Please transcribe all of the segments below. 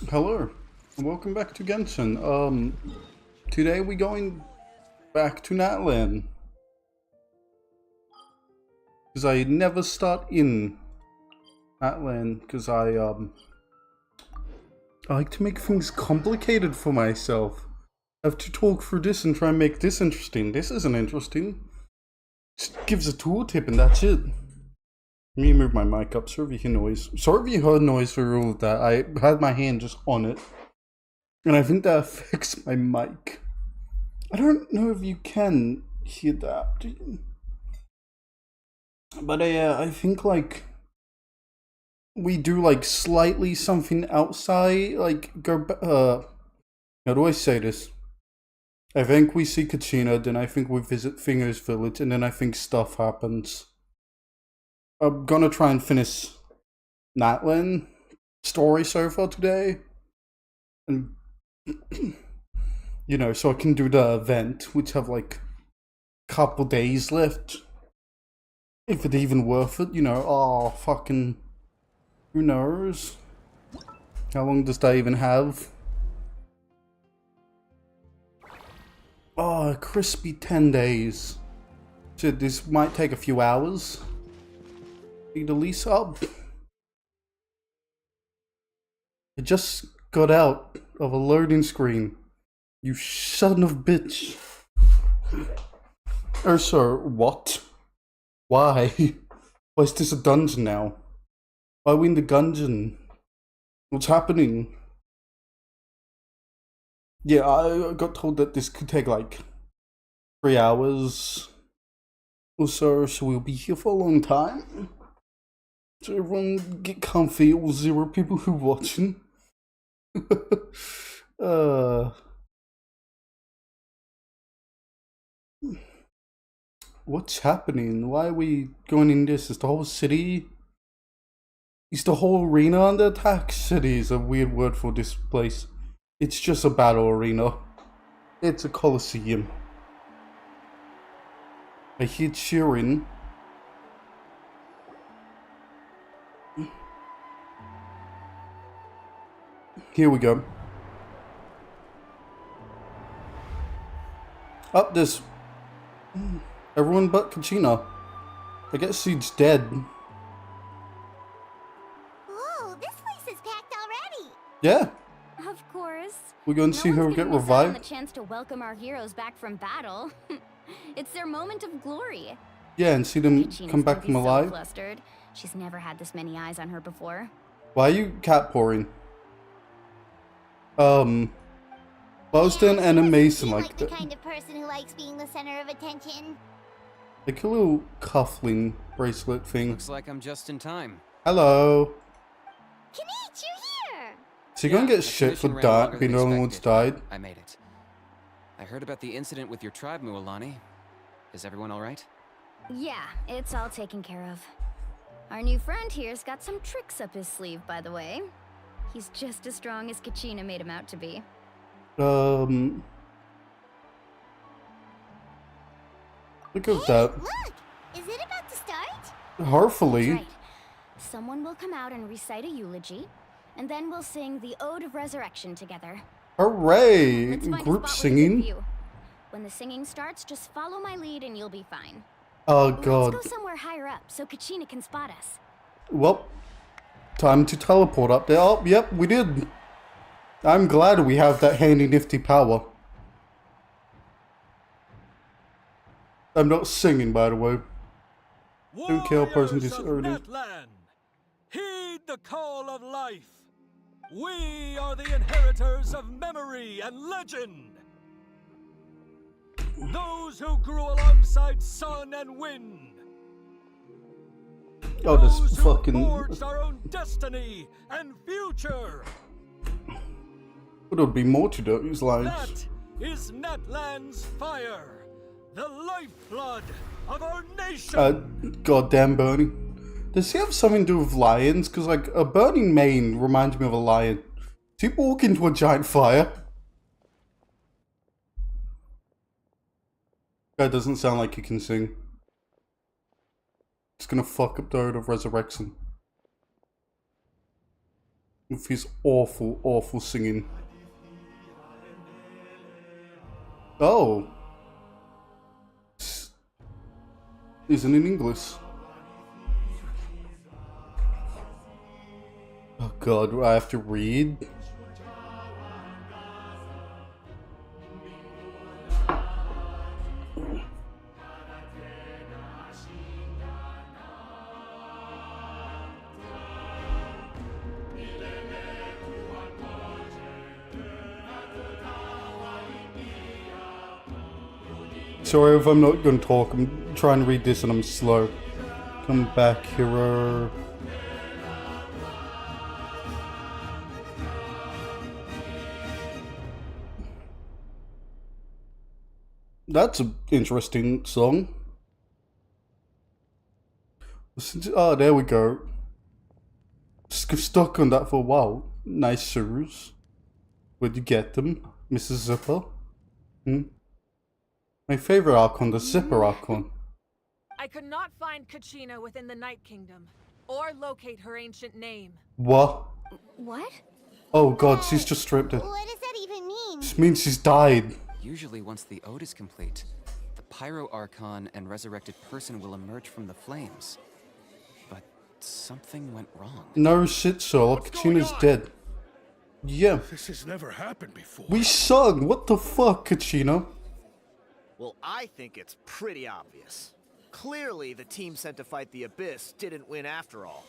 Hello, and welcome back to Genshin. Today we're going back to Natlan. Because I never start in Natlan, because I like to make things complicated for myself. I have to talk through this and try and make this interesting. This isn't interesting. Just gives a tooltip and that's it. Let me move my mic up, sorry if you hear noise. Sorry if you heard noise through all of that. I had my hand just on it. And I think that affects my mic. I don't know if you can hear that, do you? But I think like we do like slightly something outside, like go how do I say this? I think we see Kachina, then I think we visit Fingers Village, and then I think stuff happens. I'm gonna try and finish Natlan story so far today. And you know, so I can do the event, which have like a couple days left. If it's even worth it, you know, oh fucking who knows? How long does that even have? Oh, a crispy 10 days. So this might take a few hours. Need to lease up. I just got out of a loading screen. You son of a bitch. Oh, sir, what? Why? Why is this a dungeon now? Why are we in the dungeon? What's happening? Yeah, I got told that this could take like 3 hours or so we'll be here for a long time. So everyone get comfy, all 0 people who are watching. What's happening? Why are we going in this? Is the whole city? Is the whole arena under attack? City is a weird word for this place. It's just a battle arena. It's a coliseum. I hear cheering. Here we go. Up this. Everyone but Kachina. I guess she's dead. Oh, this place is packed already. Yeah. Of course. We're going to see her get revived. The chance to welcome our heroes back from battle. It's their moment of glory. Yeah, and see them come back from alive. So flustered. She's never had this many eyes on her before. Why are you cat pouring? Boston and a Mason like the kind of person who likes being the center of attention. Like a little cuffling bracelet thing. Looks like I'm just in time. Hello. Kinich, you're here! So you're gonna get shit for being the only one who's died? I made it. I heard about the incident with your tribe, Mualani. Is everyone alright? Yeah, it's all taken care of. Our new friend here's got some tricks up his sleeve, by the way. He's just as strong as Kachina made him out to be. Look at that. Look! Is it about to start? Hopefully. That's right. Someone will come out and recite a eulogy, and then we'll sing the Ode of Resurrection together. Hooray! Let's find Group a spot with a good singing. view. When the singing starts, just follow my lead and you'll be fine. Oh god. Let's go somewhere higher up so Kachina can spot us. Well, time to teleport up there. Oh, yep, we did. I'm glad we have that handy nifty power. I'm not singing, by the way. Don't kill a person this early. Natlan, heed the call of life. We are the inheritors of memory and legend. Those who grew alongside sun and wind. Oh, Those this who fucking. forged our own destiny and future. There would be more to those lines. That is Natlan's fire, the lifeblood of our nation. Goddamn Bernie. Does he have something to do with lions? Because, like, a burning mane reminds me of a lion. Does he walk into a giant fire? That doesn't sound like he can sing. It's gonna fuck up the Ode of Resurrection. With his awful, awful singing. Oh. Isn't in English. Oh god, I have to read. Sorry if I'm not going to talk. I'm trying to read this and I'm slow. Come back, hero. That's an interesting song. Oh, there we go. Stuck on that for a while. Nice shoes. Where'd you get them, Mrs. Zipper? My favorite Archon, the Zipper Archon. I could not find Kachina within the Night Kingdom, or locate her ancient name. What? What? Oh god, she's just stripped it. What does that even mean? This means she's died. Usually once the ode is complete, the Pyro Archon and resurrected person will emerge from the flames. But something went wrong. No shit, Sherlock. Kachina's dead. Yeah. This has never happened before. We sung. What the fuck, Kachina? Well, I think it's pretty obvious. Clearly, the team sent to fight the Abyss didn't win after all.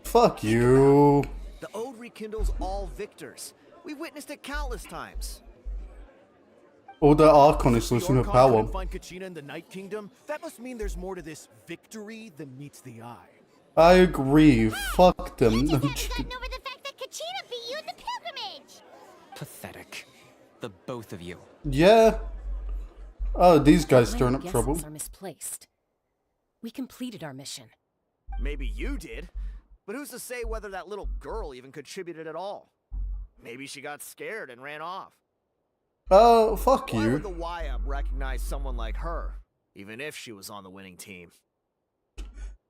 Fuck you. The Ode rekindles all victors. We've witnessed it countless times. Or the Archon is losing her power. Find Kachina in the Night Kingdom? That must mean there's more to this victory than meets the eye. I agree. Fuck them. You just haven't gotten over the fact that Kachina beat you in the pilgrimage. Pathetic. The both of you. Yeah. Oh, these guys stirring up guesses trouble. are misplaced. We completed our mission. Maybe you did, but who's to say whether that little girl even contributed at all? Maybe she got scared and ran off. Fuck Why would you. the YUB recognize someone like her, even if she was on the winning team?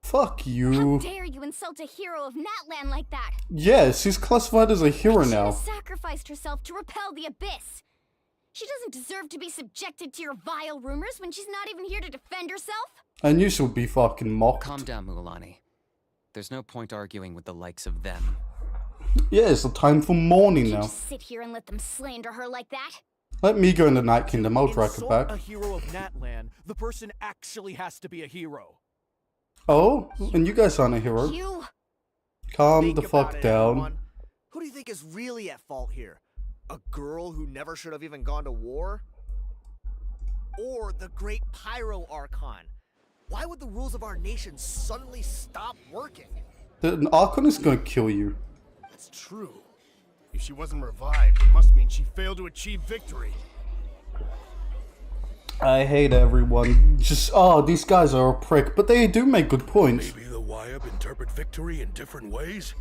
Fuck How you. dare you insult a hero of Natlan like that? Yes, she's classified as a hero Kachina now. sacrificed herself to repel the Abyss. She doesn't deserve to be subjected to your vile rumors when she's not even here to defend herself. And you should be fucking mocked. Calm down, Mualani. There's no point arguing with the likes of them. Yeah, it's the time for mourning You now. just sit here and let them slander her like that? Let me go in the Night Kingdom. I'll drag her Insult back. a hero of Natlan, the person actually has to be a hero. Oh, and you guys aren't a hero. You... Calm Think the about fuck it, down. everyone. Who do you think is really at fault here? A girl who never should have even gone to war? Or the great Pyro Archon? Why would the rules of our nation suddenly stop working? The Archon is gonna kill you. That's true. If she wasn't revived, it must mean she failed to achieve victory. I hate everyone. Just, oh, these guys are a prick, but they do make good points. Maybe the YUB interpret victory in different ways?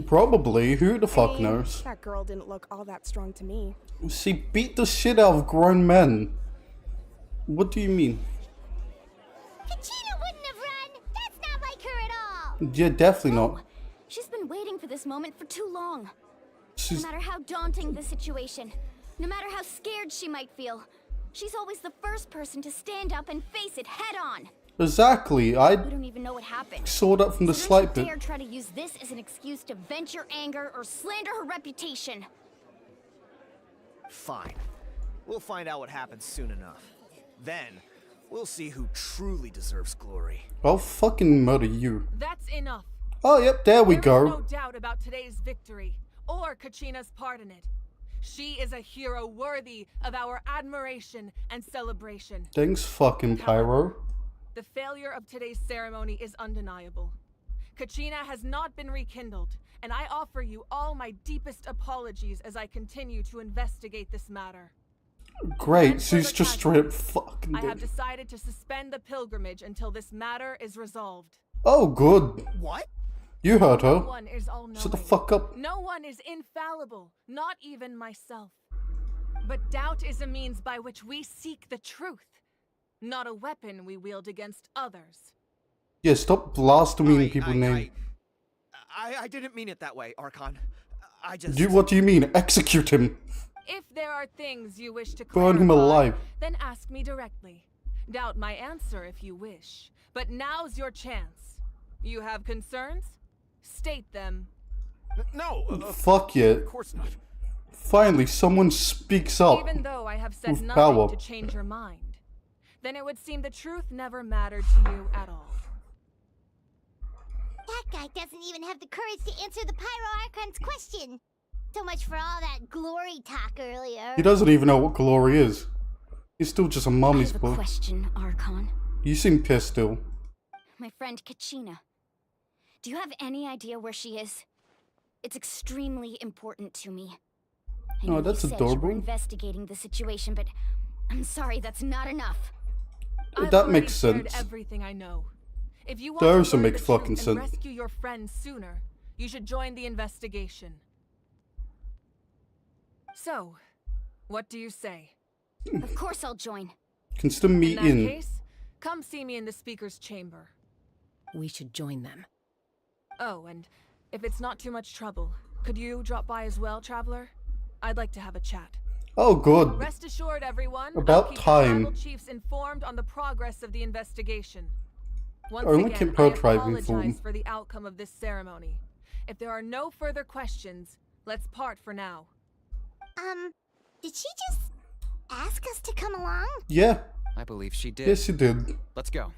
Probably. Who the fuck knows? That girl didn't look all that strong to me. She beat the shit out of grown men. What do you mean? Kachina wouldn't have run. That's not like her at all. Yeah, definitely not. She's been waiting for this moment for too long. No She's... matter how daunting the situation, no matter how scared she might feel, she's always the first person to stand up and face it head on. Exactly. I We don't even know what happened. saw that from the So slight don't you bit. dare try to use this as an excuse to vent your anger or slander her reputation. Fine. We'll find out what happens soon enough. Then, we'll see who truly deserves glory. I'll fucking murder you. That's enough. Oh, yep, there we There is go. no doubt about today's victory, or Kachina's part in it. She is a hero worthy of our admiration and celebration. Thanks, fucking Pyro. The failure of today's ceremony is undeniable. Kachina has not been rekindled, and I offer you all my deepest apologies as I continue to investigate this matter. Great, And for she's the just straight casualties, fucking I have dead. decided to suspend the pilgrimage until this matter is resolved. Oh, good. What? You heard No her. one is all-knowing. Shut the fuck up. No one is infallible, not even myself. But doubt is a means by which we seek the truth, not a weapon we wield against others. Yeah, stop blaspheming people's name. I didn't mean it that way, Archon. I just... What do you mean? Execute him. If there are things you wish to Burn him clarify, alive. then ask me directly. Doubt my answer if you wish. But now's your chance. You have concerns? State them. No, Fuck yeah. of course not. Finally, someone speaks up. Even though I have said With nothing power. to change your mind, then it would seem the truth never mattered to you at all. That guy doesn't even have the courage to answer the Pyro Archon's question. So much for all that glory talk earlier. He doesn't even know what glory is. He's still just a I mommy's have a boy. question, Archon. You seem pissed still. My friend Kachina. Do you have any idea where she is? It's extremely important to me. I know that's you said you adorable. were investigating the situation, but I'm sorry, that's not enough. I've That already makes shared sense. everything I know. If you want Does to learn make the fucking truth sense. and rescue your friend sooner, you should join the investigation. So, what do you say? Of course I'll join. Can still In meet that in. case, come see me in the speaker's chamber. We should join them. Oh, and if it's not too much trouble, could you drop by as well, Traveler? I'd like to have a chat. Oh, good. Rest assured, everyone. About I'll keep time. the tribal chiefs informed on the progress of the investigation. Once Only again, keep I her tribe apologize informed. for the outcome of this ceremony. If there are no further questions, let's part for now. Did she just ask us to come along? Yeah. I believe she did. Yes, you did. Let's go.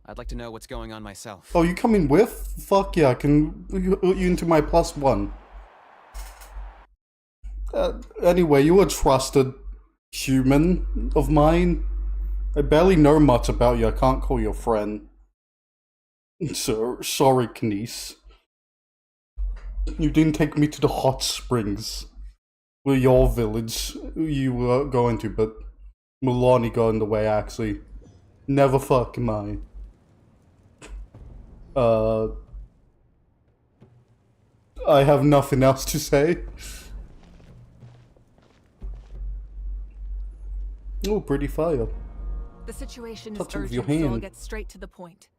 I'd like to know what's going on myself. Oh, you coming with? Fuck yeah, I can put you into my +1. Anyway, you a trusted human of mine. I barely know much about you. I can't call you a friend. So, sorry, Knies. You didn't take me to the hot springs. Where your village you were going to, but Milani got in the way, actually. Never fucking mind. I have nothing else to say. Oh, pretty fire. The situation is Touch it with your urgent, so I'll hand. get straight to the point.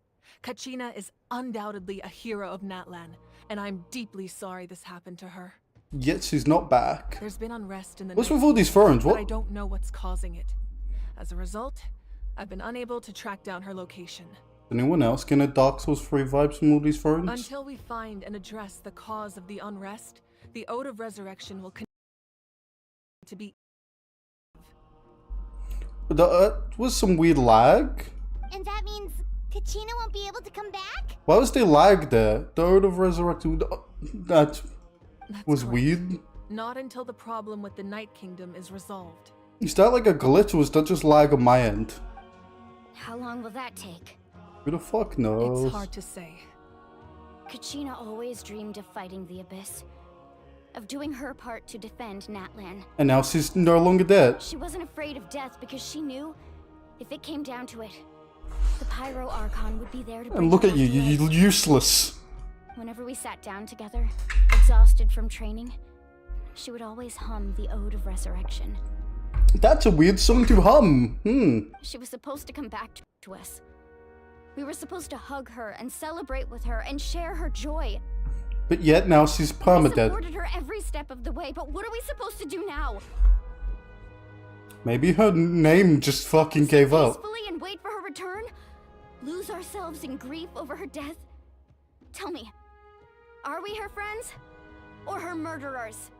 Kachina is undoubtedly a hero of Natlan, and I'm deeply sorry this happened to her. Yet she's not back. There's been unrest in the What's Night with all these Kingdom, ferns? but I What? don't know what's causing it. As a result, I've been unable to track down her location. Anyone else getting a Dark Souls 3 vibes from all these ferns? Until we find and address the cause of the unrest, the Ode of Resurrection will continue to be. Was some weird lag? And that means Kachina won't be able to come back? Why was there lag there? The Ode of Resurrection. That That's was correct. weird. Not until the problem with the Night Kingdom is resolved. Is that like a glitch or was that just lag on my end? How long will that take? Who the fuck knows? It's hard to say. Kachina always dreamed of fighting the Abyss. Of doing her part to defend Natlan. And now she's no longer dead. She wasn't afraid of death because she knew, if it came down to it, the Pyro Archon would be there to bring And look her at you, back to you're life. useless. Whenever we sat down together, exhausted from training, she would always hum the Ode of Resurrection. That's a weird song to hum. She was supposed to come back to us. We were supposed to hug her and celebrate with her and share her joy. But yet now she's We permadead. supported her every step of the way, but what are we supposed to do now? Maybe her name just fucking gave up. Peacefully and wait for her return? Lose ourselves in grief over her death? Tell me, are we her friends? Or her murderers?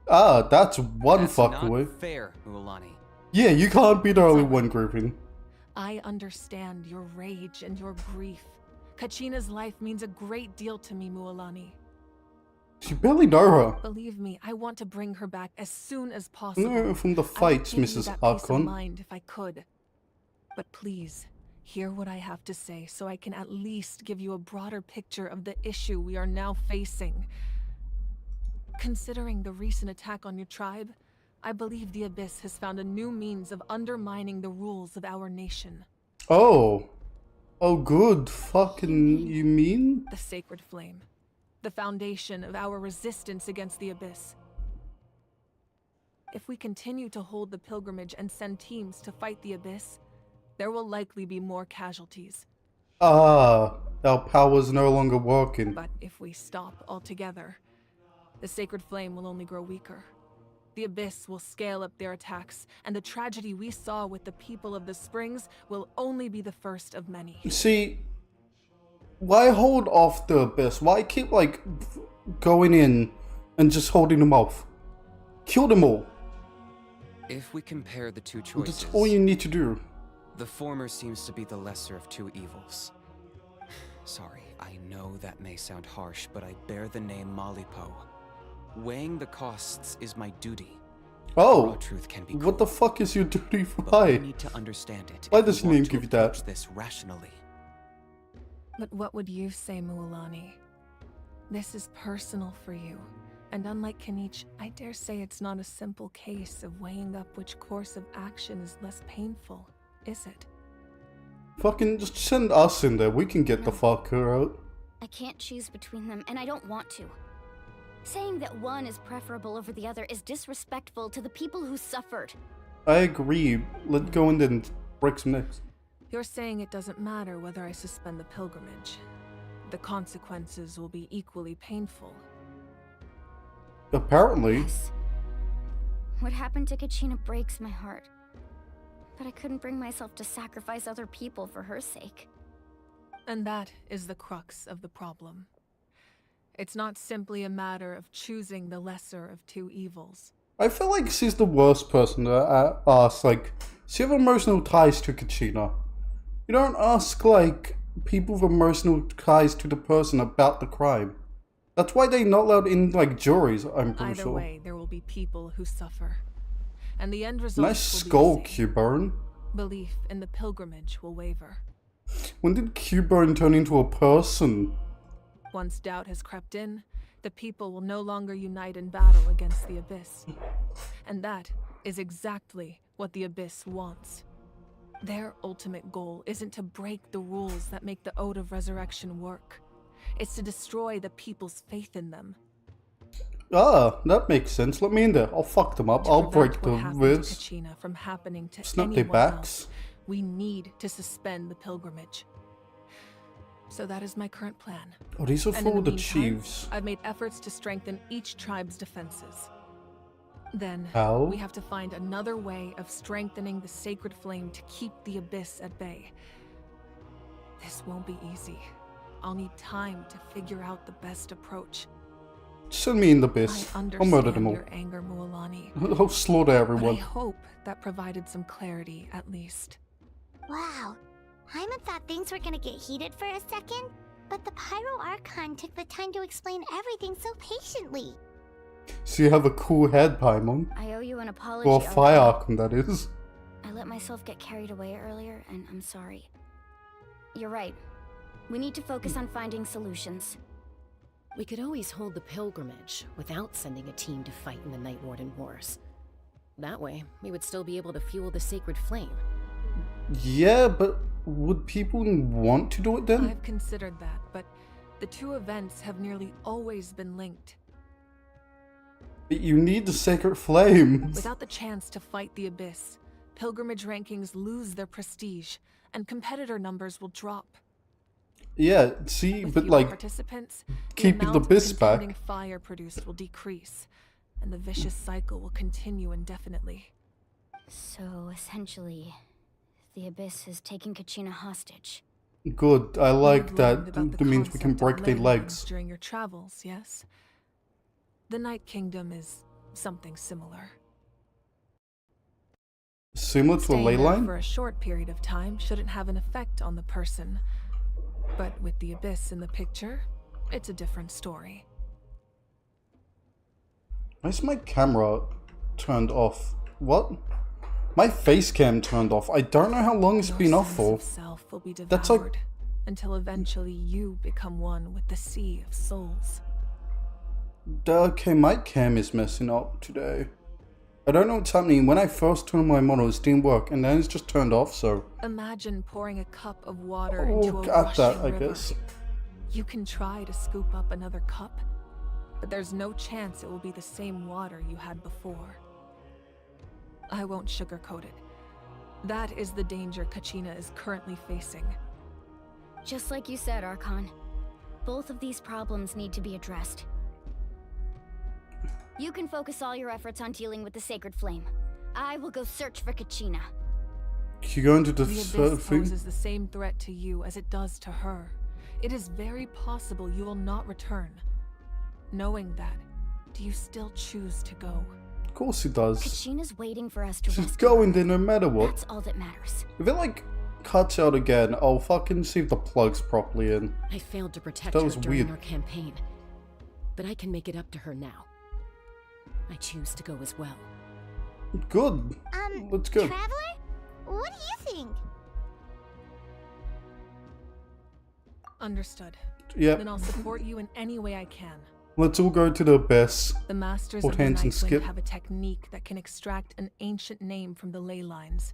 Ah, that's one That's fuck not away. fair, Mualani. Yeah, you can't be the only one grouping. I understand your rage and your grief. Kachina's life means a great deal to me, Mualani. You barely know her. Believe me, I want to bring her back as soon as possible. From the I would fights, give you Mrs. that peace of Archon. mind if I could. But please, hear what I have to say so I can at least give you a broader picture of the issue we are now facing. Considering the recent attack on your tribe, I believe the Abyss has found a new means of undermining the rules of our nation. Oh. Oh, good. Fucking, you mean? The Sacred Flame. The foundation of our resistance against the Abyss. If we continue to hold the pilgrimage and send teams to fight the Abyss, there will likely be more casualties. Ah. Our power's no longer working. But if we stop altogether, the sacred flame will only grow weaker. The Abyss will scale up their attacks, and the tragedy we saw with the people of the Springs will only be the first of many. See, why hold off the Abyss? Why keep, like, going in and just holding them off? Kill them all. If we compare the two choices, That's all you need to do. the former seems to be the lesser of two evils. Sorry, I know that may sound harsh, but I bear the name Malipo. Weighing the costs is my duty. Oh, Raw truth can be what the cruel, fuck is your duty for but we why? need to understand it. Why if we does want name to give you that? approach this rationally. But what would you say, Mualani? This is personal for you. And unlike Kanich, I dare say it's not a simple case of weighing up which course of action is less painful, is it? Fucking just send us in there. We can get the fucker out. I can't choose between them, and I don't want to. Saying that one is preferable over the other is disrespectful to the people who suffered. I agree. Let's go in there and break some necks. You're saying it doesn't matter whether I suspend the pilgrimage. The consequences will be equally painful. Apparently. Yes. What happened to Kachina breaks my heart. But I couldn't bring myself to sacrifice other people for her sake. And that is the crux of the problem. It's not simply a matter of choosing the lesser of two evils. I feel like she's the worst person to ask, like, she have emotional ties to Kachina. You don't ask, like, people with emotional ties to the person about the crime. That's why they're not allowed in, like, juries, I'm pretty Either sure. way, there will be people who suffer. And the end result Nice will skull, be the same. Q-Burn. Belief in the pilgrimage will waver. When did Q-Burn turn into a person? Once doubt has crept in, the people will no longer unite in battle against the Abyss. And that is exactly what the Abyss wants. Their ultimate goal isn't to break the rules that make the Ode of Resurrection work. It's to destroy the people's faith in them. Ah, that makes sense. Let me in there. I'll fuck them up. To I'll break prevent the what happened to whiz. Kachina from happening to Snap their anyone backs. else, we need to suspend the pilgrimage. So that is my current plan. Oh, these are And in for the meantime, chiefs. I've made efforts to strengthen each tribe's defenses. Then, How? we have to find another way of strengthening the sacred flame to keep the Abyss at bay. This won't be easy. I'll need time to figure out the best approach. Send me in the abyss. I I'll murder them understand all. your anger, Mualani. I'll slaughter But I everyone. hope that provided some clarity, at least. Wow. Hyman thought things were gonna get heated for a second, but the Pyro Archon took the time to explain everything so patiently. So you have a cool head, Paimon. I owe you an apology. Well, Fire Archon. Archon, that is. I let myself get carried away earlier, and I'm sorry. You're right. We need to focus on finding solutions. We could always hold the pilgrimage without sending a team to fight in the Night Warden Wars. That way, we would still be able to fuel the sacred flame. Yeah, but would people want to do it then? I've considered that, but the two events have nearly always been linked. But you need the sacred flame. Without the chance to fight the Abyss, pilgrimage rankings lose their prestige, and competitor numbers will drop. Yeah, see, With but fewer like, participants, keeping the amount of abyss back. contending fire produced will decrease, and the vicious cycle will continue indefinitely. So, essentially, the Abyss is taking Kachina hostage. Good, I like You've that. learned about the That means we can concept of break their ley legs. lines during your travels, yes? The Night Kingdom is something similar. Similar to a Staying ley there line? for a short period of time shouldn't have an effect on the person. But with the Abyss in the picture, it's a different story. Why is my camera turned off? What? My face cam turned off. I don't know how long it's Your been off sense for. of self will be devoured That's like- until eventually you become one with the sea of souls. Okay, my cam is messing up today. I don't know what's happening. When I first turned my model, it didn't work, and then it's just turned off, so... Imagine pouring a cup of water Oh, into a got rushing that, I river. guess. You can try to scoop up another cup, but there's no chance it will be the same water you had before. I won't sugarcoat it. That is the danger Kachina is currently facing. Just like you said, Archon. Both of these problems need to be addressed. You can focus all your efforts on dealing with the Sacred Flame. I will go search for Kachina. You go into the The Abyss thing? poses the same threat to you as it does to her. It is very possible you will not return. Knowing that, do you still choose to go? Of course he does. Kachina's waiting for us to She's rescue going her. there no matter what. That's all that matters. If it like cuts out again, I'll fucking see if the plug's properly in. I failed to protect That her was during weird. our campaign, but I can make it up to her now. I choose to go as well. Good. Let's go. Traveler? What do you think? Understood. Yep. Then I'll support you in any way I can. Let's all go to the abyss. The Masters Hold of the hands and Night Wind skip. have a technique that can extract an ancient name from the ley lines.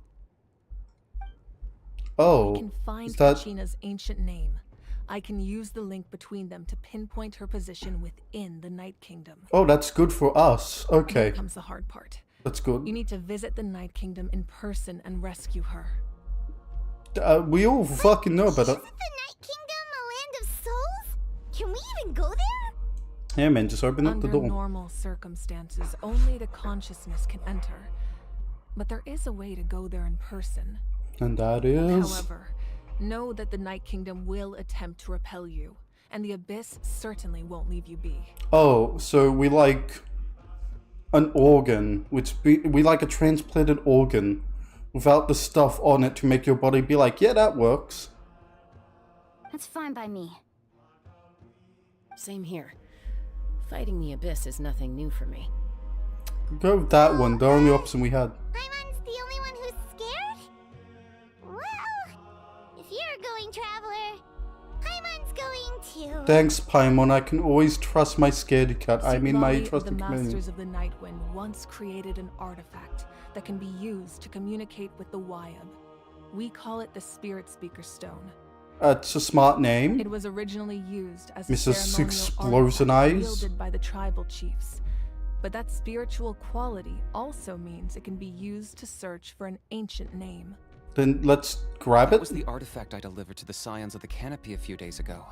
Oh, I can find is that... Kachina's ancient name. I can use the link between them to pinpoint her position within the Night Kingdom. Oh, that's good for us. Okay, Here comes the hard part. that's good. You need to visit the Night Kingdom in person and rescue her. We all fucking know about it. Isn't the Night Kingdom a land of souls? Can we even go there? Yeah, man, just open up the Under door. normal circumstances, only the consciousness can enter. But there is a way to go there in person. And that is... However, know that the Night Kingdom will attempt to repel you, and the Abyss certainly won't leave you be. Oh, so we like an organ, we like a transplanted organ without the stuff on it to make your body be like, yeah, that works. That's fine by me. Same here. Fighting the Abyss is nothing new for me. Go with that one, the only option we had. Paimon's the only one who's scared? Well, if you're going, Traveler, Paimon's going too. Thanks, Paimon. I can always trust my scaredy cat. I mean my Signali of the trusted companion. Masters of the Nightwind once created an artifact that can be used to communicate with the Wyab. We call it the Spirit Speaker Stone. That's a smart name. It was originally used as a Mrs. ceremonial Explosion artifact Eyes. wielded by the tribal chiefs. But that spiritual quality also means it can be used to search for an ancient name. Then let's grab That it. was the artifact I delivered to the Scions of the Canopy a few days ago.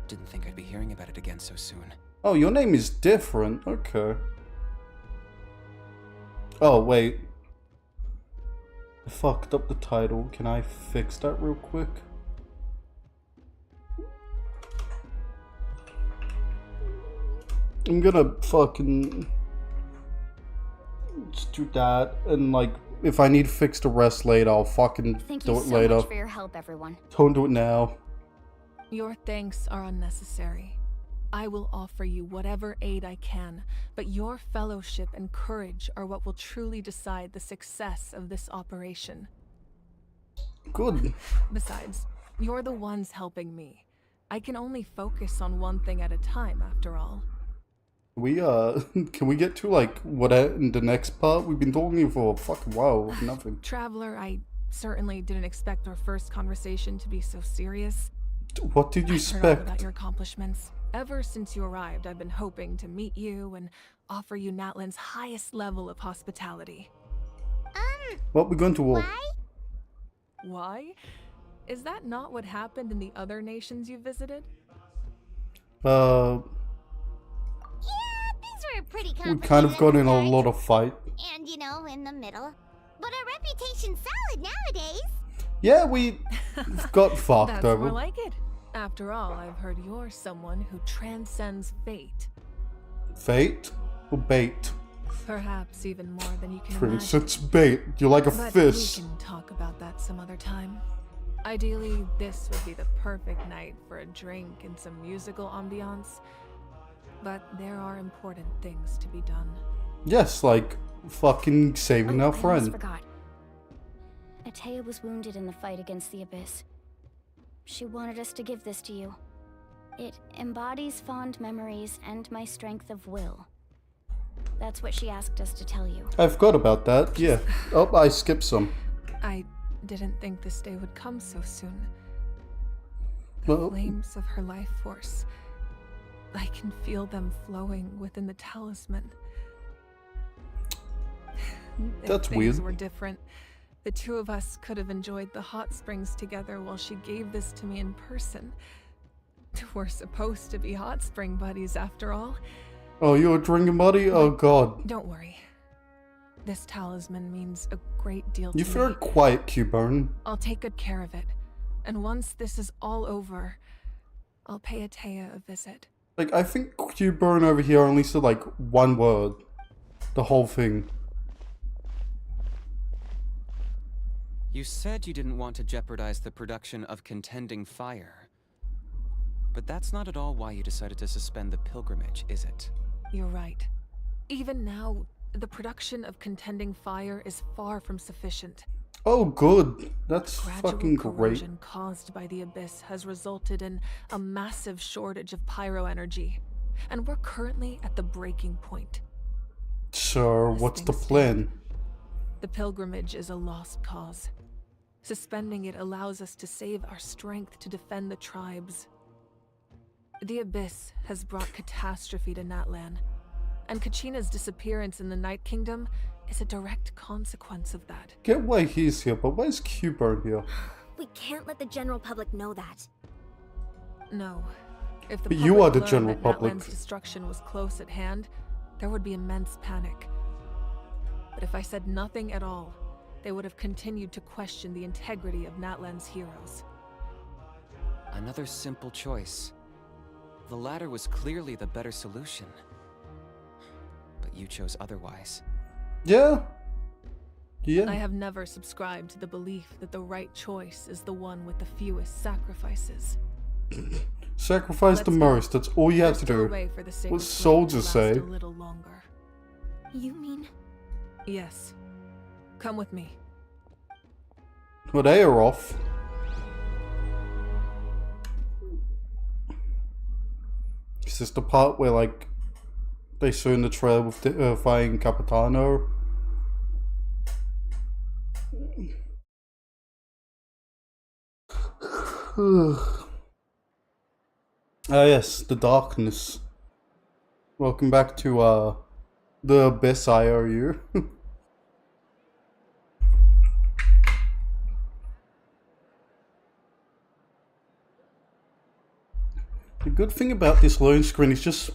Didn't think I'd be hearing about it again so soon. Oh, your name is different. Okay. Oh, wait. I fucked up the title. Can I fix that real quick? I'm gonna fucking just do that, and like, if I need to fix the rest later, I'll fucking Thank do you it so later. much for your help, everyone. Don't do it now. Your thanks are unnecessary. I will offer you whatever aid I can, but your fellowship and courage are what will truly decide the success of this operation. Good. Besides, you're the ones helping me. I can only focus on one thing at a time, after all. We can we get to like what in the next part? We've been talking for a fucking while. Nothing. Traveler, I certainly didn't expect our first conversation to be so serious. What did you I've heard all about expect? your accomplishments. Ever since you arrived, I've been hoping to meet you and offer you Natlan's highest level of hospitality. What we going to war? Why? Why? Is that not what happened in the other nations you visited? Yeah, things were pretty We complicated. kind of at got the in a start, lot of fight. And, you know, in the middle. But our reputation's solid nowadays. Yeah, we got fucked That's over. more like it. After all, I've heard you're someone who transcends fate. Fate or bait? Perhaps even more than you can Prince, imagine. it's bait. You're like a But fish. we can talk about that some other time. Ideally, this would be the perfect night for a drink and some musical ambiance. But there are important things to be done. Yes, like fucking saving our I almost friend. forgot. Atea was wounded in the fight against the Abyss. She wanted us to give this to you. It embodies fond memories and my strength of will. That's what she asked us to tell you. I forgot about that. Yeah. Oh, I skipped some. I didn't think this day would come so soon. Well, Flames of her life force. I can feel them flowing within the talisman. If That's things weird. were different, The two of us could have enjoyed the hot springs together while she gave this to me in person. We're supposed to be hot spring buddies after all. Oh, you're a drinking buddy? Oh god. Don't worry. This talisman means a great deal to You're me. very quiet, Q-Burn. I'll take good care of it. And once this is all over, I'll pay Atea a visit. Like, I think Q-Burn over here only said like one word. The whole thing. You said you didn't want to jeopardize the production of Contending Fire. But that's not at all why you decided to suspend the pilgrimage, is it? You're right. Even now, the production of Contending Fire is far from sufficient. Oh, good. That's Gradual fucking great. corrosion caused by the Abyss has resulted in a massive shortage of pyro energy, and we're currently at the breaking point. So, what's the plan? The pilgrimage is a lost cause. Suspending it allows us to save our strength to defend the tribes. The Abyss has brought catastrophe to Natlan, and Kachina's disappearance in the Night Kingdom is a direct consequence of that. Get why he's here, but why is Q-Burn here? We can't let the general public know that. No. If the But public you are the learned general that public. Natlan's destruction was close at hand, there would be immense panic. But if I said nothing at all, they would have continued to question the integrity of Natlan's heroes. Another simple choice. The latter was clearly the better solution. But you chose otherwise. Yeah. I have never subscribed to the belief that the right choice is the one with the fewest sacrifices. Sacrifice the most, that's all you have to do. What soldiers say. A little longer. You mean? Yes. Come with me. Well, they are off. Is this the part where, like, they show in the trailer with the, fighting Capitano? Ah yes, the darkness. Welcome back to the Abyss IOU. The good thing about this loading screen is just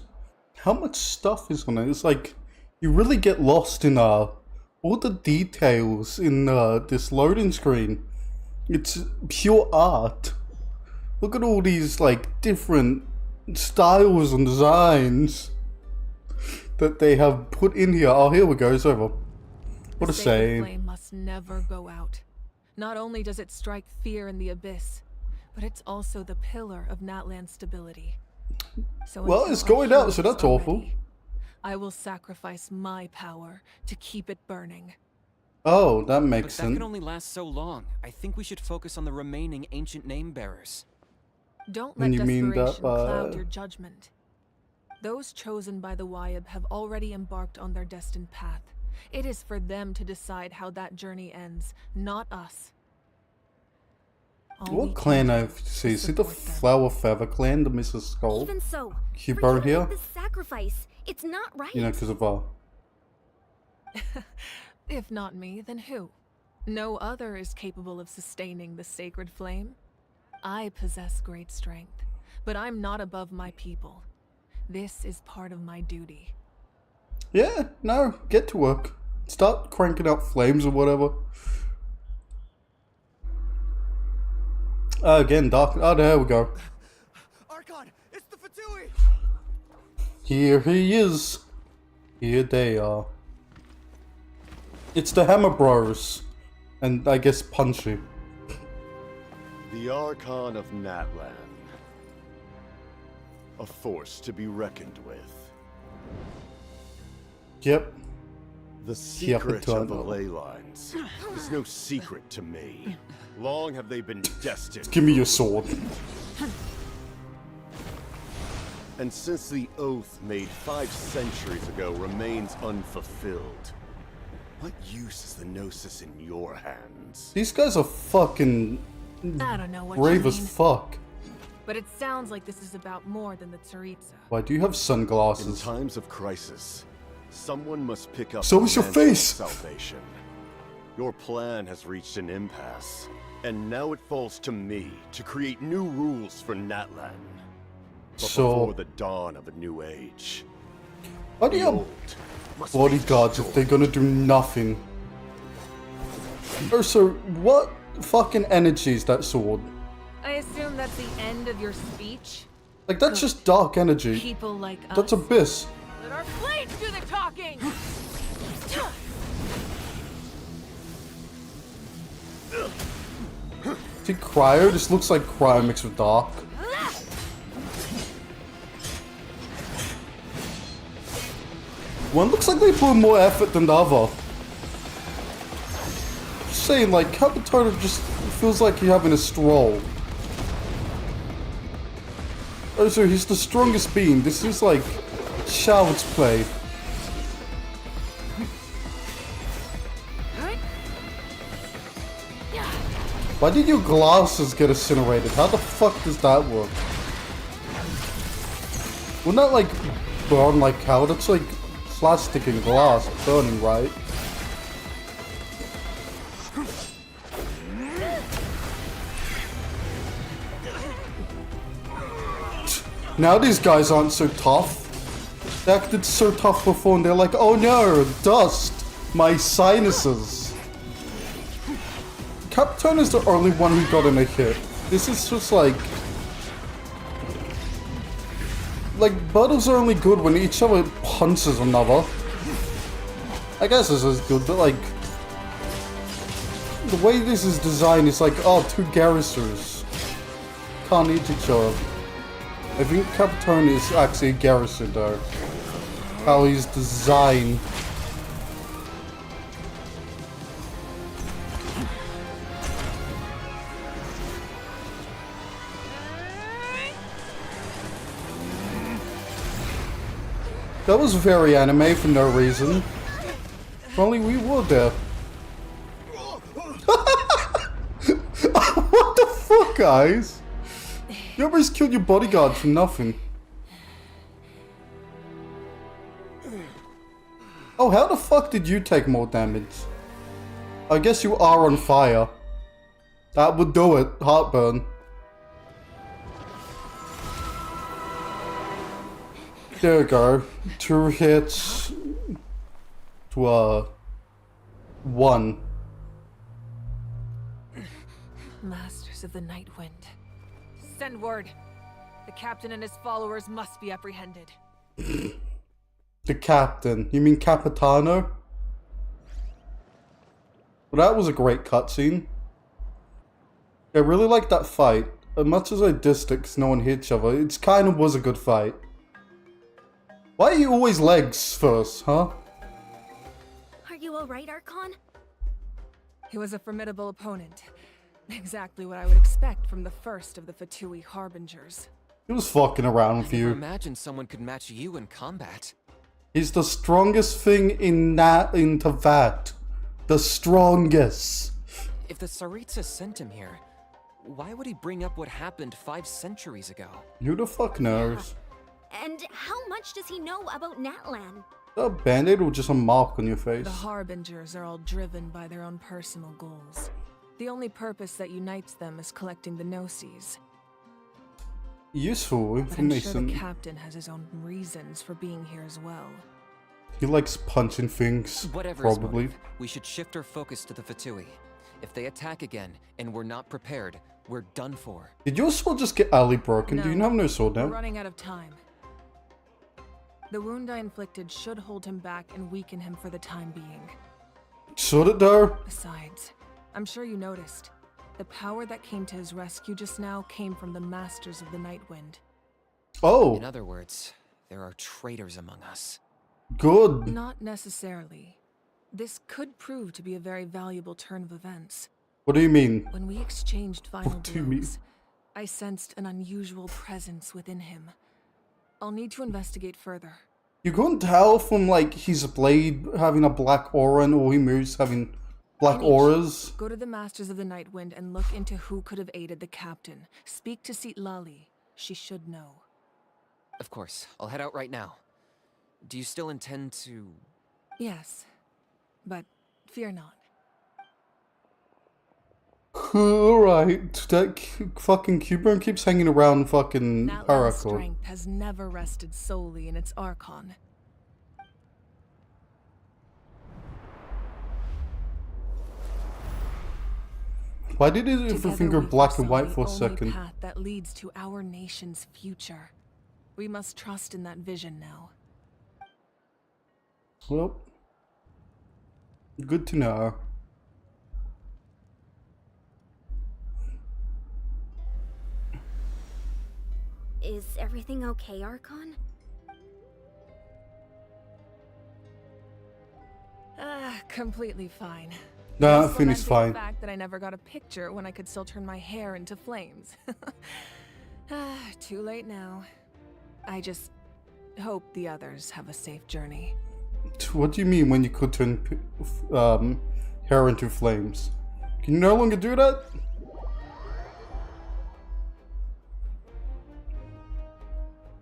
how much stuff is on it. It's like you really get lost in all the details in this loading screen. It's pure art. Look at all these like different styles and designs that they have put in here. Oh, here we go. It's over. What a The sacred shame. flame must never go out. Not only does it strike fear in the Abyss, but it's also the pillar of Natlan's stability. So Well, until it's our going out, so heroes that's are awful. ready, I will sacrifice my power to keep it burning. Oh, that But makes that sense. can only last so long. I think we should focus on the remaining ancient name bearers. Don't And let you mean that, desperation cloud your judgment. Those chosen by the Wyeb have already embarked on their destined path. It is for them to decide how that journey ends, not us. All we What can clan do I have to see? is Is it the support them. Flower Feather clan, the Mrs. Skull? Even so, Keep for you her to here? make this sacrifice, it's not right. You know, because of If not me, then who? No other is capable of sustaining the sacred flame. I possess great strength, but I'm not above my people. This is part of my duty. Yeah, no, get to work. Start cranking out flames or whatever. Again, dark. Oh, there we go. Archon, it's the Fatui! Here he is. Here they are. It's the Hammer Bros. And I guess Punchy. The Archon of Natlan. A force to be reckoned with. Yep. The secret of the ley lines is no secret to me. Long have they been destined. Give me your sword. And since the oath made 5 centuries ago remains unfulfilled, what use is the Gnosis in your hands? These guys are fucking I don't know what brave you as mean, fuck. but it sounds like this is about more than the Tsaritsa. Why do you have In sunglasses? times of crisis, someone must pick up So the is your mantle of face. salvation. Your plan has reached an impasse, and now it falls to me to create new rules for Natlan. But before the dawn of a new age, why do you have bodyguards if they're gonna do nothing? Also, what fucking energy is that sword? I assume that's the end of your speech? Like, that's just dark energy. People like us. That's abyss. Let our blades do the talking! See, cryo? This looks like cryo mixed with dark. One looks like they put more effort than the other. Just saying, like, Capitano just feels like he's having a stroll. Also, he's the strongest being. This is like child's play. Why did your glasses get incinerated? How the fuck does that work? Wouldn't that like burn like how? That's like plastic and glass burning, right? Now these guys aren't so tough. They acted so tough before and they're like, oh no, dust, my sinuses. Captain is the only one who got in a hit. This is just like battles are only good when each other punches another. I guess this is good, but like the way this is designed is like, oh, two garrisons can't eat each other. I think Capitone is actually a garrison though. How he's designed. That was very anime for no reason. If only we were there. What the fuck, guys? You almost killed your bodyguard for nothing. Oh, how the fuck did you take more damage? I guess you are on fire. That would do it. Heartburn. There we go. 2 hits to 1. Masters of the Night Wind. Send word. The captain and his followers must be apprehended. The captain. You mean Capitano? Well, that was a great cutscene. I really like that fight. As much as I dissed it 'cause no one hit each other, it kind of was a good fight. Why are you always legs first, huh? Are you alright, Archon? He was a formidable opponent. Exactly what I would expect from the first of the Fatui Harbingers. He was fucking around with you. Imagine someone could match you in combat. He's the strongest thing in Tavat. The strongest. If the Tsaritsa sent him here, why would he bring up what happened 5 centuries ago? Who the fuck knows? And how much does he know about Natlan? A band-aid or just a mark on your face? The Harbingers are all driven by their own personal goals. The only purpose that unites them is collecting the Gnosis. Useful But I'm information. sure the captain has his own reasons for being here as well. He likes punching things, Whatever his probably. motive, we should shift our focus to the Fatui. If they attack again and we're not prepared, we're done for. Did your sword just get alley broken? No, Do you have no sword we're now? running out of time. The wound I inflicted should hold him back and weaken him for the time being. Should it though? Besides, I'm sure you noticed. The power that came to his rescue just now came from the Masters of the Night Wind. Oh. In other words, there are traitors among us. Good. Not necessarily. This could prove to be a very valuable turn of events. What do you mean? When we exchanged final What do you mean? blows, I sensed an unusual presence within him. I'll need to investigate further. You couldn't tell from like his blade having a black aura and all he moves having black auras. Go to the Masters of the Night Wind and look into who could have aided the captain. Speak to Sitlali. She should know. Of course, I'll head out right now. Do you still intend to... Yes, but fear not. Alright, that fucking Cubone keeps hanging around fucking That last Paracord. strength has never rested solely in its Archon. Why did it everything go black and white for a the second? only path that leads to our nation's future. We must trust in that vision now. Well, good to know. Is everything okay, Archon? Completely fine. Nah, Just Phoenix lamenting fine. the fact that I never got a picture when I could still turn my hair into flames. Too late now. I just hope the others have a safe journey. What do you mean when you could turn hair into flames? Can you no longer do that?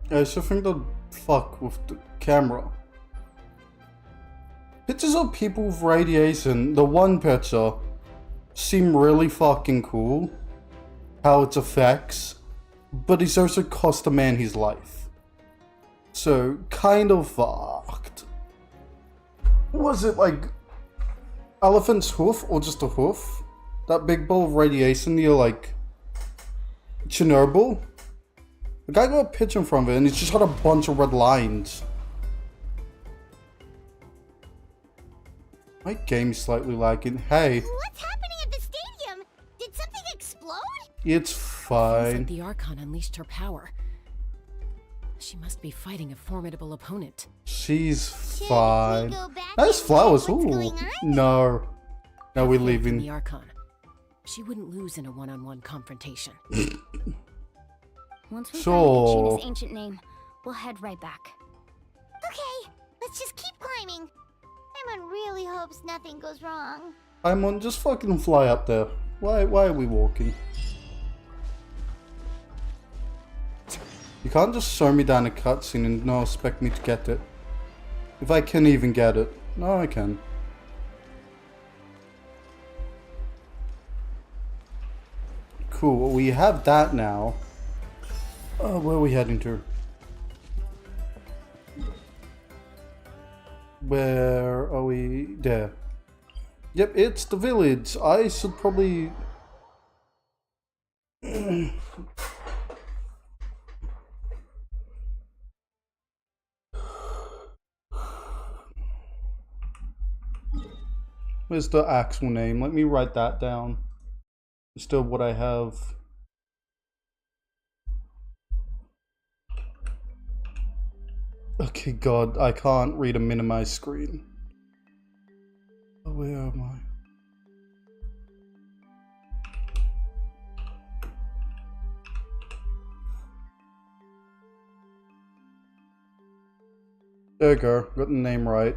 I just think the fuck with the camera. Pictures of people with radiation, the one picture, seem really fucking cool. How its effects, but it's also cost a man his life. So, kind of fucked. Was it like elephant's hoof or just a hoof? That big ball of radiation near like Chernobyl? The guy got a picture in front of it and it's just got a bunch of red lines. My game's slightly lagging. Hey. What's happening at the stadium? Did something explode? It's fine. Feels like the Archon unleashed her power. She must be fighting a formidable opponent. She's Should fine. we go back Nice and flowers. check what's Ooh. going on? No. No, we're Faith in leaving. the Archon. She wouldn't lose in a one-on-one confrontation. Once we Sure. find Kachina's ancient name, we'll head right back. Okay, let's just keep climbing. Paimon really hopes nothing goes wrong. I'm on. Just fucking fly up there. Why are we walking? You can't just show me down a cutscene and not expect me to get it. If I can even get it. No, I can. Cool, we have that now. Where are we heading to? Where are we? There. Yep, it's the village. I should probably... Where's the actual name? Let me write that down. Still what I have. Okay, God, I can't read a minimized screen. Oh, where am I? There we go, got the name right.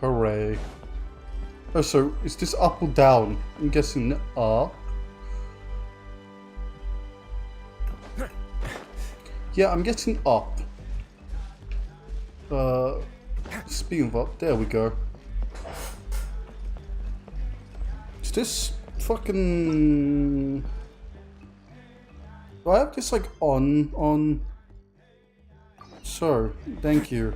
Hooray. Oh, so is this up or down? I'm guessing up. Yeah, I'm guessing up. Speaking of up, there we go. Is this fucking... Do I have this like on? So, thank you.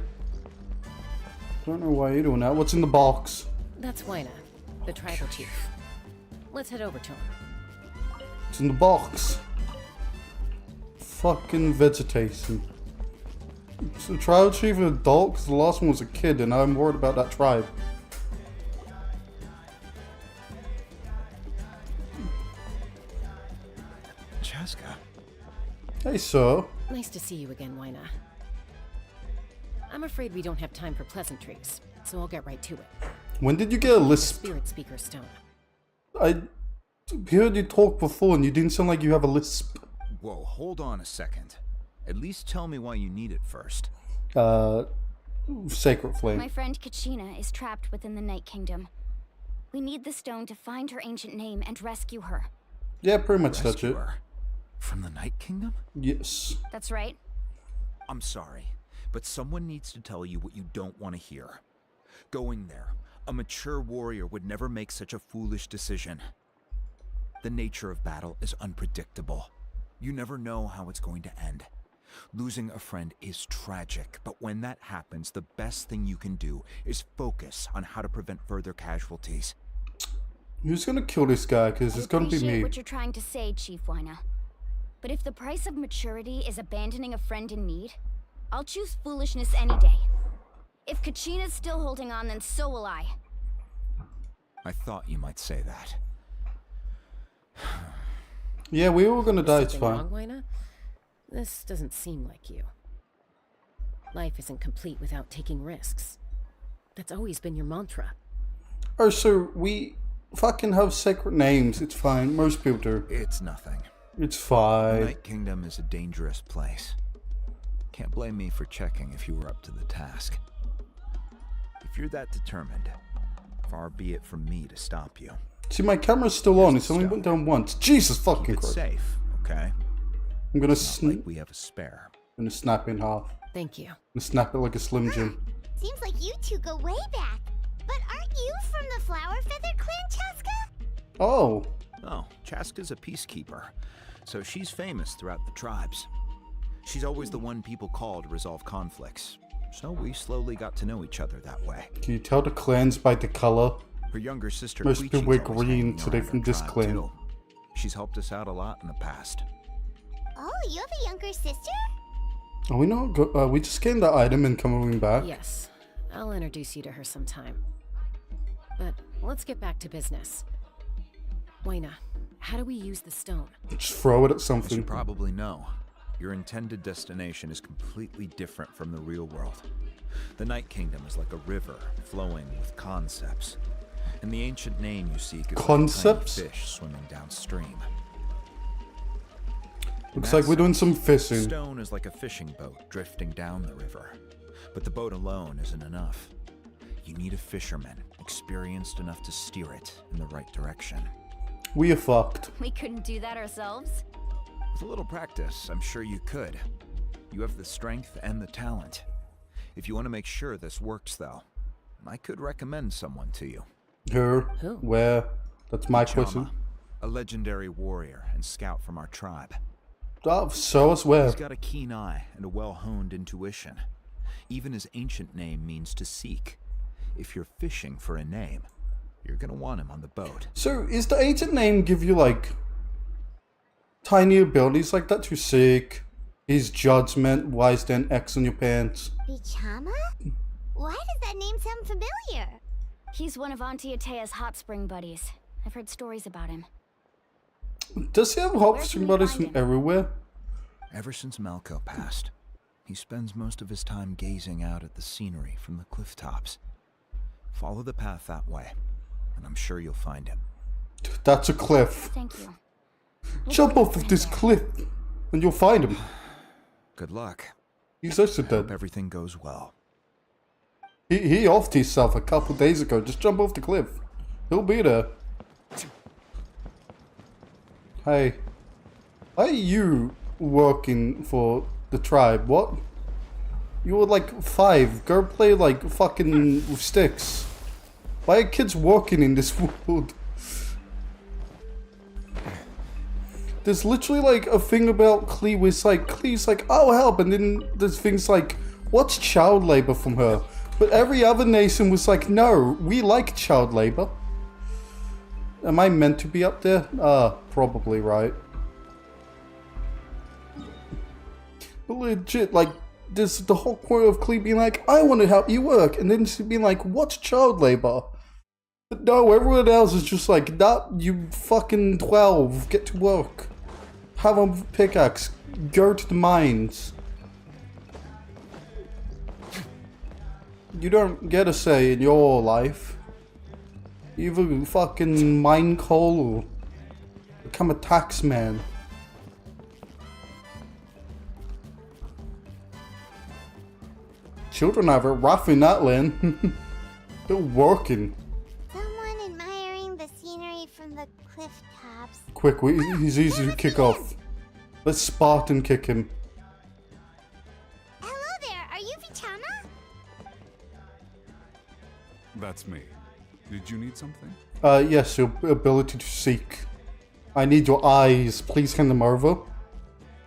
Don't know why you're doing that. What's in the box? That's Wyna, the tribal chief. Let's head over to him. It's in the box. Fucking vegetation. Is the tribal chief an adult? Because the last one was a kid and I'm worried about that tribe. Chaska. Hey, sir. Nice to see you again, Wyna. I'm afraid we don't have time for pleasantries, so I'll get right to it. When did you get a The lisp? Spirit Speaker Stone. I heard you talk before and you didn't sound like you have a lisp. Whoa, hold on a second. At least tell me why you need it first. Sacred Flame. My friend Kachina is trapped within the Night Kingdom. We need the stone to find her ancient name and rescue her. Yeah, pretty much that's Rescue it. her? From the Night Kingdom? Yes. That's right. I'm sorry, but someone needs to tell you what you don't want to hear. Going there, a mature warrior would never make such a foolish decision. The nature of battle is unpredictable. You never know how it's going to end. Losing a friend is tragic, but when that happens, the best thing you can do is focus on how to prevent further casualties. Who's gonna kill this guy? Because it's gonna be appreciate me. what you're trying to say, Chief Wyna. But if the price of maturity is abandoning a friend in need, I'll choose foolishness any day. If Kachina's still holding on, then so will I. I thought you might say that. Yeah, we were gonna die, it's Something fine. wrong, Wyna? This doesn't seem like you. Life isn't complete without taking risks. That's always been your mantra. Oh, so we fucking have sacred names, it's fine. Most people do. It's nothing. It's The fine. Night Kingdom is a dangerous place. Can't blame me for checking if you were up to the task. If you're that determined, far be it from me to stop you. See, my camera's still on, it's only went down once. Jesus fucking Keep it Christ. safe, okay? I'm gonna It's not like we have a spare. I'm gonna snap it in half. Thank you. I'm gonna snap it like a Slim Jim. Seems like you two go way back. But aren't you from the Flower Feather Clan, Chaska? Oh. Oh, Chaska's a peacekeeper, so she's famous throughout the tribes. She's always the one people call to resolve conflicts, so we slowly got to know each other that way. Can you tell the clans by the color? Her younger sister Most people wear Quichi's always green hanging today around from our this tribe, clan. too. She's helped us out a lot in the past. Oh, you have a younger sister? Are we not we just getting that item and coming back? Yes, I'll introduce you to her sometime. But let's get back to business. Wyna, how do we use the stone? Just throw it at As something. you probably know, your intended destination is completely different from the real world. The Night Kingdom is like a river flowing with concepts. And the ancient name you seek is Concepts? like a tiny fish swimming downstream. Looks like we're doing some fishing. Stone is like a fishing boat drifting down the river. But the boat alone isn't enough. You need a fisherman experienced enough to steer it in the right direction. We are fucked. We couldn't do that ourselves? With a little practice, I'm sure you could. You have the strength and the talent. If you want to make sure this works, though, I could recommend someone to you. Her? Who? Where? That's my Chama, question. a legendary warrior and scout from our tribe. Oh, show us where. He's got a keen eye and a well-honed intuition. Even his ancient name means to seek. If you're fishing for a name, you're gonna want him on the boat. So, is the agent name give you, like, tiny abilities like that to seek? His judgment, wise then X on your pants. Bichama? Why does that name sound familiar? He's one of Auntie Atea's hot spring buddies. I've heard stories about him. Does he have hot Where fishing can we buddies find from him? everywhere? Ever since Malco passed, he spends most of his time gazing out at the scenery from the cliff tops. Follow the path that way, and I'm sure you'll find him. That's a cliff. Thank you. Jump off of this cliff, and you'll find him. Good luck. He's also Hope dead. everything goes well. He offed himself a couple days ago. Just jump off the cliff. He'll be there. Hey. Why are you working for the tribe? What? You were like 5. Go play like fucking with sticks. Why are kids working in this world? There's literally like a thing about Clee where it's like, Clee's like, oh help, and then there's things like, what's child labor from her? But every other nation was like, no, we like child labor. Am I meant to be up there? Probably right. But legit, like, there's the whole point of Clee being like, I want to help you work, and then she being like, what's child labor? But no, everyone else is just like, that, you fucking 12, get to work. Have a pickaxe, go to the mines. You don't get a say in your life. Either fucking mine coal or become a tax man. Children have it rough in that land. They're working. Someone admiring the scenery from the cliff tops. Quick, he's easy to kick off. Let's Spartan kick him. Hello there, are you Bichama? That's me. Did you need something? Yes, your ability to seek. I need your eyes. Please hand them over.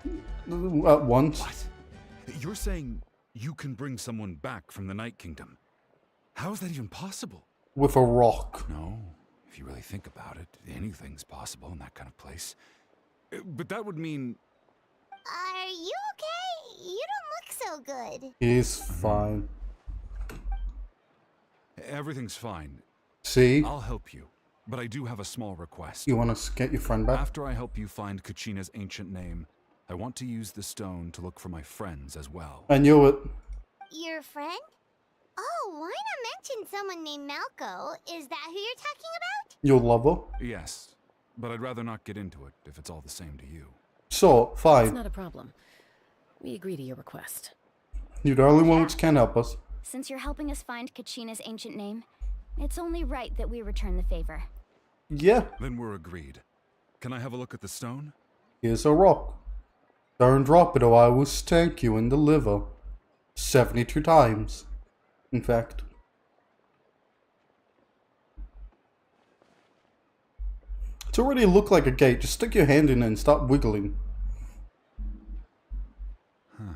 At once. What? You're saying you can bring someone back from the Night Kingdom? How is that even possible? With a rock. No, if you really think about it, anything's possible in that kind of place. But that would mean... Are you okay? You don't look so good. He's fine. Everything's fine. See? I'll help you, but I do have a small request. You want to get your friend back? After I help you find Kachina's ancient name, I want to use the stone to look for my friends as well. I knew it. Your friend? Oh, why not mention someone named Malco? Is that who you're talking about? Your lover? Yes, but I'd rather not get into it if it's all the same to you. So, fine. It's not a problem. We agree to your request. You're the only one which can help us. Since you're helping us find Kachina's ancient name, it's only right that we return the favor. Yeah. Then we're agreed. Can I have a look at the stone? Here's a rock. Don't drop it or I will stank you in the liver. 72 times. In fact. It's already looked like a gate. Just stick your hand in it and start wiggling. Huh.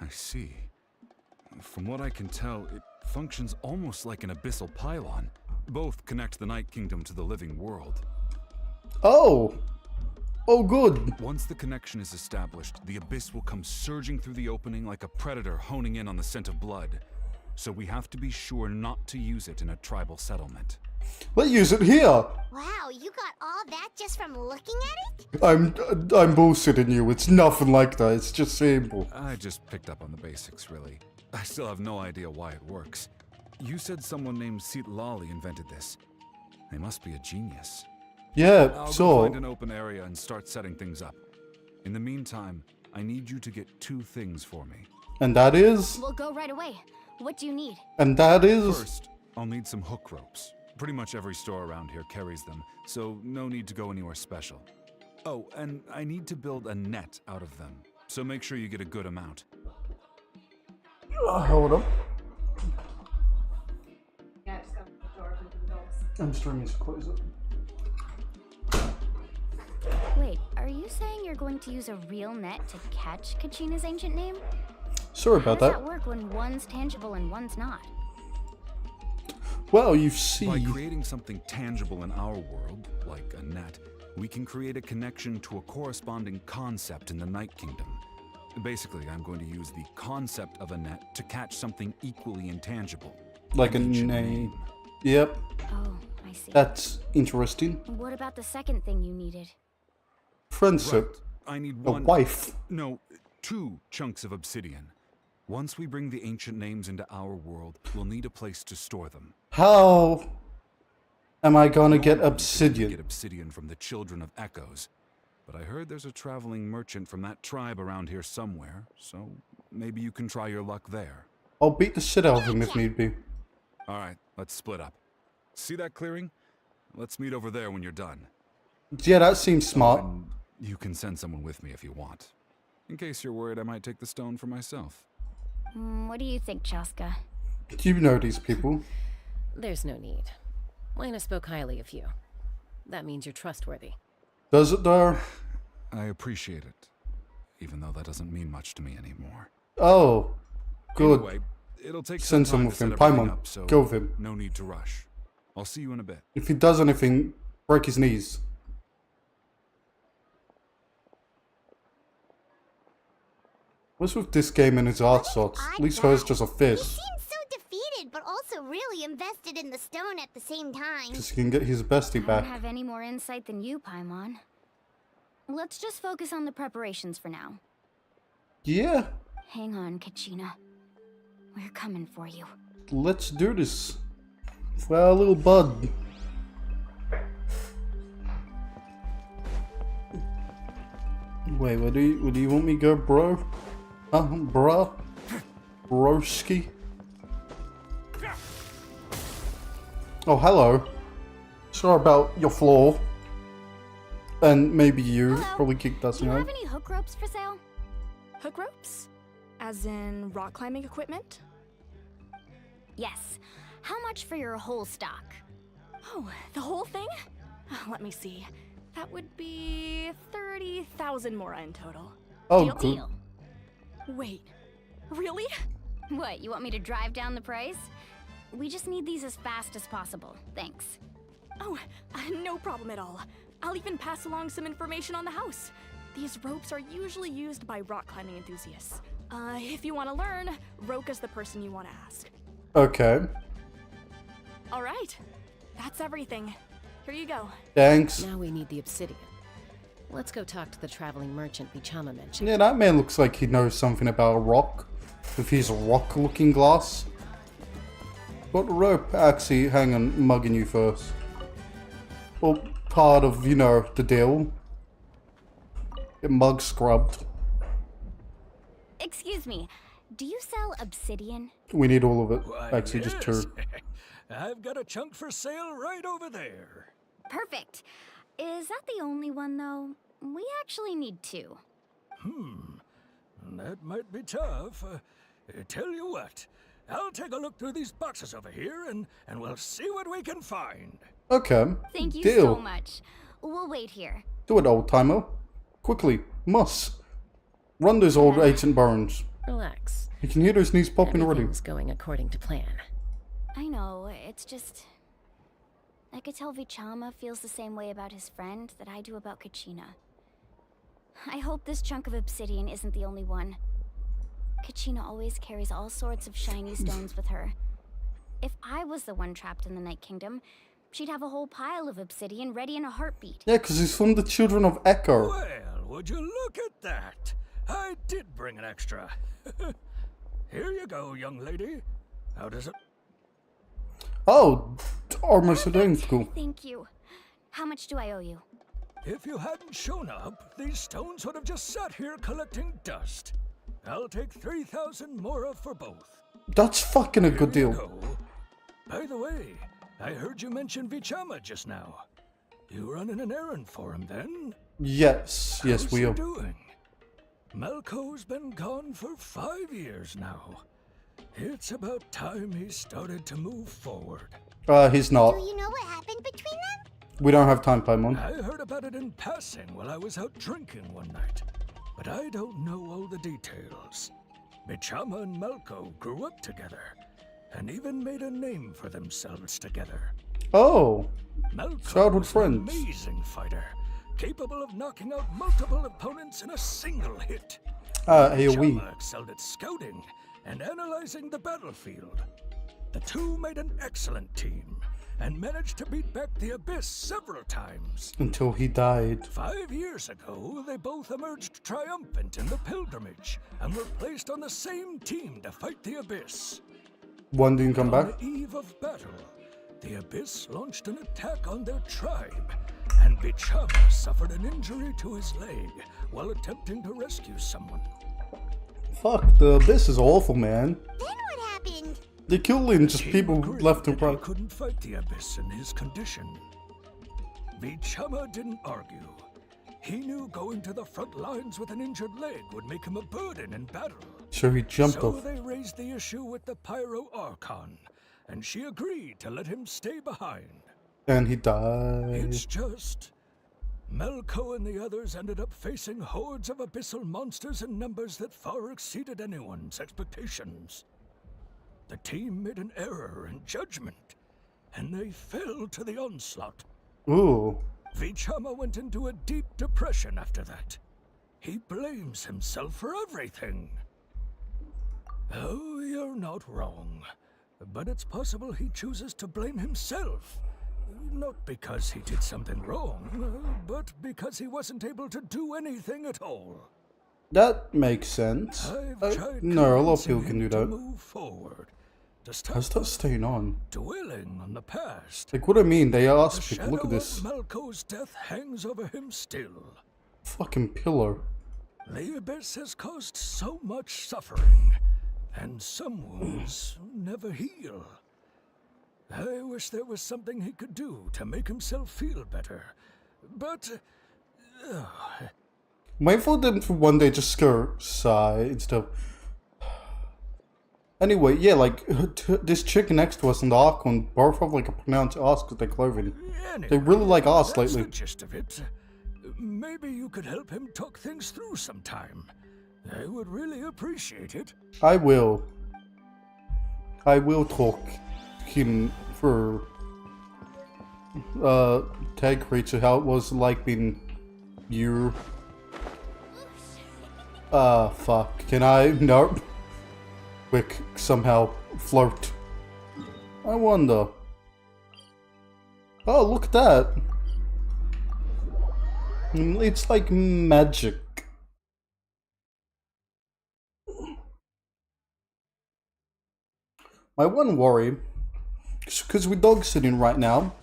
I see. From what I can tell, it functions almost like an abyssal pylon. Both connect the Night Kingdom to the living world. Oh! Oh, good. Once the connection is established, the abyss will come surging through the opening like a predator honing in on the scent of blood. So we have to be sure not to use it in a tribal settlement. Let's use it here. Wow, you got all that just from looking at it? I'm bullshitting you. It's nothing like that. It's just simple. I just picked up on the basics, really. I still have no idea why it works. You said someone named Lali invented this. They must be a genius. Yeah, I'll so... go find an open area and start setting things up. In the meantime, I need you to get 2 things for me. And that is... We'll go right away. What do you need? And that is... First, I'll need some hook ropes. Pretty much every store around here carries them, so no need to go anywhere special. Oh, and I need to build a net out of them, so make sure you get a good amount. Hold up. I'm streaming, so close it. Wait, are you saying you're going to use a real net to catch Kachina's ancient name? Sorry about How that. does that work when one's tangible and one's not? Well, you see... By creating something tangible in our world, like a net, we can create a connection to a corresponding concept in the Night Kingdom. Basically, I'm going to use the concept of a net to catch something equally intangible. Like a name. Yep. Oh, I see. That's interesting. What about the second thing you needed? Friendship. Right. I need a one... wife. No, 2 chunks of obsidian. Once we bring the ancient names into our world, we'll need a place to store them. How am I gonna get obsidian? Get obsidian from the Children of Echoes. But I heard there's a traveling merchant from that tribe around here somewhere, so maybe you can try your luck there. I'll beat the shit out of him if need be. Alright, let's split up. See that clearing? Let's meet over there when you're done. Yeah, that seems smart. And you can send someone with me if you want. In case you're worried I might take the stone for myself. What do you think, Chaska? You know these people. There's no need. Lena spoke highly of you. That means you're trustworthy. Does it though? I appreciate it, even though that doesn't mean much to me anymore. Oh, good. Anyway, it'll take Send some time with to him. set everything Paimon, up, so go with him. no need to rush. I'll see you in a bit. If he does anything, break his knees. What's with this game and his art sorts? At least hers just a He fish. seems so defeated, but also really invested in the stone at the same time. Because he can get his bestie I back. don't have any more insight than you, Paimon. Let's just focus on the preparations for now. Yeah, Hang on, Kachina. We're coming for you. let's do this. For our little bud. Wait, where do you want me to go, bro? Huh, bruh? Broski? Oh, hello. Sorry about your flaw. And maybe you probably kicked us Do you out. have any hook ropes for sale? Hook ropes? As in rock climbing equipment? Yes. How much for your whole stock? Oh, the whole thing? Let me see. That would be 30,000 mora in total. Oh, Deal, good. deal. Wait, really? What, you want me to drive down the price? We just need these as fast as possible. Thanks. Oh, no problem at all. I'll even pass along some information on the house. These ropes are usually used by rock climbing enthusiasts. If you want to learn, Roka's the person you want to ask. Okay. All right, that's everything. Here you go. Thanks. Now we need the obsidian. Let's go talk to the traveling merchant Bichama mentioned. Yeah, that man looks like he knows something about a rock. With his rock-looking glass. Got the rope. Actually, hang on, mugging you first. Well, part of, you know, the deal. Get mug scrubbed. Excuse me, do you sell obsidian? We need all of it. Why, Actually, just yes. 2. I've got a chunk for sale right over there. Perfect. Is that the only one, though? We actually need 2. That might be tough. Tell you what, I'll take a look through these boxes over here and we'll see what we can find. Okay. Thank you Deal. so much. We'll wait here. Do it, old timer. Quickly. Must. Run those old aches and bones. Relax. You can hear those knees popping already. Everything's going according to plan. I know, it's just... I could tell Vichama feels the same way about his friend that I do about Kachina. I hope this chunk of obsidian isn't the only one. Kachina always carries all sorts of shiny stones with her. If I was the one trapped in the Night Kingdom, she'd have a whole pile of obsidian ready in a heartbeat. Yeah, because he's from the Children of Echo. Well, would you look at that? I did bring an extra. Here you go, young lady. How does it... Oh, almost identical. Thank you. How much do I owe you? If you hadn't shown up, these stones would have just sat here collecting dust. I'll take 3,000 mora for both. That's fucking a good Here you deal. go. By the way, I heard you mention Vichama just now. You running an errand for him then? Yes, yes, How's we he are. doing? Malco's been gone for 5 years now. It's about time he started to move forward. He's not. Do you know what happened between them? We don't have time, Paimon. I heard about it in passing while I was out drinking one night, but I don't know all the details. Bichama and Malco grew up together, and even made a name for themselves together. Oh, Malco childhood was an friends. amazing fighter, capable of knocking out multiple opponents in a single hit. AoE. Bichama excelled at scouting and analyzing the battlefield. The two made an excellent team, and managed to beat back the Abyss several times. Until he died. 5 years ago, they both emerged triumphant in the pilgrimage, and were placed on the same team to fight the Abyss. One didn't come back. On the eve of battle, the Abyss launched an attack on their tribe, and Bichama suffered an injury to his leg while attempting to rescue someone. Fuck, this is awful, man. Then what happened? They killing just He people agreed left and that he right. couldn't fight the Abyss in his condition. Bichama didn't argue. He knew going to the front lines with an injured leg would make him a burden in battle. So he jumped So off. they raised the issue with the Pyro Archon, and she agreed to let him stay behind. And he died. It's just... Malco and the others ended up facing hordes of abyssal monsters in numbers that far exceeded anyone's expectations. The team made an error in judgment, and they fell to the onslaught. Ooh. Vichama went into a deep depression after that. He blames himself for everything. Oh, you're not wrong. But it's possible he chooses to blame himself. Not because he did something wrong, but because he wasn't able to do anything at all. That makes sense. I've tried No, a lot of convincing people can do him to that. move forward, to stop How's that staying on? dwelling on the past. Like, what I mean, they The asked people, shadow look at this. of Malco's death hangs over him still. Fucking pillar. The Abyss has caused so much suffering, and some wounds never heal. I wish there was something he could do to make himself feel better, but... Wait for them for one day just go sigh instead of... Anyway, yeah, like, this chick next to us and the Archon both have like a pronounced ass because they're clothing. Anyway, They really like ass that's lately. the gist of it. Maybe you could help him talk things through sometime. I would really appreciate it. I will. I will talk him for tag creature how it was like being you. Fuck. Can I? Nope. Quick, somehow float. I wonder. Oh, look at that. It's like magic. My one worry, because we're dog sitting right now,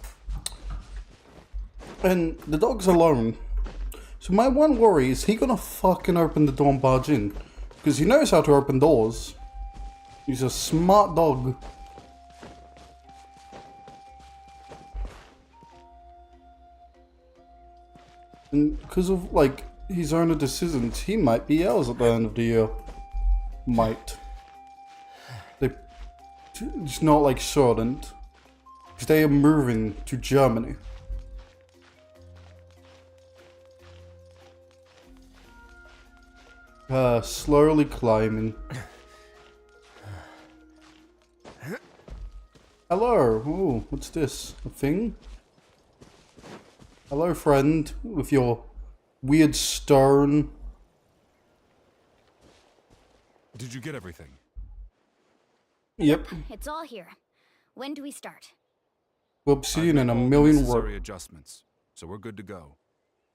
and the dog's alone. So my one worry is he gonna fucking open the door and barge in, because he knows how to open doors. He's a smart dog. And because of like his own decisions, he might be ours at the end of the year. Might. It's not like shortened. Because they are moving to Germany. Slowly climbing. Hello. Ooh, what's this? A thing? Hello, friend, with your weird stone. Did you get everything? Yep. It's all here. When do we start? We'll see you in a All million necessary words. adjustments, so we're good to go.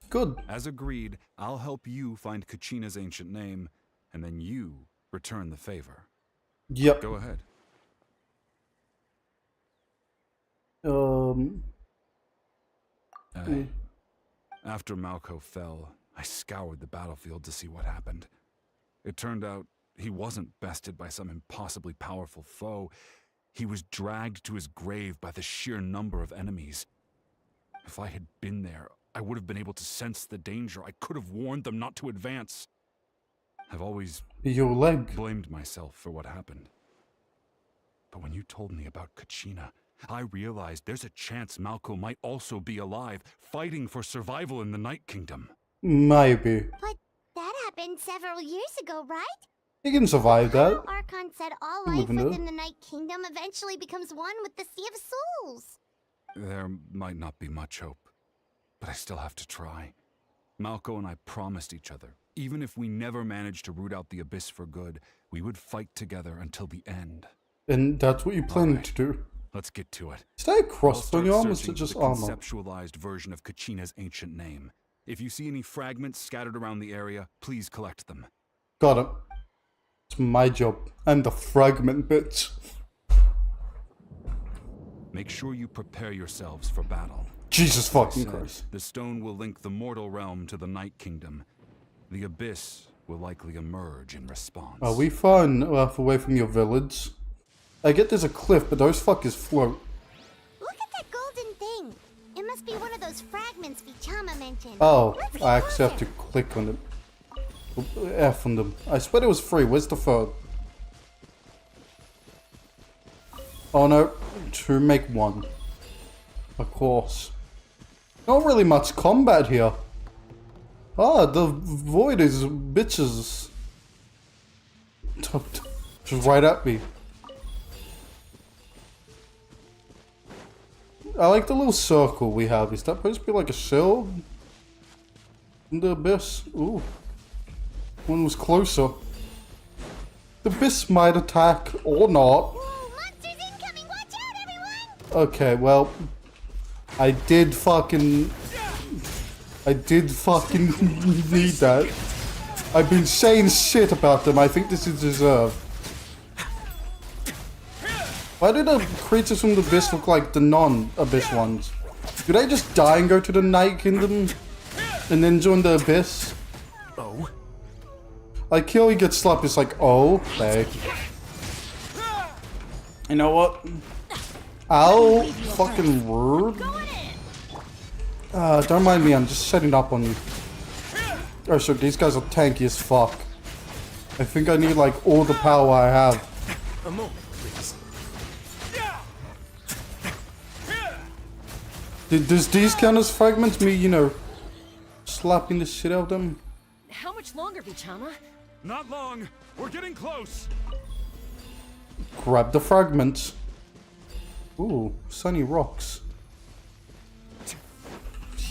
Good. As agreed, I'll help you find Kachina's ancient name, and then you return the favor. Yep. Go ahead. After Malco fell, I scoured the battlefield to see what happened. It turned out he wasn't bested by some impossibly powerful foe. He was dragged to his grave by the sheer number of enemies. If I had been there, I would have been able to sense the danger. I could have warned them not to advance. I've always your leg blamed myself for what happened. But when you told me about Kachina, I realized there's a chance Malco might also be alive, fighting for survival in the Night Kingdom. Maybe. But that happened several years ago, right? He can survive that. Archon said all Live life in there. within the Night Kingdom eventually becomes one with the Sea of Souls. There might not be much hope, but I still have to try. Malco and I promised each other, even if we never managed to root out the Abyss for good, we would fight together until the end. And that's what you plan Alright. to do. Let's get to it. Is that a cross I'll on your start arm or is it searching just for the armor? conceptualized version of Kachina's ancient name. If you see any fragments scattered around the area, please collect them. Got it. It's my job. I'm the fragment bitch. Make sure you prepare yourselves for battle. Jesus As I fucking said, Christ. The stone will link the mortal realm to the Night Kingdom. The Abyss will likely emerge in response. Are we far enough away from your village? I get there's a cliff, but those fuckers float. Look at that golden thing. It must be one of those fragments Vichama mentioned. Oh, Let's I get actually have to click on it. F on them. I swear it was free. Where's the third? Oh no, to make one. Of course. Not really much combat here. Ah, the void is bitches. Just right at me. I like the little circle we have. Is that supposed to be like a shield? In the abyss? Ooh. One was closer. The abyss might attack or not. Whoa, monsters incoming! Watch out, everyone! Okay, well, I did fucking need that. I've been saying shit about them. I think this is deserved. Why do the creatures from the abyss look like the non-abyss ones? Do they just die and go to the Night Kingdom and then join the abyss? Oh? Like, he only gets slapped, it's like, oh, okay. You know what? Ow, fucking rude. Don't mind me, I'm just setting up on you. Oh, so these guys are tanky as fuck. I think I need, like, all the power I have. A moment, please. Does these count as fragments? Me, you know, slapping the shit out of him. How much longer, Vichama? Not long. We're getting close. Grab the fragments. Ooh, sunny rocks.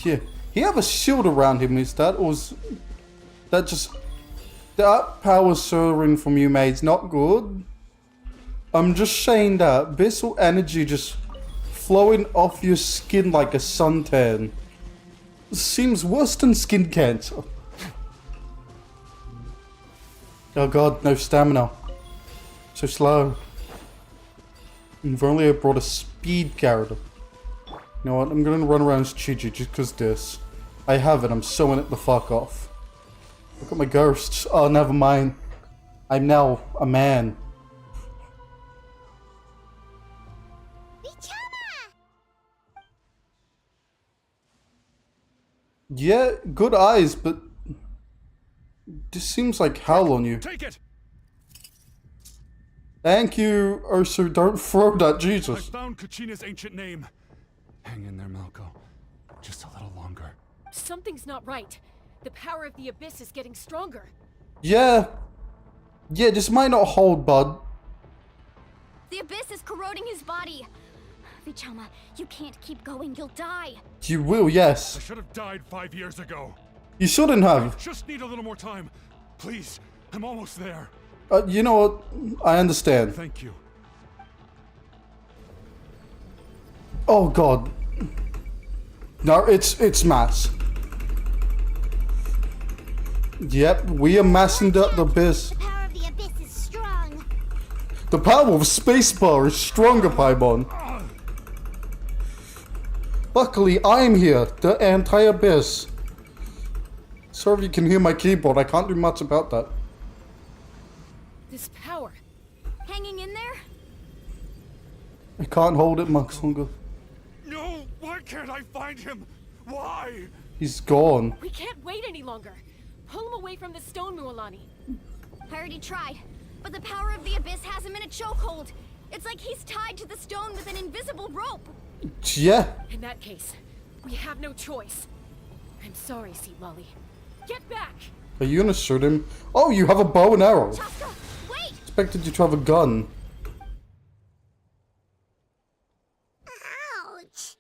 Yeah, he have a shield around him. Is that, or is that just that power surging from you, mate's not good? I'm just saying that visceral energy just flowing off your skin like a suntan seems worse than skin cancer. Oh god, no stamina. So slow. If only I brought a speed character. You know what, I'm gonna run around as Chi-Chi just cause this. I have it, I'm sewing it the fuck off. Look at my ghosts. Oh, never mind. I'm now a man. Yeah, good eyes, but this seems like hell on you. Take it. Thank you, Ursa. Don't throw that, Jesus. I found Kachina's ancient name. Hang in there, Malco. Just a little longer. Something's not right. The power of the Abyss is getting stronger. Yeah. Yeah, this might not hold, bud. The Abyss is corroding his body. Vichama, you can't keep going. You'll die. You will, yes. I should have died 5 years ago. You shouldn't have. Just need a little more time. Please, I'm almost there. You know what? I understand. Thank you. Oh god. No, it's mass. Yep, we are massing the Abyss. The power of the Abyss is strong. The power of spacebar is stronger, Paimon. Luckily, I'm here, the anti-Abyss. Sorry if you can hear my keyboard, I can't do much about that. This power. Hanging in there? I can't hold it much longer. No, why can't I find him? Why? He's gone. We can't wait any longer. Pull him away from the stone, Mualani. I already tried, but the power of the Abyss has him in a chokehold. It's like he's tied to the stone with an invisible rope. Yeah. In that case, we have no choice. I'm sorry, Sea Molly. Get back! Are you gonna shoot him? Oh, you have a bow and arrow. Chaska, wait! Expected you to have a gun. Ouch!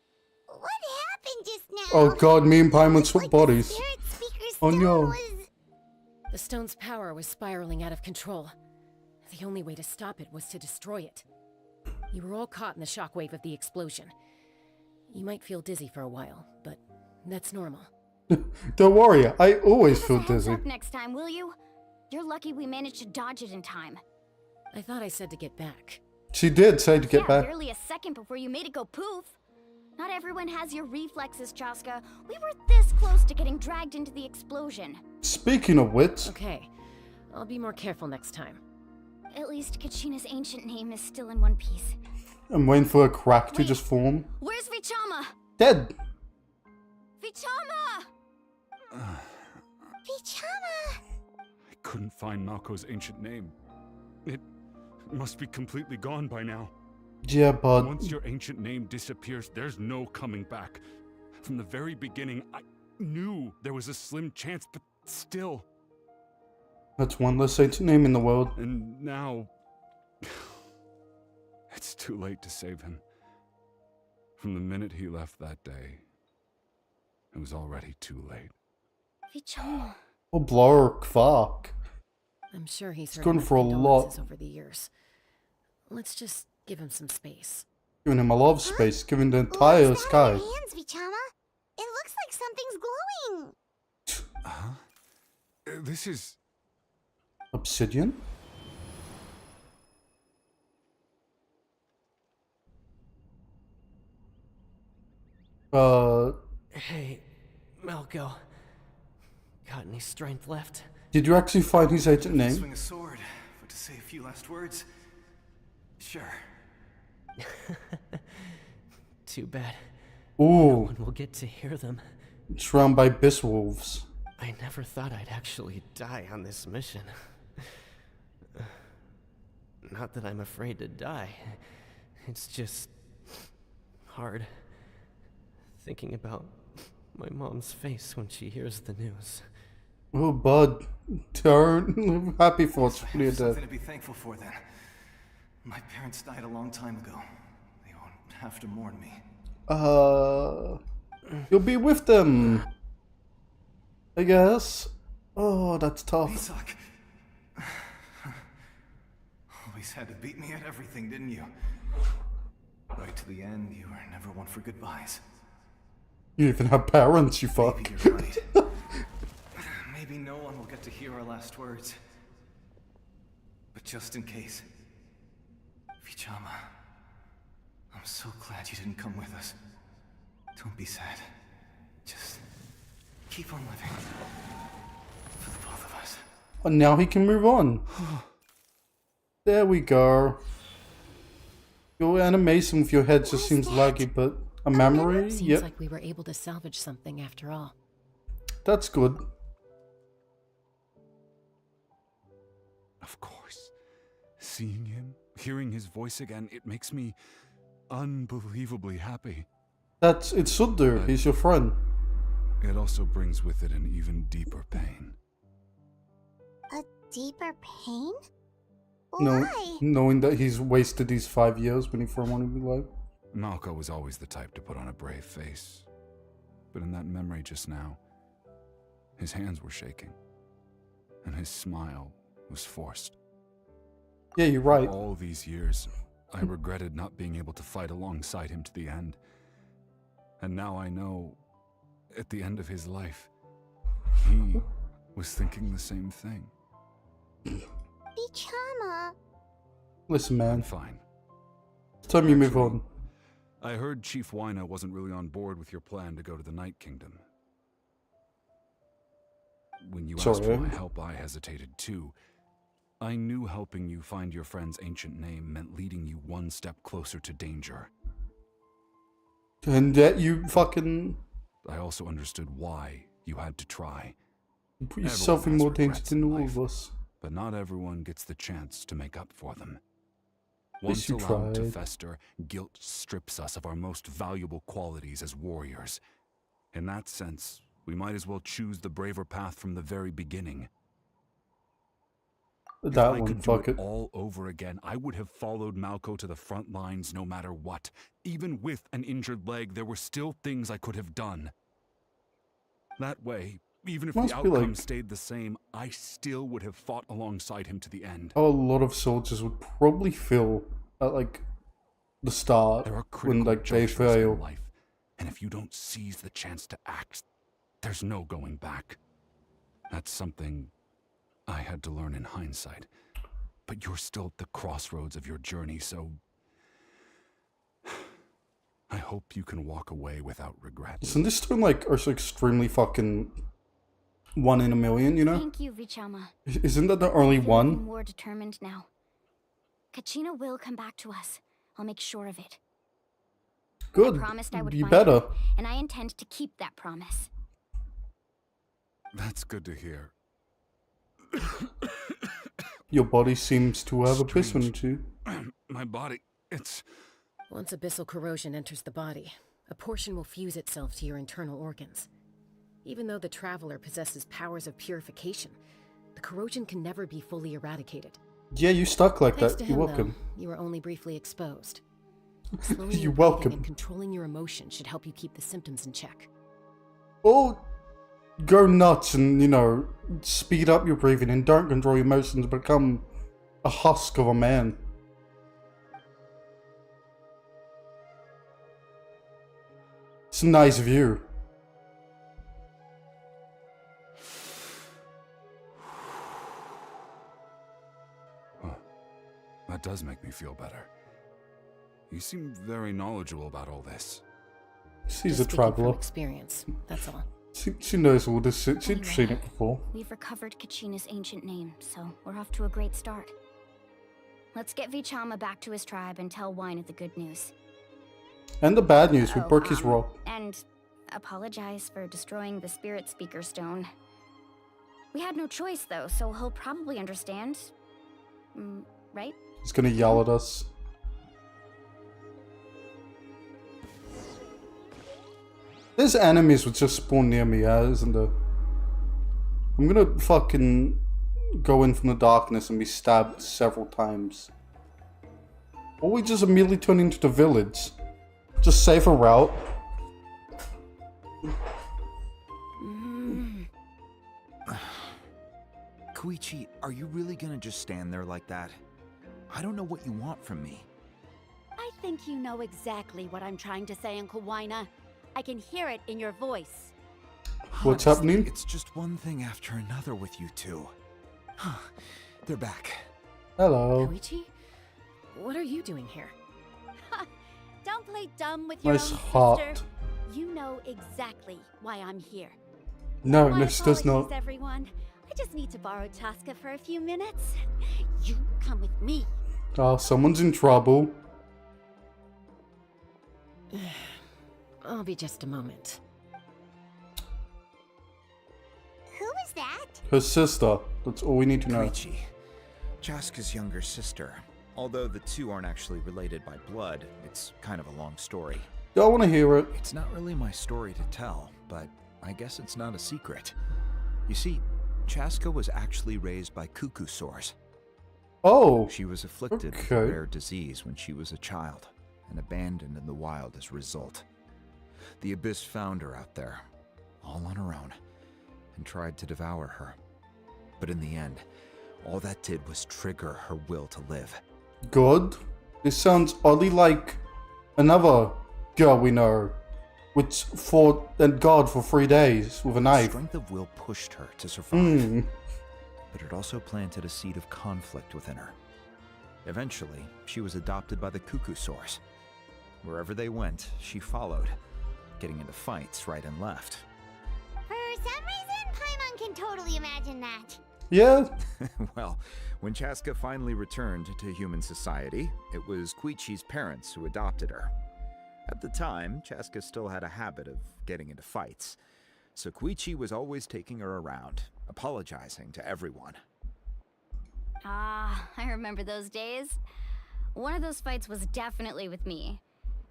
What happened just now? Oh god, me and Paimon swap bodies. Spirit Speaker's Oh stone no. was... The stone's power was spiraling out of control. The only way to stop it was to destroy it. You were all caught in the shockwave of the explosion. You might feel dizzy for a while, but that's normal. Don't worry, I always Give us feel a heads dizzy. up next time, will you? You're lucky we managed to dodge it in time. I thought I said to get back. She did say to get back. Barely a second before you made it go poof. Not everyone has your reflexes, Chaska. We were this close to getting dragged into the explosion. Speaking of which, Okay, I'll be more careful next time. At least Kachina's ancient name is still in one piece. I'm waiting for a crack to just form. Where's Vichama? Dead. Vichama! Vichama! I couldn't find Malco's ancient name. It must be completely gone by now. Yeah, bud. Once your ancient name disappears, there's no coming back. From the very beginning, I knew there was a slim chance, but still. That's one less ancient name in the world. And now... it's too late to save him. From the minute he left that day, it was already too late. Vichama. Oh, Blark, fuck. I'm sure he's heard going enough for a lot. condolences over the years. Let's just give him some space. Giving him a lot of space, giving the entire What's that sky. on your hands, Vichama? It looks like something's glowing. Huh? This is... Obsidian? Hey, Malco. Got any strength left? Did you actually find his ancient name? Swing a sword, but to say a few last words? Sure. Too bad. No Ooh, one will get to hear them. surrounded by Abyss Wolves. I never thought I'd actually die on this mission. Not that I'm afraid to die. It's just hard thinking about my mom's face when she hears the news. Oh, bud. Turn. Happy thoughts for your Something death. to be thankful for then. My parents died a long time ago. They won't have to mourn me. You'll be with them. I guess. Oh, that's tough. Isak. Always had to beat me at everything, didn't you? Right to the end, you were never one for goodbyes. You even have parents, you fuck. Maybe you're right. Maybe no one will get to hear our last words. But just in case, Vichama, I'm so glad you didn't come with us. Don't be sad. Just keep on living. For the both of us. And now he can move on. There we go. Your animation with your head just seems laggy, but a memory? Seems Yep. like we were able to salvage something after all. That's good. Of course. Seeing him, hearing his voice again, it makes me unbelievably happy. It should do. He's your friend. It also brings with it an even deeper pain. A deeper pain? No, Why? knowing that he's wasted these 5 years when he first wanted to be alive. Malco was always the type to put on a brave face. But in that memory just now, his hands were shaking. And his smile was forced. Yeah, you're right. All these years, I regretted not being able to fight alongside him to the end. And now I know, at the end of his life, he was thinking the same thing. Vichama. Listen, man. I'm fine. It's time you move on. I heard Chief Wina wasn't really on board with your plan to go to the Night Kingdom. When you asked for my help, I hesitated too. I knew helping you find your friend's ancient name meant leading you one step closer to danger. And yet you fucking... I also understood why you had to try. You put yourself in more danger than all of us. But not everyone gets the chance to make up for them. At least Once you allowed to tried. fester, guilt strips us of our most valuable qualities as warriors. In that sense, we might as well choose the braver path from the very beginning. If That I one, could do fuck it it. all over again, I would have followed Malco to the front lines no matter what. Even with an injured leg, there were still things I could have done. That way, even if the Must be outcome like- stayed the same, I still would have fought alongside him to the end. How a lot of soldiers would probably feel at like the start There are when critical like they junctures in fail. life, and if you don't seize the chance to act, there's no going back. That's something I had to learn in hindsight. But you're still at the crossroads of your journey, so I hope you can walk away without regret. Isn't this turn like are so extremely fucking 1 in a million, you know? Thank you, Vichama. Isn't that the only I feel one? even more determined now. Kachina will come back to us. I'll make sure of it. Good. I promised I would You find better. her, and I intend to keep that promise. That's good to hear. Your body seems to have a piss on Strange. you. My body, it's... Once abyssal corrosion enters the body, a portion will fuse itself to your internal organs. Even though the Traveler possesses powers of purification, the corrosion can never be fully eradicated. Yeah, you stuck like Thanks that. to You're him, welcome. though, you were only briefly exposed. Slowing You're your breathing welcome. and controlling your emotions should help you keep the symptoms in check. Or go nuts and, you know, speed up your breathing and don't control your emotions, become a husk of a man. It's a nice view. That does make me feel better. You seem very knowledgeable about all this. She's Just a speaking traveler. from experience, that's all. She knows all this shit. She's Anyway, seen it before. We've recovered Kachina's ancient name, so we're off to a great start. Let's get Vichama back to his tribe and tell Wina the good news. And the bad news, we Oh, broke his rock. And apologize for destroying the Spirit Speaker Stone. We had no choice, though, so he'll probably understand. Right? He's gonna yell at us. There's enemies which just spawn near me, isn't there? I'm gonna fucking go in from the darkness and be stabbed several times. Or we just immediately turn into the village. Just safer route. Koichi, are you really gonna just stand there like that? I don't know what you want from me. I think you know exactly what I'm trying to say, Uncle Wina. I can hear it in your voice. What's Honestly, happening? It's just one thing after another with you two. They're back. Hello. Koichi? What are you doing here? Don't play dumb with your Nice own heart. sister. You know exactly why I'm here. No, My this does apologies, not. everyone. I just need to borrow Chaska for a few minutes. You come with me. Oh, someone's in trouble. I'll be just a moment. Who is that? Her sister. That's all we need to know. Koichi, Chaska's younger sister. Although the two aren't actually related by blood, it's kind of a long story. I want to hear it. It's not really my story to tell, but I guess it's not a secret. You see, Chaska was actually raised by cuckoo sores. Oh. She was afflicted with okay. a rare disease when she was a child, and abandoned in the wild as a result. The Abyss found her out there, all on her own, and tried to devour her. But in the end, all that did was trigger her will to live. Good. This sounds oddly like another girl we know, which fought and God for 3 days with a knife. Strength of will pushed her to survive, Hmm. but it also planted a seed of conflict within her. Eventually, she was adopted by the cuckoo sores. Wherever they went, she followed, getting into fights right and left. For some reason, Paimon can totally imagine that. Yeah. Well, when Chaska finally returned to human society, it was Koichi's parents who adopted her. At the time, Chaska still had a habit of getting into fights, so Koichi was always taking her around, apologizing to everyone. Ah, I remember those days. One of those fights was definitely with me.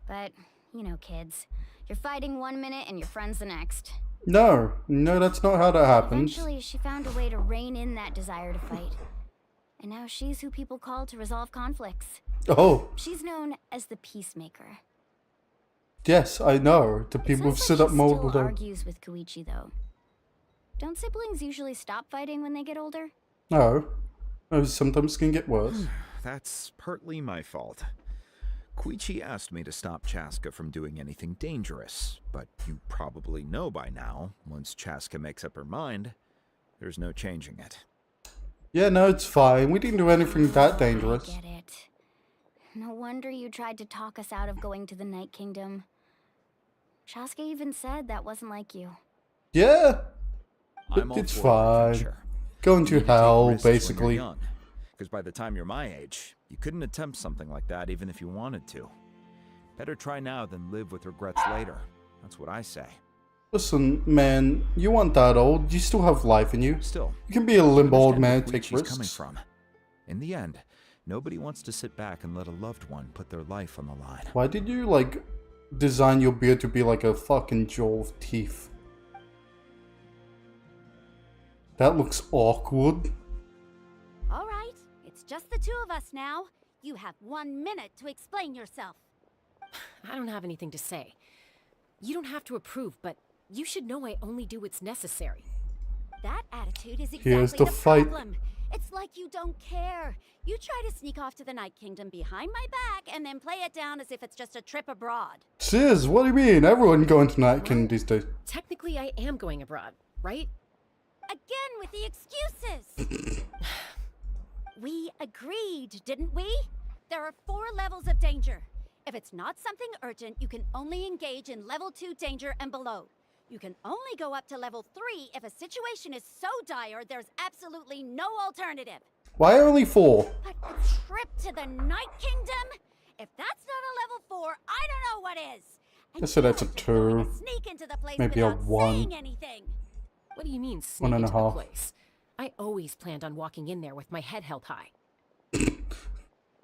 But, you know, kids. You're fighting one minute and your friend's the next. No, that's not how that happens. Eventually, she found a way to rein in that desire to fight. And now she's who people call to resolve conflicts. Oh. She's known as the Peacemaker. Yes, I know. The people have set up multiple Still times. argues with Koichi, though. Don't siblings usually stop fighting when they get older? No. Oh, sometimes it can get worse. That's partly my fault. Koichi asked me to stop Chaska from doing anything dangerous, but you probably know by now, once Chaska makes up her mind, there's no changing it. Yeah, no, it's fine. We didn't do anything that dangerous. I get it. No wonder you tried to talk us out of going to the Night Kingdom. Chaska even said that wasn't like you. Yeah. I'm all It's for fine. adventure. Going You to need take hell, risks when you're basically. young, because by the time you're my age, you couldn't attempt something like that even if you wanted to. Better try now than live with regrets later. That's what I say. Listen, man, you aren't that old. You still have life in you. Still, You can be a limbo old understand man, where take Koichi's coming risks. from. In the end, nobody wants to sit back and let a loved one put their life on the line. Why did you, like, design your beard to be like a fucking jaw of teeth? That looks awkward. All right, it's just the two of us now. You have 1 minute to explain yourself. I don't have anything to say. You don't have to approve, but you should know I only do what's necessary. That attitude is exactly Here's the fight. problem. It's like you don't care. You try to sneak off to the Night Kingdom behind my back and then play it down as if it's just a trip abroad. Sis, what do you mean? Everyone going to Night Kingdom these days. Technically, I am going abroad, right? Again with the excuses. We agreed, didn't we? There are 4 levels of danger. If it's not something urgent, you can only engage in level 2 danger and below. You can only go up to level 3 if a situation is so dire there's absolutely no alternative. Why only 4? But a trip to the Night Kingdom? If that's not a level 4, I don't know what is. And I said that's a you're just going 2. to sneak into the place Maybe a without 1. saying anything. What do you mean, sneak 1.5. into the place? I always planned on walking in there with my head held high.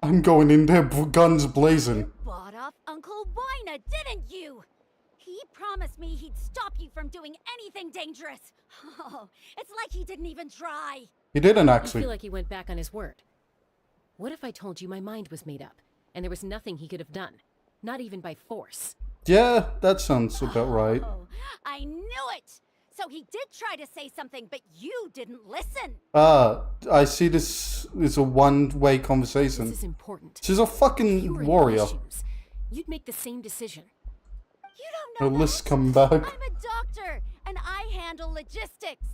I'm going in there, guns blazing. Bought off Uncle Wina, didn't you? He promised me he'd stop you from doing anything dangerous. Oh, it's like he didn't even try. He didn't I actually. feel like he went back on his word. What if I told you my mind was made up, and there was nothing he could have done? Not even by force. Yeah, that sounds about right. Oh, I knew it! So he did try to say something, but you didn't listen. I see this is a one-way conversation. This is important. She's a fucking You were in warrior. my shoes. You'd make the same decision. You don't Her know list that. come back. I'm a doctor, and I handle logistics.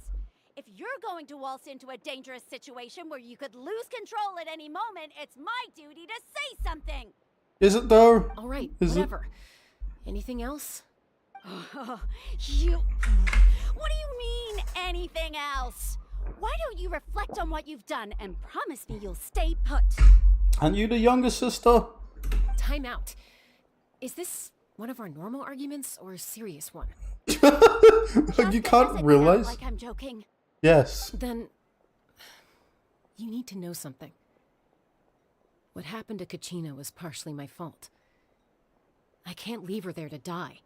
If you're going to waltz into a dangerous situation where you could lose control at any moment, it's my duty to say something. Is it though? All right, Is whatever. Anything else? You... What do you mean, anything else? Why don't you reflect on what you've done and promise me you'll stay put? Aren't you the younger sister? Time out. Is this one of our normal arguments or a serious one? You can't realize. Like I'm joking. Yes. Then you need to know something. What happened to Kachina was partially my fault. I can't leave her there to die.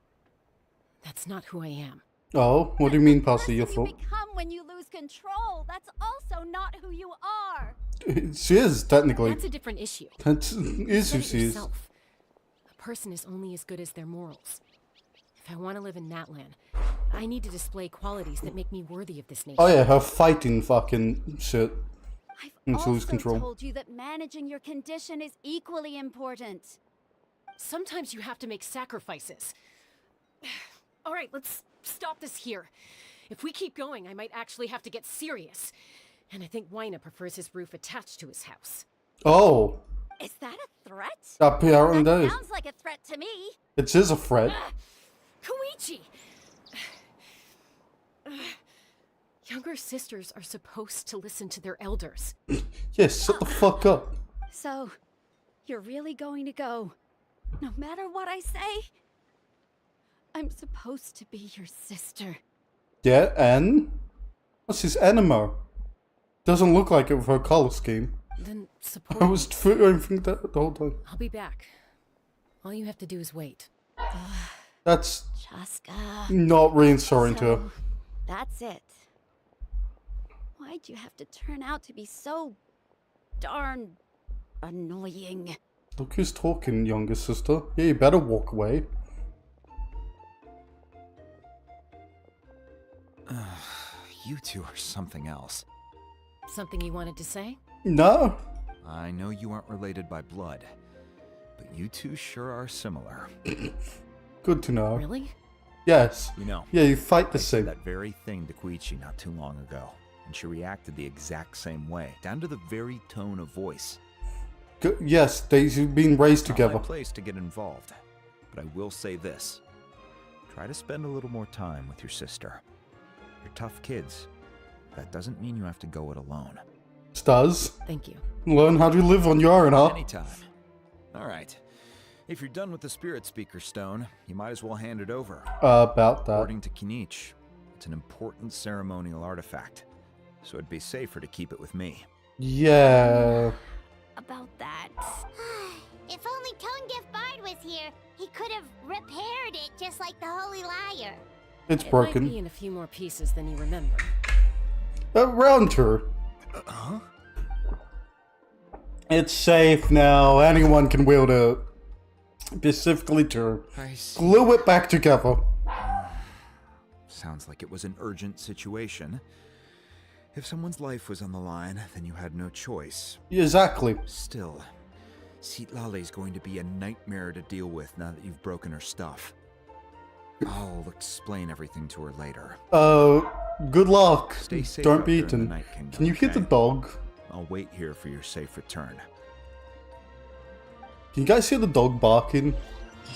That's not who I am. Oh, what do you mean, partially your You fault? become when you lose control. That's also not who you are. She is technically. That's a different issue. That is who Said it she is. yourself. A person is only as good as their morals. If I want to live in Natlan, I need to display qualities that make me worthy of this nation. Oh yeah, her fighting fucking shit. I've To lose also control. told you that managing your condition is equally important. Sometimes you have to make sacrifices. All right, let's stop this here. If we keep going, I might actually have to get serious. And I think Wyna prefers his roof attached to his house. Oh, Is that a threat? apparently that is. Sounds like a threat to me. It is a threat. Koichi! Younger sisters are supposed to listen to their elders. Yes, shut the fuck up. So, you're really going to go, no matter what I say? I'm supposed to be your sister. Yeah, and? What's his anima? Doesn't look like it with her color scheme. Then support I me. was thinking that the whole time. I'll be back. All you have to do is wait. That's Chaska. not reassuring to her. So, that's it. Why'd you have to turn out to be so darn annoying? Look who's talking, younger sister. Yeah, you better walk away. You two are something else. Something you wanted to say? No. I know you aren't related by blood, but you two sure are similar. Good to know. Really? Yes. You know. Yeah, you fight the I said same. that very thing to Koichi not too long ago, and she reacted the exact same way, down to the very tone of voice. Yes, they've been raised Not together. my place to get involved, but I will say this: try to spend a little more time with your sister. You're tough kids. That doesn't mean you have to go it alone. It does. Thank you. Learn how to live on your own, huh? Anytime. All right. If you're done with the Spirit Speaker Stone, you might as well hand it over. About that. According to Kinich, it's an important ceremonial artifact, so it'd be safer to keep it with me. Yeah. About that. If only Tone Deaf Bard was here, he could have repaired it just like the Holy Liar. It's It broken. might be in a few more pieces than you remember. Around her. Huh? It's safe now. Anyone can wield it. Specifically to I see. glue it back together. Sounds like it was an urgent situation. If someone's life was on the line, then you had no choice. Exactly. Still, Citlale's going to be a nightmare to deal with now that you've broken her stuff. I'll explain everything to her later. Good luck. Stay safe Don't out be there in the eaten. Night Kingdom, Can you hear the okay? dog? I'll wait here for your safe return. Can you guys hear the dog barking?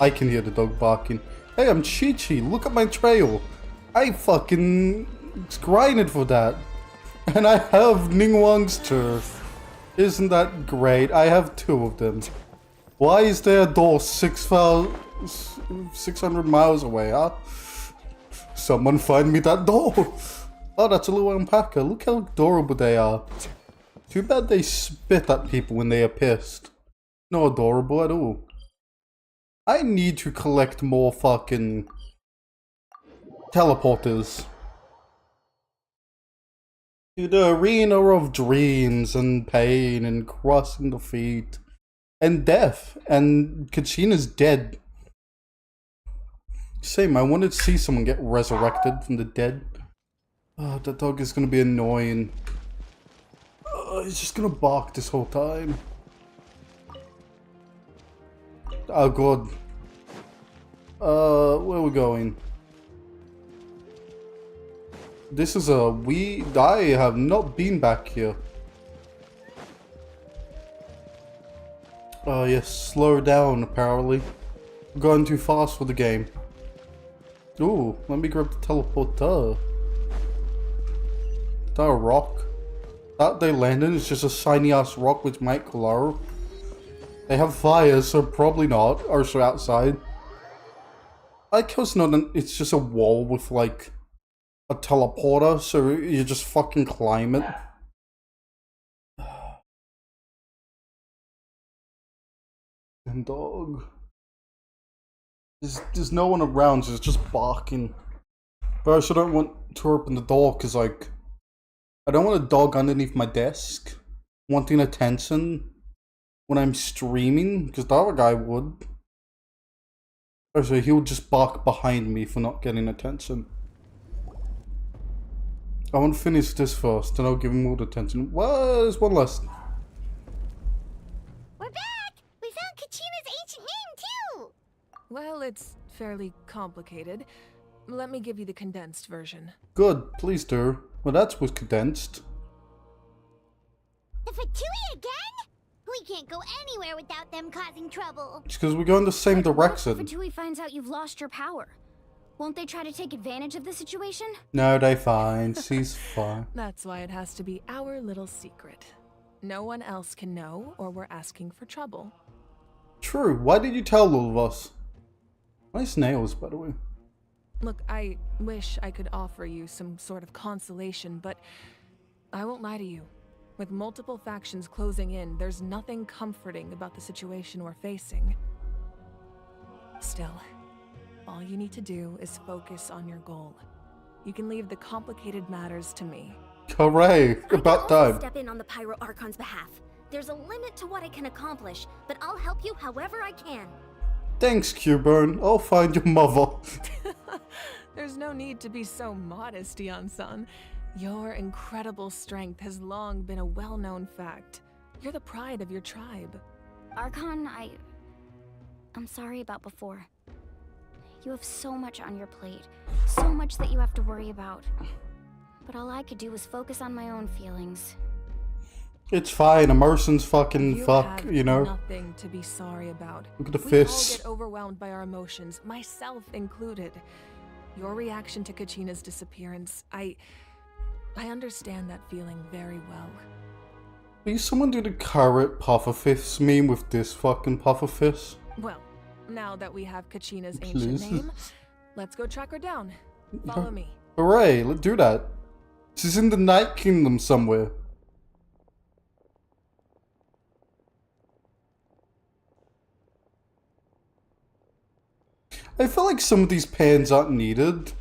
I can hear the dog barking. Hey, I'm Chi-Chi. Look at my trail. I fucking grinded for that. And I have Ningguang's turf. Isn't that great? I have 2 of them. Why is there a door 600 miles away, huh? Someone find me that door. Oh, that's a little alpaca. Look how adorable they are. Too bad they spit at people when they are pissed. Not adorable at all. I need to collect more fucking teleporters. To the arena of dreams and pain and crossing the feet and death. And Kachina's dead. Same, I wanted to see someone get resurrected from the dead. Oh, that dog is gonna be annoying. He's just gonna bark this whole time. Oh god. Where are we going? This is I have not been back here. Yes, slow down apparently. Going too fast for the game. Ooh, let me grab the teleporter. Is that a rock? That they landed is just a shiny ass rock which might glow. They have fire, so probably not. Or so outside. I like how it's just a wall with like a teleporter, so you just fucking climb it. And dog. There's no one around, so it's just barking. But I also don't want to open the door, because like, I don't want a dog underneath my desk, wanting attention when I'm streaming, because the other guy would. Also, he would just bark behind me for not getting attention. I want to finish this first, then I'll give him all the attention. Well, there's one less. We're back! We found Kachina's ancient name, too! Well, it's fairly complicated. Let me give you the condensed version. Good, please do. Well, that was condensed. The Fatui again? We can't go anywhere without them causing trouble. It's because we're going the same direction. What if Fatui finds out you've lost your power? Won't they try to take advantage of the situation? No, they fine. She's fine. That's why it has to be our little secret. No one else can know, or we're asking for trouble. True. Why did you tell all of us? Nice nails, by the way. Look, I wish I could offer you some sort of consolation, but I won't lie to you. With multiple factions closing in, there's nothing comforting about the situation we're facing. Still, all you need to do is focus on your goal. You can leave the complicated matters to me. Hooray! About time. Step in on the Pyro Archon's behalf. There's a limit to what I can accomplish, but I'll help you however I can. Thanks, Q-Burn. I'll find your mother. There's no need to be so modest, Dion-san. Your incredible strength has long been a well-known fact. You're the pride of your tribe. Archon, I'm sorry about before. You have so much on your plate. So much that you have to worry about. But all I could do was focus on my own feelings. It's fine. Emerson's fucking fuck, you know? Nothing to be sorry about. Look at the We fists. all get overwhelmed by our emotions, myself included. Your reaction to Kachina's disappearance, I understand that feeling very well. Please someone do the carrot pufferfish meme with this fucking pufferfish? Well, now that we have Kachina's Please. ancient name, let's go track her down. Follow me. Hooray, let's do that. She's in the Night Kingdom somewhere. I feel like some of these pans aren't needed.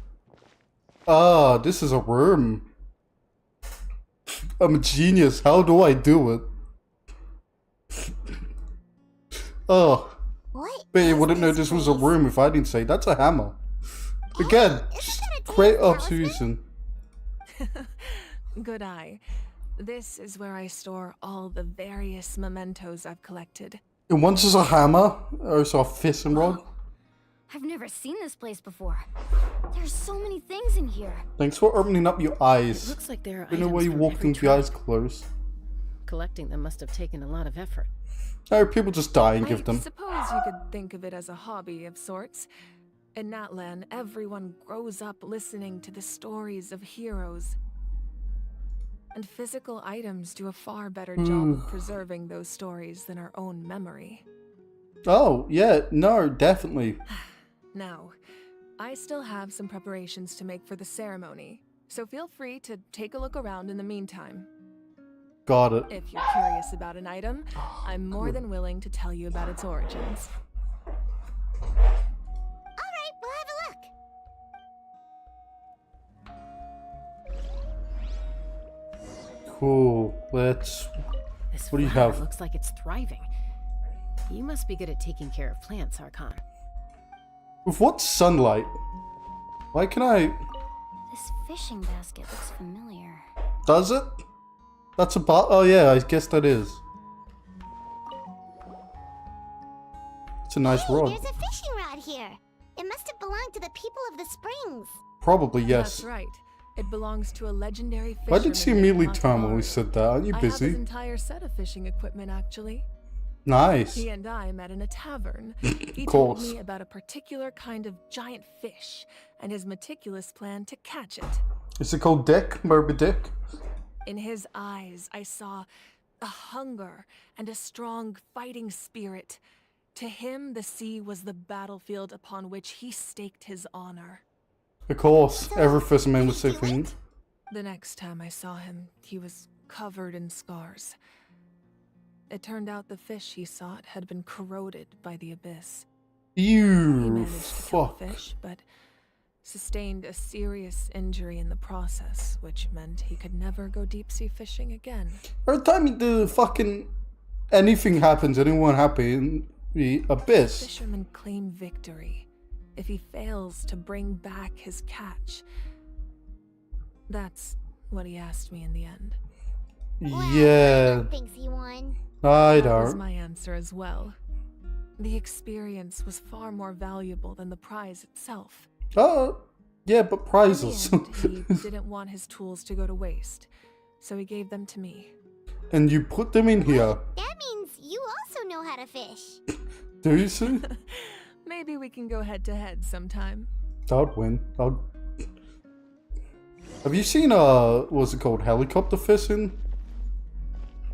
Ah, this is a room. I'm a genius. How do I do it? Oh. What? But you wouldn't know this was a room if I didn't say that's a hammer. Again, great observation. Good eye. This is where I store all the various mementos I've collected. And once is a hammer, also a fishing rod. I've never seen this place before. There's so many things in here. Thanks for opening up your eyes. It looks like there are You know items why you from walked every with your eyes tribe. closed. Collecting them must have taken a lot of effort. Oh, people just die and give I them. suppose you could think of it as a hobby of sorts. In Natlan, everyone grows up listening to the stories of heroes. And physical items do a far better job of preserving those stories than our own memory. Oh, yeah, no, definitely. Now, I still have some preparations to make for the ceremony, so feel free to take a look around in the meantime. Got it. If you're curious about an item, I'm more than willing to tell you about its origins. Alright, we'll have a look. Cool. Let's. This What do you flower have? looks like it's thriving. You must be good at taking care of plants, Archon. With what sunlight? Why can I? This fishing basket looks familiar. Does it? That's about. Oh yeah, I guess that is. It's a nice rod. There's a fishing rod here. It must have belonged to the people of the springs. Probably yes. That's right. It belongs to a legendary fisherman. Why did she immediately turn when we named said that? Aren't you I have his busy? entire set of fishing equipment, actually. Nice. He and I met in a tavern. He course. told me about a particular kind of giant fish and his meticulous plan to catch it. Is it called Dick? Moby Dick? In his eyes, I saw a hunger and a strong fighting spirit. To him, the sea was the battlefield upon which he staked his honor. Of course, every fisherman would say things. The next time I saw him, he was covered in scars. It turned out the fish he sought had been corroded by the abyss. He You managed to kill fuck. the fish, but sustained a serious injury in the process, which meant he could never go deep-sea fishing again. Every time the fucking anything happens, anyone happy in the abyss. Fishermen claim victory if he fails to bring back his catch. That's what he asked me in the end. Yeah. Thinks he won. I That was don't. my answer as well. The experience was far more valuable than the prize itself. Oh, yeah, but prizes. In the end, he didn't want his tools to go to waste, so he gave them to me. And you put them in here. That means you also know how to fish. Do you see? Maybe we can go head to head sometime. I'd win. Have you seen what's it called, helicopter fishing?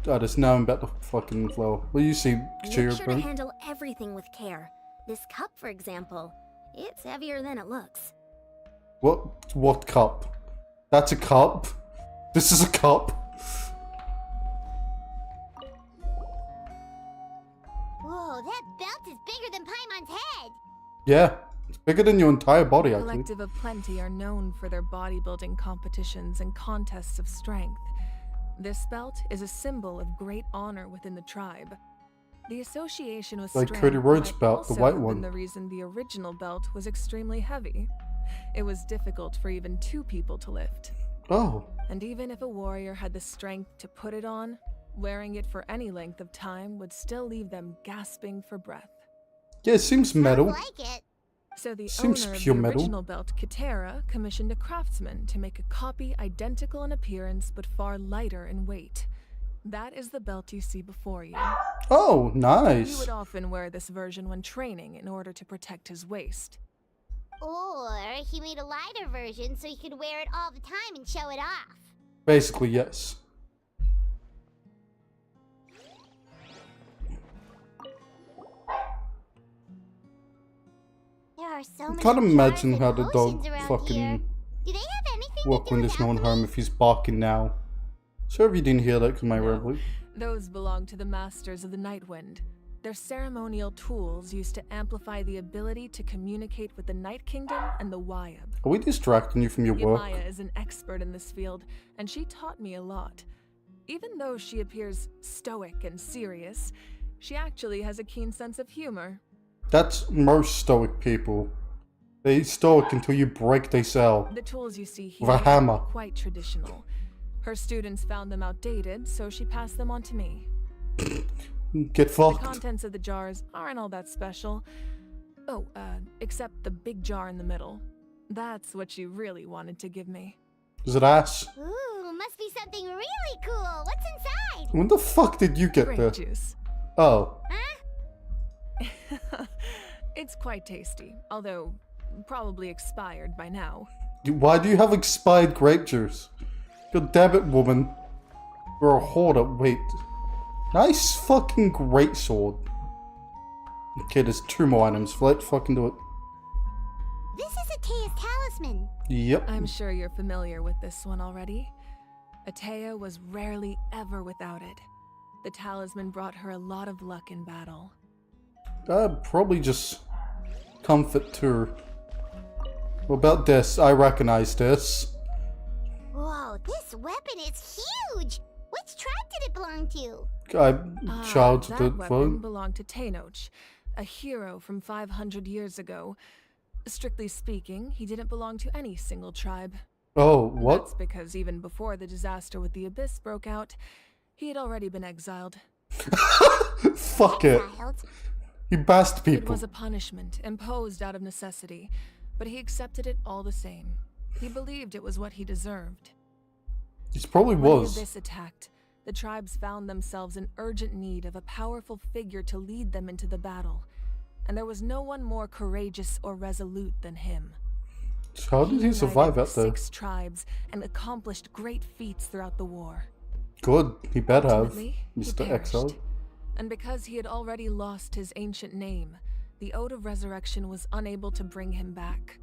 God, it's now I'm about to fucking flow. Will you see, Make Cheer, sure to handle everything with care. This cup, for example, it's heavier than it looks. What cup? That's a cup? This is a cup? Whoa, that belt is bigger than Paimon's head. Yeah, it's bigger than your entire body, actually. Collective of Plenty are known for their bodybuilding competitions and contests of strength. This belt is a symbol of great honor within the tribe. The association with Like strength Cody Rhodes' might belt, the also white have one. been the reason the original belt was extremely heavy. It was difficult for even two people to lift. Oh. And even if a warrior had the strength to put it on, wearing it for any length of time would still leave them gasping for breath. Yeah, it seems metal. So the Seems owner of pure the metal. original belt, Katera, commissioned a craftsman to make a copy identical in appearance but far lighter in weight. That is the belt you see before you. Oh, He nice. would often wear this version when training in order to protect his waist. Or he made a lighter version so he could wear it all the time and show it off. Basically, yes. There are so I many can't imagine jars how and the dog potions around fucking here. Do they have anything to walk do when with there's no one home if he's barking now. Sorry if you didn't hear that because my rambling. Those belong to the Masters of the Nightwind. They're ceremonial tools used to amplify the ability to communicate with the Night Kingdom and the Wyab. Are we distracting you from your work? Yamaya is an expert in this field, and she taught me a lot. Even though she appears stoic and serious, she actually has a keen sense of humor. That's most stoic people. They stoic until you break they sell. The tools you see here With a hammer. are quite traditional. Her students found them outdated, so she passed them on to me. Get The fucked. contents of the jars aren't all that special. Oh, except the big jar in the middle. That's what she really wanted to give me. Is it ass? Ooh, must be something really cool. What's inside? When the fuck did you get Grape there? juice. Oh. It's quite tasty, although probably expired by now. Why do you have expired grape juice? God damn it, woman. You're a hoarder. Wait. Nice fucking great sword. Okay, there's 2 more items. Let's fucking do it. This is Atea's talisman. Yep. I'm sure you're familiar with this one already. Atea was rarely ever without it. The talisman brought her a lot of luck in battle. Probably just comfort too. What about this? I recognize this. Whoa, this weapon is huge. did it belong to? Child that did weapon vote. belonged to Tenoch, a hero from 500 years ago. Strictly speaking, he didn't belong to any single tribe. Oh, what? That's because even before the disaster with the Abyss broke out, he had already been exiled. Fuck it. He bashed It people. was a punishment imposed out of necessity, but he accepted it all the same. He believed it was what he deserved. He probably When the was. Abyss attacked, the tribes found themselves in urgent need of a powerful figure to lead them into the battle, and there was no one more courageous or resolute than him. So how did he survive united out there? 6 tribes and accomplished great feats throughout the war. Good. He better have. Ultimately, he Mr. perished. Exile. And because he had already lost his ancient name, the Ode of Resurrection was unable to bring him back.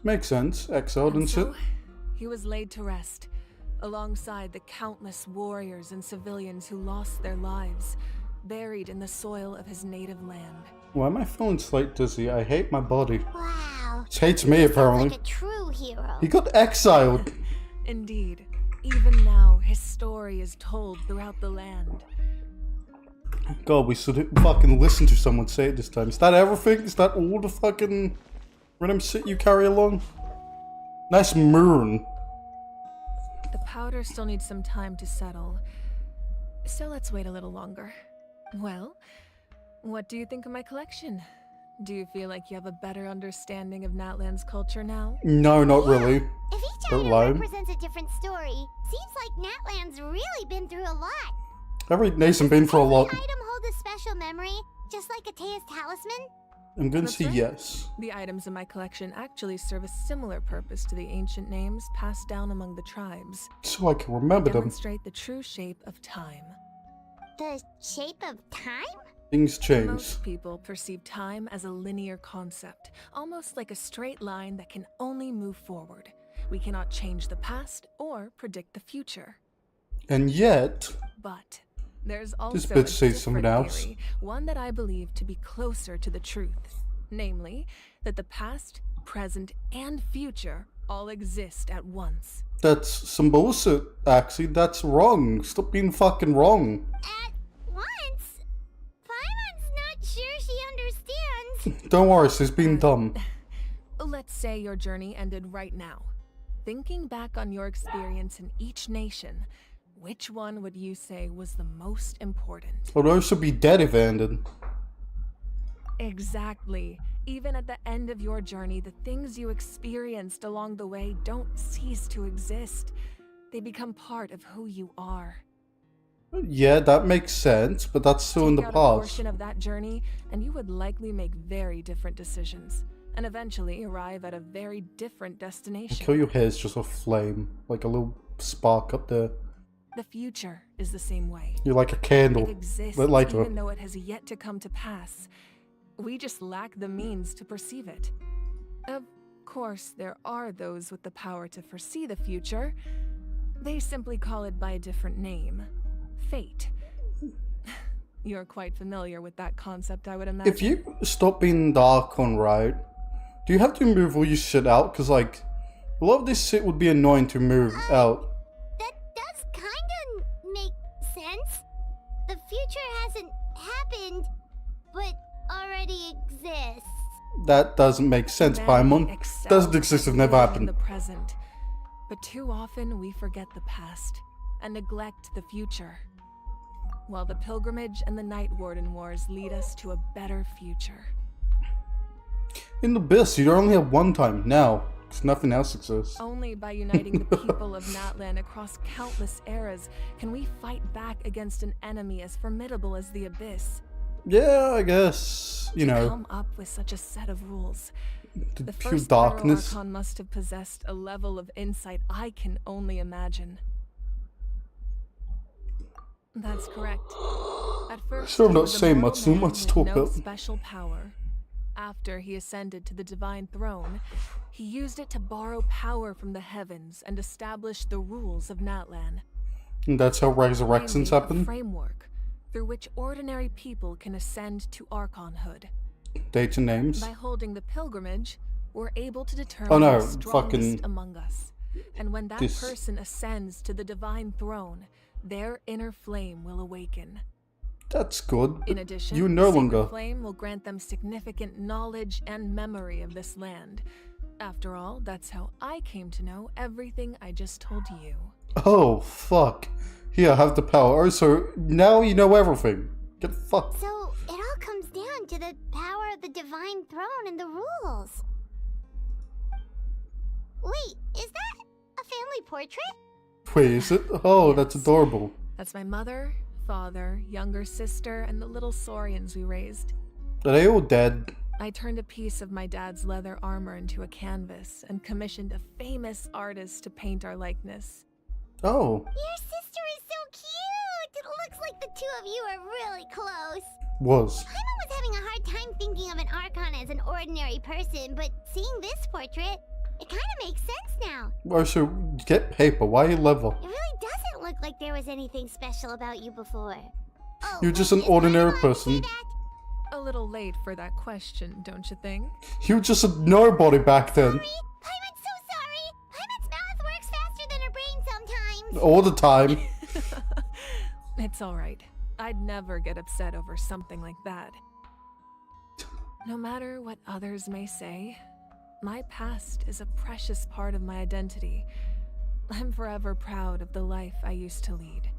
Makes sense. Exiled and shit. So, he was laid to rest, alongside the countless warriors and civilians who lost their lives, buried in the soil of his native land. Why am I feeling slight dizzy? I hate my body. Wow. It hates me, apparently. Like a true hero. He got exiled. Indeed. Even now, his story is told throughout the land. God, we should fucking listen to someone say it this time. Is that everything? Is that all the fucking random shit you carry along? Nice moon. The powder still needs some time to settle, so let's wait a little longer. Well, what do you think of my collection? Do you feel like you have a better understanding of Natlan's culture now? No, not really. If each Don't item lie. represents a different story, seems like Natlan's really been through a lot. Every nation been for a lot. Every item holds a special memory, just like Atea's talisman. I'm gonna That's say right. yes. The items in my collection actually serve a similar purpose to the ancient names passed down among the tribes. So I can remember them. Demonstrate the true shape of time. The shape of time? Things change. Most people perceive time as a linear concept, almost like a straight line that can only move forward. We cannot change the past or predict the future. And yet, But there's also this a bitch says something different else. theory, one that I believe to be closer to the truth. Namely, that the past, present, and future all exist at once. That's some bullshit, actually. That's wrong. Stop being fucking wrong. At once? Paimon's not sure she understands. Don't worry, she's being dumb. Let's say your journey ended right now. Thinking back on your experience in each nation, which one would you say was the most important? Well, those should be dead if it ended. Exactly. Even at the end of your journey, the things you experienced along the way don't cease to exist. They become part of who you are. Yeah, that makes sense, but that's still in the Take out a past. portion of that journey, and you would likely make very different decisions, and eventually arrive at a very different destination. Kill your hair is just a flame, like a little spark up there. The future is the same way. You're like a candle. It exists Lit lighter. even though it has yet to come to pass. We just lack the means to perceive it. Of course, there are those with the power to foresee the future. They simply call it by a different name. Fate. You're quite familiar with that concept, I would imagine. If you stop being dark on right, do you have to move all your shit out? Because, like, a lot of this shit would be annoying to move out. That does kinda make sense. The future hasn't happened, but already exists. That doesn't make sense, Men Paimon. excel Doesn't exist, at have never living in happened. the present. But too often we forget the past and neglect the future. While the pilgrimage and the Night Warden Wars lead us to a better future. In the Abyss, you only have one time now, because nothing else exists. Only by uniting the people of Natlan across countless eras can we fight back against an enemy as formidable as the Abyss. Yeah, I guess, you know, Come up with such a set of rules. the The pure first darkness. Archon must have possessed a level of insight I can only imagine. That's correct. At first, Sure, I'm he not was a saying mortal much, so man much to with talk no about. special power. After he ascended to the divine throne, he used it to borrow power from the heavens and establish the rules of Natlan. And that's how resurrections Namely, happen. a framework through which ordinary people can ascend to Archonhood. Dates and names. By holding the pilgrimage, we're able to determine Oh no, the strongest fucking among us. And when that this- person ascends to the divine throne, their inner flame will awaken. That's good. In addition, You no the sacred longer. flame will grant them significant knowledge and memory of this land. After all, that's how I came to know everything I just told you. Oh, fuck. Here, I have the power. Oh, so now you know everything. Get fucked. So it all comes down to the power of the divine throne and the rules. Wait, is that a family portrait? Wait, is it? Oh, Yes. that's adorable. That's my mother, father, younger sister, and the little saurians we raised. Are they all dead? I turned a piece of my dad's leather armor into a canvas and commissioned a famous artist to paint our likeness. Oh. Your sister is so cute! It looks like the two of you are really close. Was. Paimon was having a hard time thinking of an Archon as an ordinary person, but seeing this portrait, it kind of makes sense now. Oh, so get paper. Why are you leather? It really doesn't look like there was anything special about you before. Oh, You're just an ordinary person. A little late for that question, don't you think? You were just a nobody back then. Paimon's so sorry! Paimon's mouth works faster than her brain sometimes! All the time. It's alright. I'd never get upset over something like that. No matter what others may say, my past is a precious part of my identity. I'm forever proud of the life I used to lead.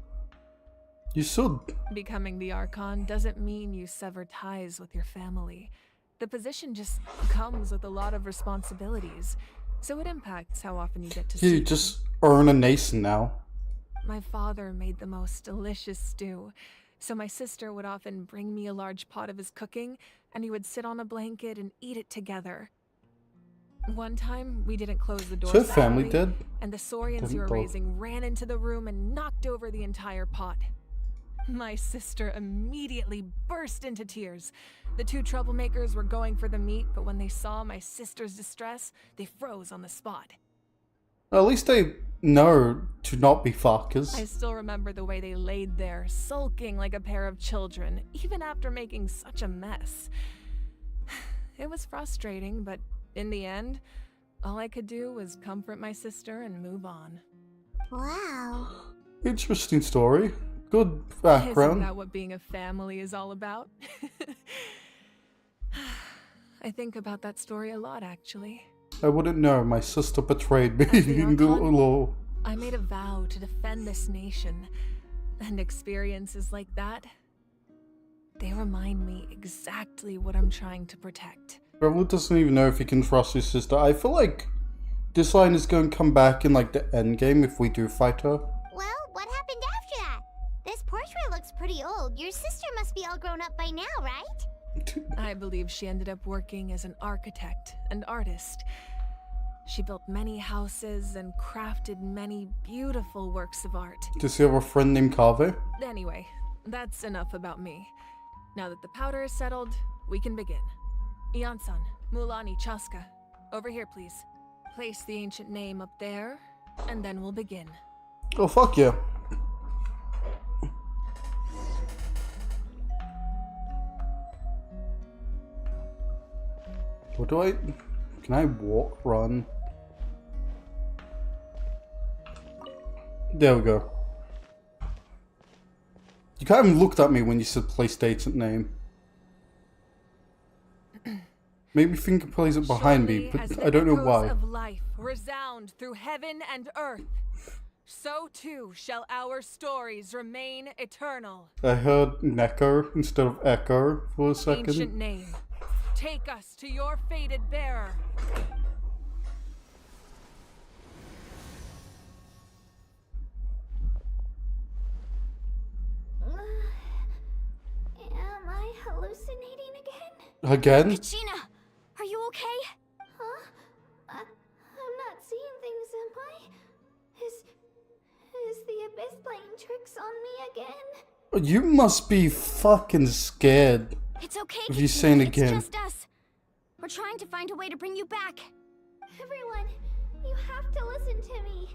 You should. Becoming the Archon doesn't mean you sever ties with your family. The position just comes with a lot of responsibilities, so it impacts how often you get to see You them. just earn a nation now. My father made the most delicious stew, so my sister would often bring me a large pot of his cooking, and we would sit on a blanket and eat it together. One time, we didn't close the door So family properly, did? and the saurians Didn't we were both. raising ran into the room and knocked over the entire pot. My sister immediately burst into tears. The two troublemakers were going for the meat, but when they saw my sister's distress, they froze on the spot. At least they know to not be fuckers. I still remember the way they laid there, sulking like a pair of children, even after making such a mess. It was frustrating, but in the end, all I could do was comfort my sister and move on. Wow. Interesting story. Good Isn't background. that what being a family is all about? I think about that story a lot, actually. I wouldn't know. My sister betrayed me As the in the Archon, law. I made a vow to defend this nation, and experiences like that, they remind me exactly what I'm trying to protect. Rebel doesn't even know if he can trust his sister. I feel like this line is going to come back in like the end game if we do fight her. Well, what happened after that? This portrait looks pretty old. Your sister must be all grown up by now, right? I believe she ended up working as an architect and artist. She built many houses and crafted many beautiful works of art. Does he have a friend named Kave? Anyway, that's enough about me. Now that the powder is settled, we can begin. Iansan, Mulani, Chaska, over here please. Place the ancient name up there, and then we'll begin. Oh, fuck yeah. What do I... Can I walk, run? There we go. You kind of looked at me when you said place the ancient name. Maybe Finger plays it behind me, Surely as but the I don't know echoes why. of life resound through heaven and earth, so too shall our stories remain eternal. I heard Neko instead of Echo for a second. Ancient name, take us to your fated bearer. Am I hallucinating again? Again? Kachina, are you okay? Huh? I'm not seeing things, am I? Is the Abyss playing tricks on me again? You must be fucking scared. It's okay, If you Kachina, say it it's again. just us. We're trying to find a way to bring you back. Everyone, you have to listen to me.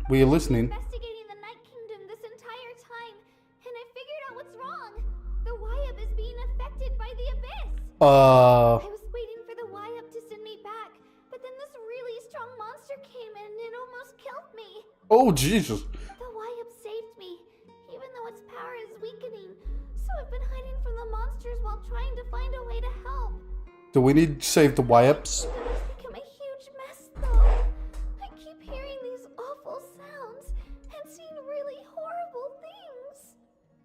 Were you listening? Investigating the Night Kingdom this entire time, and I figured out what's wrong. The Y-Up is being affected by the Abyss. I was waiting for the Y-Up to send me back, but then this really strong monster came in and almost killed me. Oh, Jesus. The Y-Up say trying to find a way to help. Do we need to save the Y-ups? It's become a huge mess, though. I keep hearing these awful sounds and seeing really horrible things.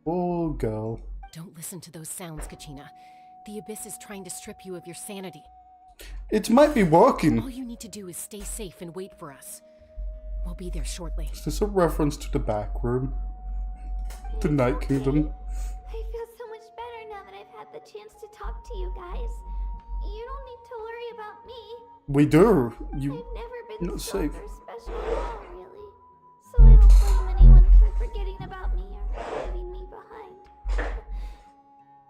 Oh, girl. Don't listen to those sounds, Kachina. The Abyss is trying to strip you of your sanity. It might be working. All you need to do is stay safe and wait for us. We'll be there shortly. Is this a reference to the back room? The Night Kingdom? I feel so much better now that I've had the chance to talk to you guys. You don't need to worry about me. We do. I've You never been not strong safe. or special at all, really. So I don't blame anyone for forgetting about me or leaving me behind.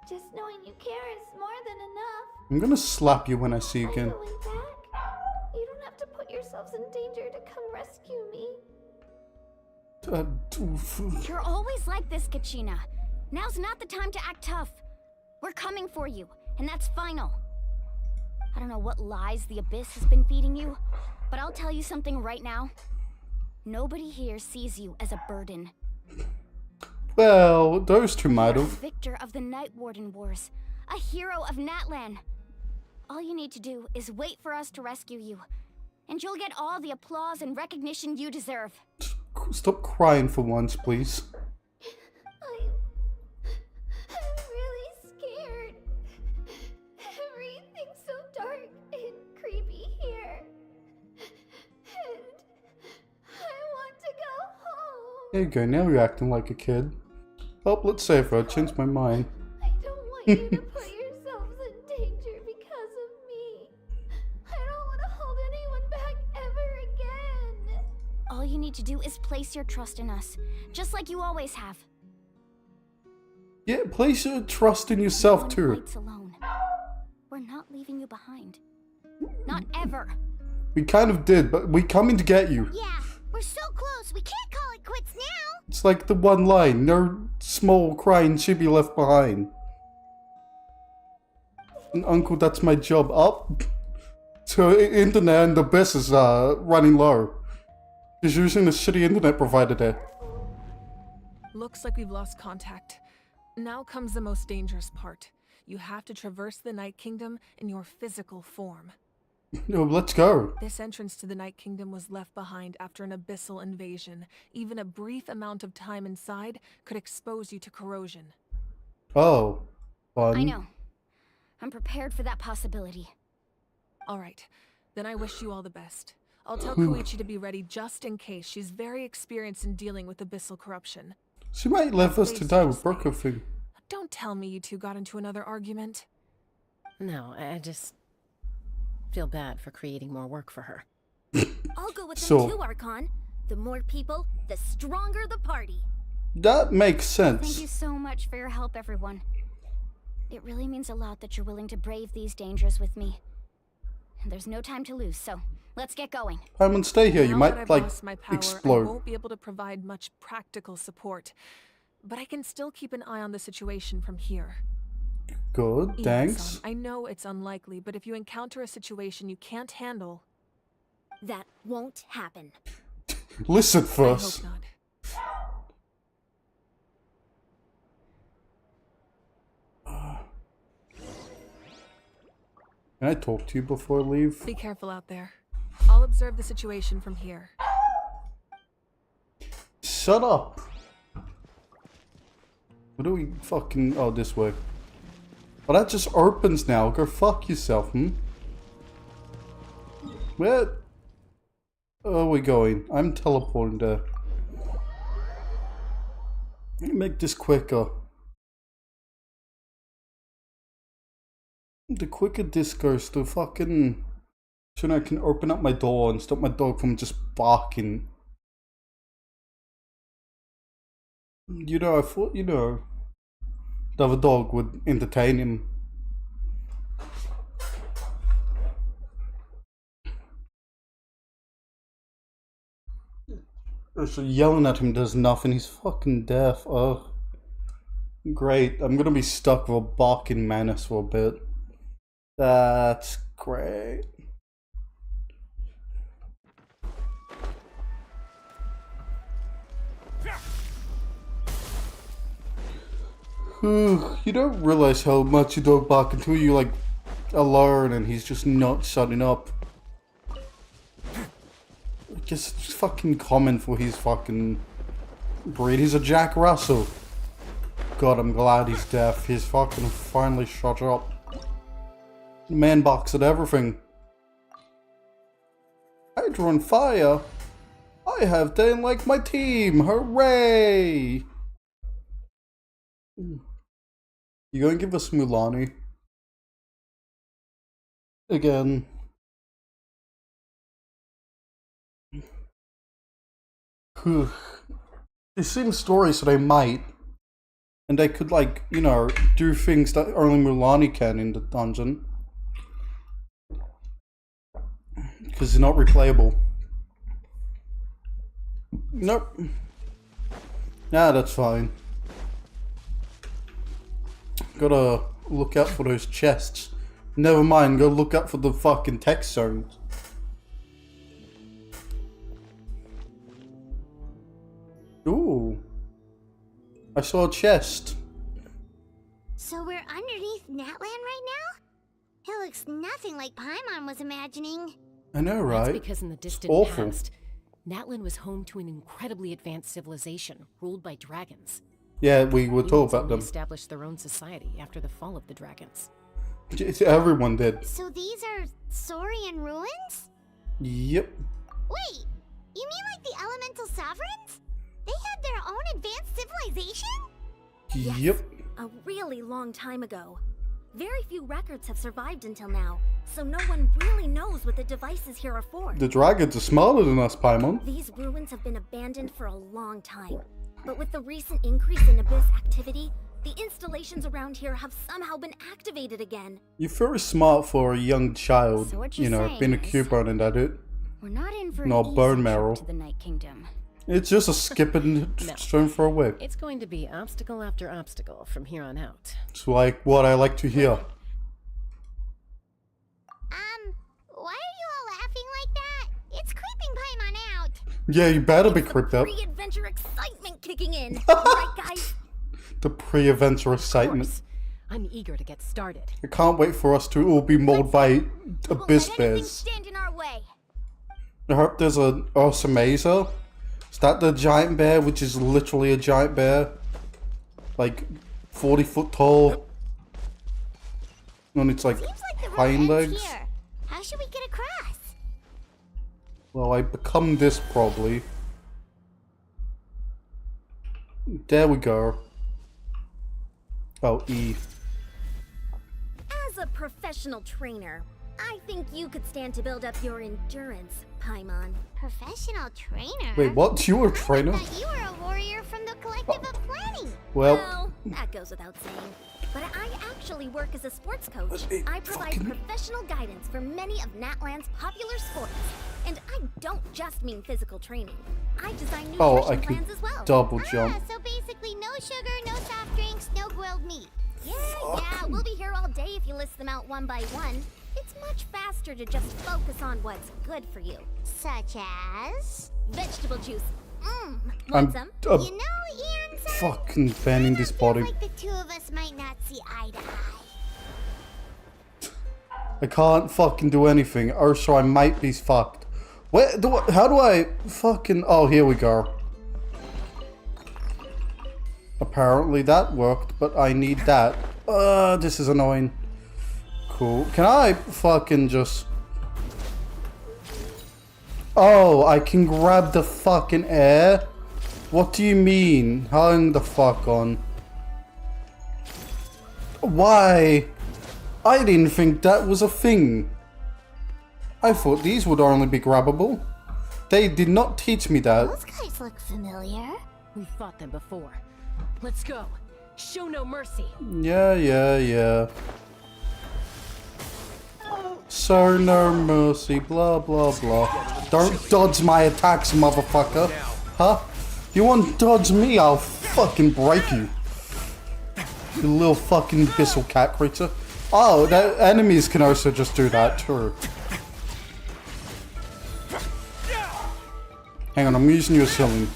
Just knowing you care is more than enough. I'm gonna slap you when I see you again. Going back, you don't have to put yourselves in danger to come rescue me. You're always like this, Kachina. Now's not the time to act tough. We're coming for you, and that's final. I don't know what lies the Abyss has been feeding you, but I'll tell you something right now. Nobody here sees you as a burden. Well, those two might You're a have. victor of the Night Warden Wars, a hero of Natlan. All you need to do is wait for us to rescue you, and you'll get all the applause and recognition you deserve. Stop crying for once, please. I'm really scared. Everything's so dark and creepy here. And I want to go home. There you go, now you're acting like a kid. Oh, let's save her. I changed my mind. I don't want you to put yourselves in danger because of me. I don't want to hold anyone back ever again. All you need to do is place your trust in us, just like you always have. Yeah, place your trust in yourself No one too. fights alone. We're not leaving you behind. Not ever. We kind of did, but we coming to get you. Yeah, we're so close. We can't call it quits now. It's like the one line, no small crying should be left behind. And uncle, that's my job. Up. So internet and the Abyss is running low. He's using the shitty internet provider there. Looks like we've lost contact. Now comes the most dangerous part. You have to traverse the Night Kingdom in your physical form. No, let's go. This entrance to the Night Kingdom was left behind after an abyssal invasion. Even a brief amount of time inside could expose you to corrosion. Oh, fun. I know. I'm prepared for that possibility. All right, then I wish you all the best. I'll tell Koichi to be ready just in case. She's very experienced in dealing with abyssal corruption. She might leave us to die with broken thing. Don't tell me you two got into another argument. No, I just feel bad for creating more work for her. I'll go with them too, Archon. The more people, the stronger the party. That makes Thank sense. you so much for your help, everyone. It really means a lot that you're willing to brave these dangers with me. And there's no time to lose, so let's get going. Paimon, stay here. You Now that might, I've like, lost my power, I explode. won't be able to provide much practical support, but I can still keep an eye on the situation from here. Good, thanks. Ian-san, I know it's unlikely, but if you encounter a situation you can't handle... That won't happen. Listen first. I hope not. Can I talk to you before I leave? Be careful out there. I'll observe the situation from here. Shut up. What do we fucking... Oh, this way. Well, that just opens now. Go fuck yourself, Where are we going? I'm teleporting there. Let me make this quicker. The quicker this goes, the fucking... So I can open up my door and stop my dog from just barking. You know, I thought, you know, the other dog would entertain him. So yelling at him does nothing. He's fucking deaf. Oh, great. I'm gonna be stuck with a barking menace for a bit. That's great. You don't realize how much you dog bark until you like alone and he's just not shutting up. I guess it's fucking common for his fucking breed. He's a Jack Russell. God, I'm glad he's deaf. He's fucking finally shut up. Man barks at everything. I draw on fire. I have done like my team. Hooray! You gonna give us Mulani? Again. It seems story, so they might. And they could, like, you know, do things that only Mulani can in the dungeon. Because it's not replayable. Nope. Nah, that's fine. Gotta look out for those chests. Never mind, go look out for the fucking text zones. Ooh. I saw a chest. So we're underneath Natland right now? It looks nothing like Paimon was imagining. I know, right? That's because in the distant past, Natland was home to an incredibly advanced civilization ruled by dragons. Yeah, we were told about them. Established their own society after the fall of the dragons. Everyone did. So these are Saurian ruins? Yep. Wait, you mean like the elemental sovereigns? They had their own advanced civilization? Yep. A really long time ago. Very few records have survived until now, so no one really knows what the devices here are for. The dragons are smaller than us, Paimon. These ruins have been abandoned for a long time. But with the recent increase in Abyss activity, the installations around here have somehow been activated again. You're very smart for a young child. So what you know, being a Cubone and that it. We're not in for No an bone easy marrow. trip to the Night Kingdom. It's just a skipping stone throw away. It's going to be obstacle after obstacle from here on out. It's like what I like to hear. Why are you all laughing like that? It's creeping Paimon out. Yeah, you better be creeped up. Pre-adventure excitement kicking in. Right, guys? The pre-adventure excitement. I'm eager to get started. I can't wait for us to all be mauled by abyss bears. Stand in our way. I hope there's an Ursa. Is that the giant bear, which is literally a giant bear? Like 40 foot tall. And it's like hind legs. Here. How should we get across? Well, I become this probably. There we go. Oh, E. As a professional trainer, I think you could stand to build up your endurance, Paimon. Professional trainer? Wait, what? You were a trainer? I thought you were a warrior from the Collective of Planning. Well, that goes without saying. But I actually work as a sports coach. I provide professional guidance for many of Natland's popular sports. And I don't just mean physical training. I design nutrition plans as well. Double jump. So basically no sugar, no soft drinks, no grilled meat. Yeah, we'll be here all day if you list them out one by one. It's much faster to just focus on what's good for you. Such as? Vegetable juice. I'm Want some? You know, Ian, fucking fanning this body. like the two of us might not see eye to eye. I can't fucking do anything, or so I might be fucked. How do I fucking... Oh, here we go. Apparently that worked, but I need that. This is annoying. Cool. Can I fucking just... Oh, I can grab the fucking air? What do you mean? Hang the fuck on. Why? I didn't think that was a thing. I thought these would only be grabbable. They did not teach me that. Those guys look familiar. We've fought them before. Let's go. Show no mercy. Yeah. So no mercy, blah blah blah. Don't dodge my attacks, motherfucker. Huh? You want to dodge me, I'll fucking break you. You little fucking abyssal cat creature. Oh, the enemies can also just do that too. Hang on, I'm using you as healing.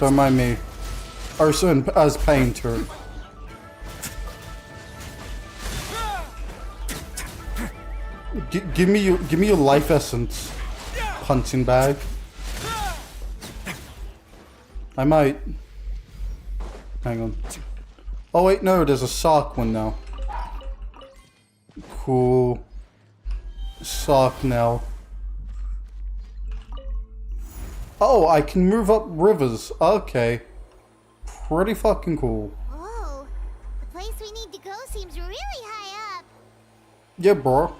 Don't mind me. Ursa as pain too. Give me your life essence, punching bag. I might. Hang on. Oh wait, no, there's a sock one now. Cool. Sock now. Oh, I can move up rivers. Okay. Pretty fucking cool. Whoa, the place we need to go seems really high up. Yeah, bro.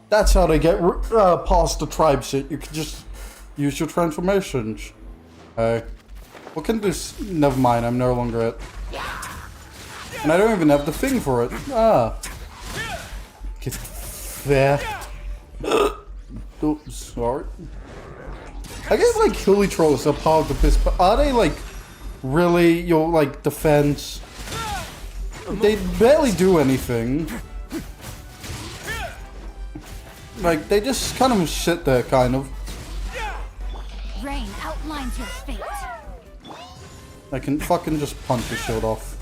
That's how they get past the tribe shit. You can just use your transformations. Hey. What can this? Never mind, I'm no longer it. And I don't even have the thing for it. Ah. Get there. Oops, sorry. I guess like hilly trolls are part of the piss, but are they like really your like defense? They barely do anything. Like they just kind of sit there, kind of. Rain outlines your fate. I can fucking just punch your shield off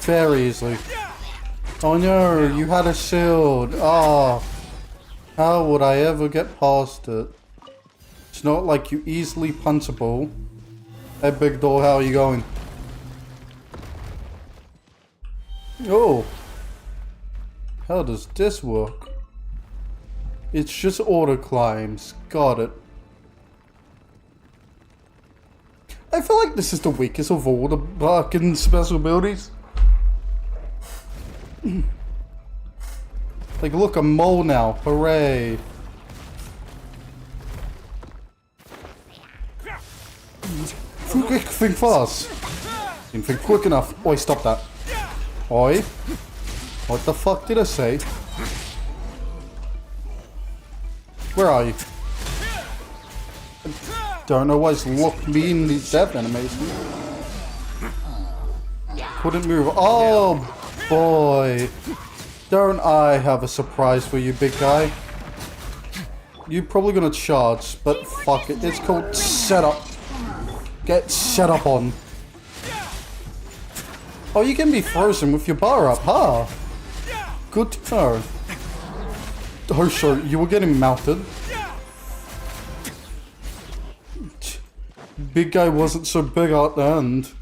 very easily. Oh no, you had a shield. Oh, how would I ever get past it? It's not like you easily punchable. Hey, big doll, how are you going? Oh. How does this work? It's just auto climbs. Got it. I feel like this is the weakest of all the fucking special abilities. Like, look, a mole now. Hooray. Think fast. Didn't think quick enough. Oi, stop that. Oi. What the fuck did I say? Where are you? Don't know why it's locked me in these death animations. Couldn't move. Oh boy. Don't I have a surprise for you, big guy? You're probably gonna charge, but fuck it. It's called setup. Get set up on. Oh, you can be frozen with your bar up, huh? Good to know. Oh, sure, you were getting melted. Big guy wasn't so big at the end.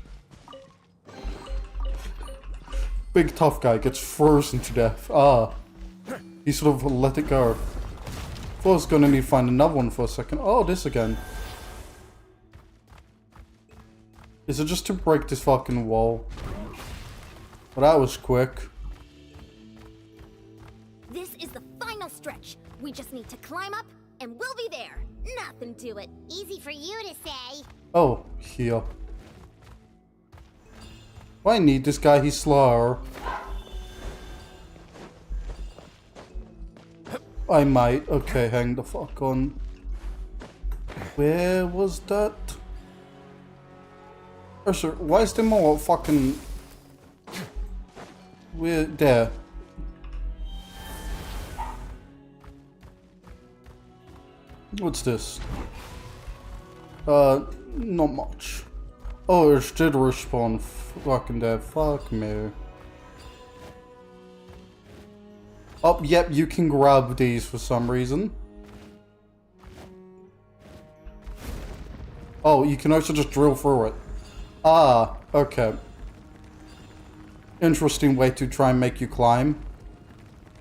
Big tough guy gets frozen to death. Ah. He sort of let it go. Thought I was gonna need to find another one for a second. Oh, this again. Is it just to break this fucking wall? Well, that was quick. This is the final stretch. We just need to climb up, and we'll be there. Nothing to it. Easy for you to say. Oh, here. Well, I need this guy, he's slower. I might. Okay, hang the fuck on. Where was that? Oh, sir, why is there more fucking... Where? There. What's this? Not much. Oh, it did respawn. Fucking dead. Fuck me. Oh, yep, you can grab these for some reason. Oh, you can also just drill through it. Ah, okay. Interesting way to try and make you climb.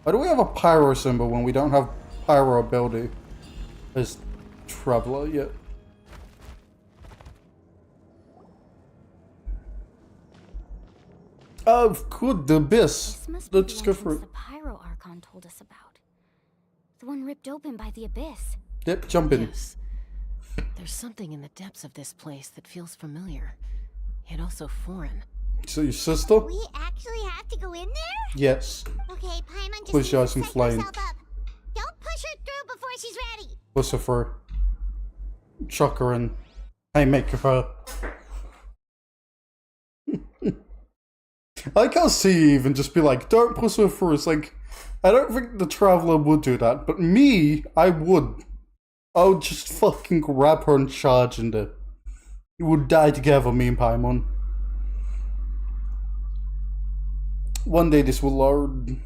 Why do we have a pyro symbol when we don't have pyro ability as Traveler yet? Oh, good, the abyss. Let's just go for it. The Pyro Archon told us about. The one ripped open by the abyss. Yep, jump in. Yes. There's something in the depths of this place that feels familiar, yet also foreign. So your sister? We actually have to go in there? Yes. Okay, Paimon just Push her needs to some psych flame. herself up. Don't push her through before she's ready. Push her through. Chuck her in. Hey, make her. I can't see you even just be like, don't push her through. It's like, I don't think the Traveler would do that, but me, I would. I would just fucking grab her and charge into. We would die together, me and Paimon. One day this will load.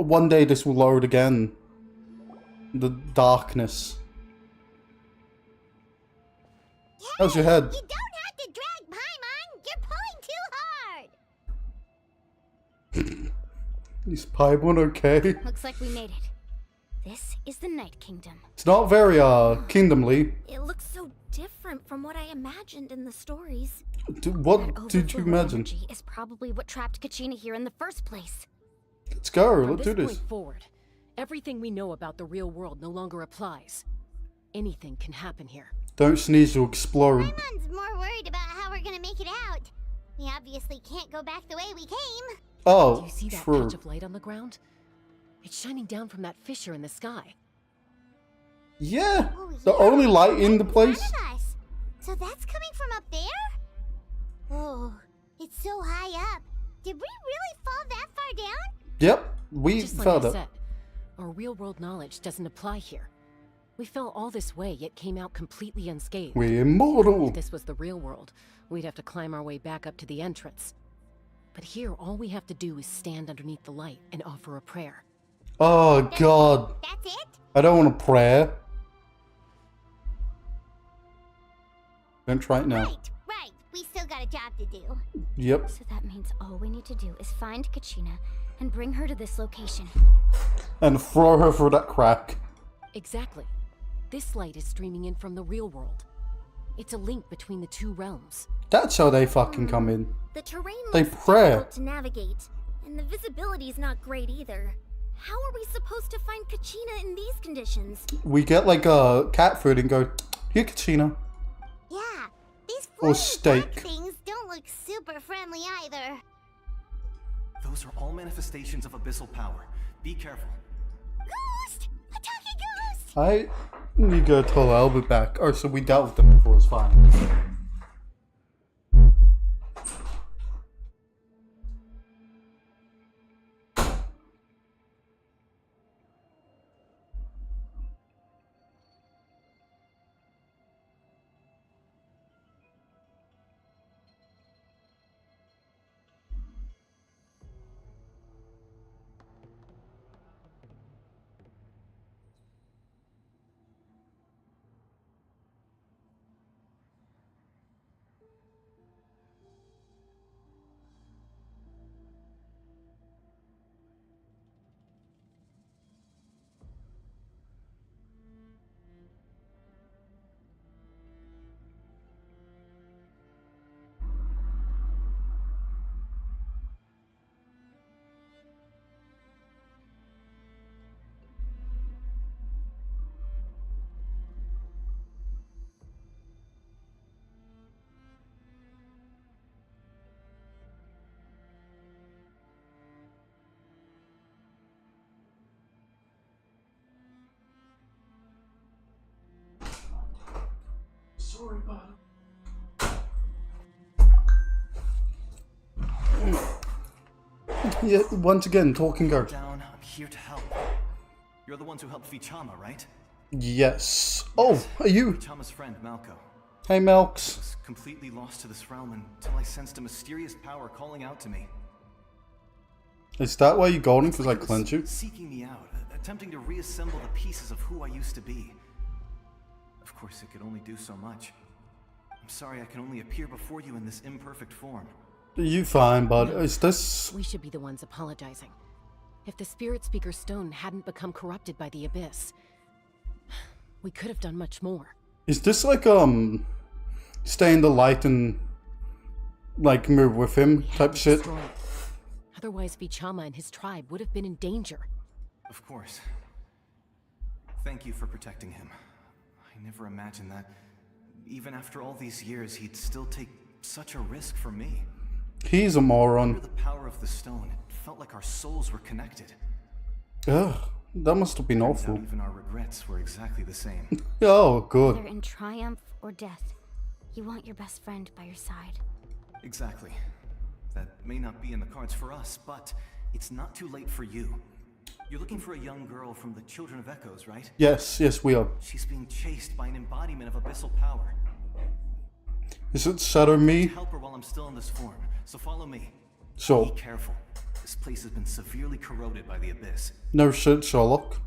one day this will load again. The darkness. How's your head? You don't have to drag Paimon! You're pulling too hard! Is Paimon okay? Looks like we made it. This is the Night Kingdom. It's not very, kingdomly. It looks so different from what I imagined in the stories. What did you imagine? Energy is probably what trapped Kachina here in the first place. Let's go, From let's do this this. point forward, everything we know about the real world no longer applies. Anything can happen here. Don't sneeze, you'll explode. Paimon's more worried about how we're gonna make it out. We obviously can't go back the way we came. Oh, Do you see that true. patch of light on the ground? It's shining down from that fissure in the sky. Yeah, Oh, the only light in the place. Front of us. So that's coming from up there? Oh, it's so high up. Did we really fall that far down? Yep, we Just like felt I it. said, our real-world knowledge doesn't apply here. We fell all this way, yet came out completely unscathed. We're immortal. If this was the real world, we'd have to climb our way back up to the entrance. But here, all we have to do is stand underneath the light and offer a prayer. Oh god. That's it? I don't want to pray. Don't try it now. Right. We still got a job to do. Yep. So that means all we need to do is find Kachina and bring her to this location. And throw her through that crack. Exactly. This light is streaming in from the real world. It's a link between the two realms. That's how they fucking come in. The terrain They looks pray. difficult to navigate, and the visibility's not great either. How are we supposed to find Kachina in these conditions? We get like a cat food and go, here, Kachina. Yeah, these Or floating steak. black things don't look super friendly either. Those are all manifestations of abyssal power. Be careful. Ghost! A talking ghost! I need to go tell Albert back. Oh, so we dealt with them before, it's fine. Sorry about it. Yeah, once again, talking ghost. Down, I'm here to help. You're the ones who helped Vichama, right? Yes. Oh, are you? Vichama's friend, Malco. Hey, Melks. I was completely lost to this realm until I sensed a mysterious power calling out to me. Is that why you're golden? Because I It was cleanse you? seeking me out, attempting to reassemble the pieces of who I used to be. Of course, it could only do so much. I'm sorry I can only appear before you in this imperfect form. You fine, bud. Is this... We should be the ones apologizing. If the Spirit Speaker Stone hadn't become corrupted by the Abyss, we could have done much more. Is this like, stay in the light and, like, move with him type shit? Destroy it. Otherwise, Vichama and his tribe would have been in danger. Of course. Thank you for protecting him. I never imagined that, even after all these years, he'd still take such a risk for me. He's a moron. Under the power of the stone, it felt like our souls were connected. Ugh, that must have been Turns out awful. even our regrets were exactly the same. Oh, good. Whether in triumph or death, you want your best friend by your side. Exactly. That may not be in the cards for us, but it's not too late for you. You're looking for a young girl from the Children of Echoes, right? Yes, yes, we are. She's being chased by an embodiment of abyssal power. Is it Shadow Me? Help her while I'm still in this form, so follow me. Sure. Be careful. This place has been severely corroded by the Abyss. No shit, Sherlock.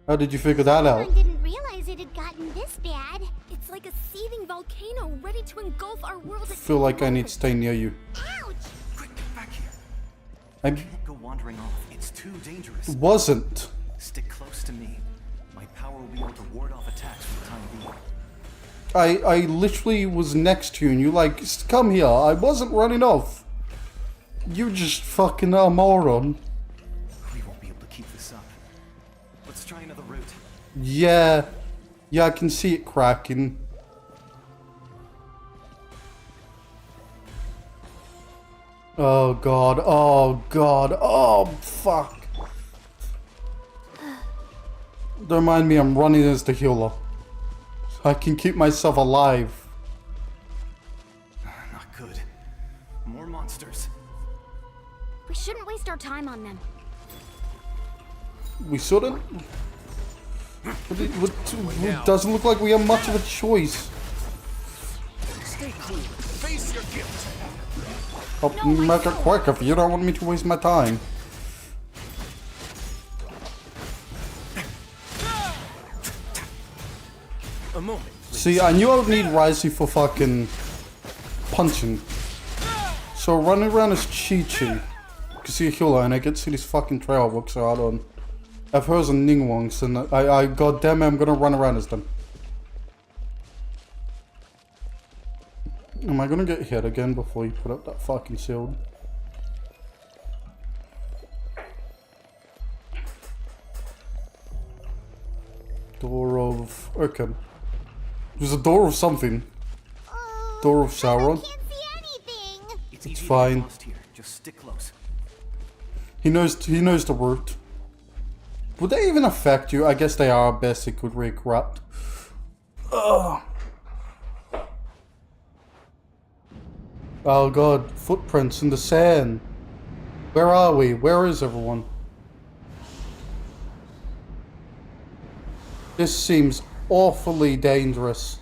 How did you figure that out? I didn't realize it had gotten this bad. It's like a seething volcano ready to engulf our world. I feel like I need to stay near you. Ouch! Quick, get back here. I Can't go wandering off. It's too dangerous. wasn't. Stick close to me. My power will be able to ward off attacks for the time being. I literally was next to you and you like, come here. I wasn't running off. You just fucking a moron. We won't be able to keep this up. Let's try another route. Yeah. Yeah, I can see it cracking. Oh god, oh god, oh fuck. Don't mind me, I'm running as the healer. I can keep myself alive. Not good. More monsters. We shouldn't waste our time on them. We shouldn't? It doesn't look like we have much of a choice. Stay cool. Face your guilt. I'll make it quick if you don't want me to waste my time. A moment. See, I knew I would need Risey for fucking punching. So running around as Chi-Chi. Because see a healer and I get to see these fucking trail works are out on. I've heard of Ningwongs and I goddamn it, I'm gonna run around as them. Am I gonna get hit again before you put up that fucking shield? Door of... okay. There's a door of something. Door of Sauron. It's fine. Here. Just stick close. He knows the route. Would they even affect you? I guess they are basically corrupt. Ugh. Oh god, footprints in the sand. Where are we? Where is everyone? This seems awfully dangerous.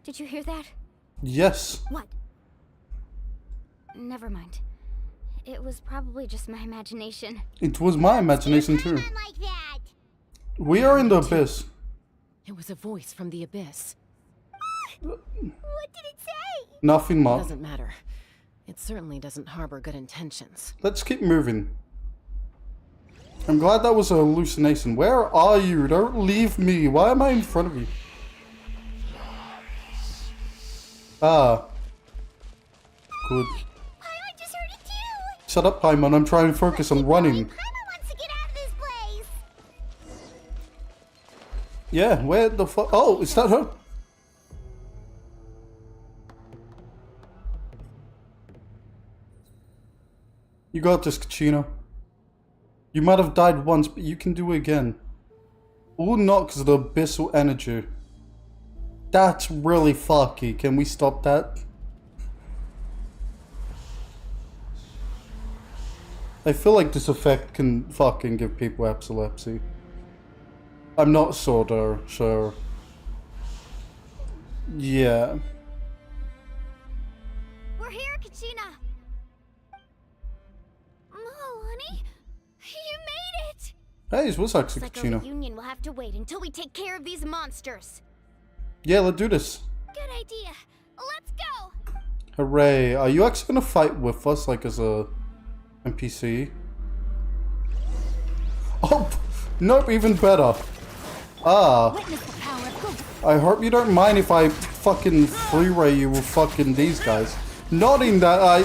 Did you hear that? Yes. What? Never mind. It was probably just my imagination. It was my imagination too. We are in the abyss. It was a voice from the abyss. What did it say? Nothing much. Doesn't matter. It certainly doesn't harbor good intentions. Let's keep moving. I'm glad that was a hallucination. Where are you? Don't leave me. Why am I in front of you? Ah. Good. Paimon just heard it too. Shut up, Paimon. I'm trying to focus on running. Paimon wants to get out of this place. Yeah, where the fuck? Oh, is that her? You got this, Kachina. You might have died once, but you can do it again. All not because of the abyssal energy. That's really fucky. Can we stop that? I feel like this effect can fucking give people epilepsy. I'm not sure. Yeah. We're here, Kachina. Oh, honey, you made it. Hey, it was actually Looks like Kachina. our reunion will have to wait until we take care of these monsters. Yeah, let's do this. Good idea. Let's go. Hooray. Are you actually gonna fight with us, like as a NPC? Oh, nope, even better. Ah. I hope you don't mind if I fucking freeway you with fucking these guys. Not in that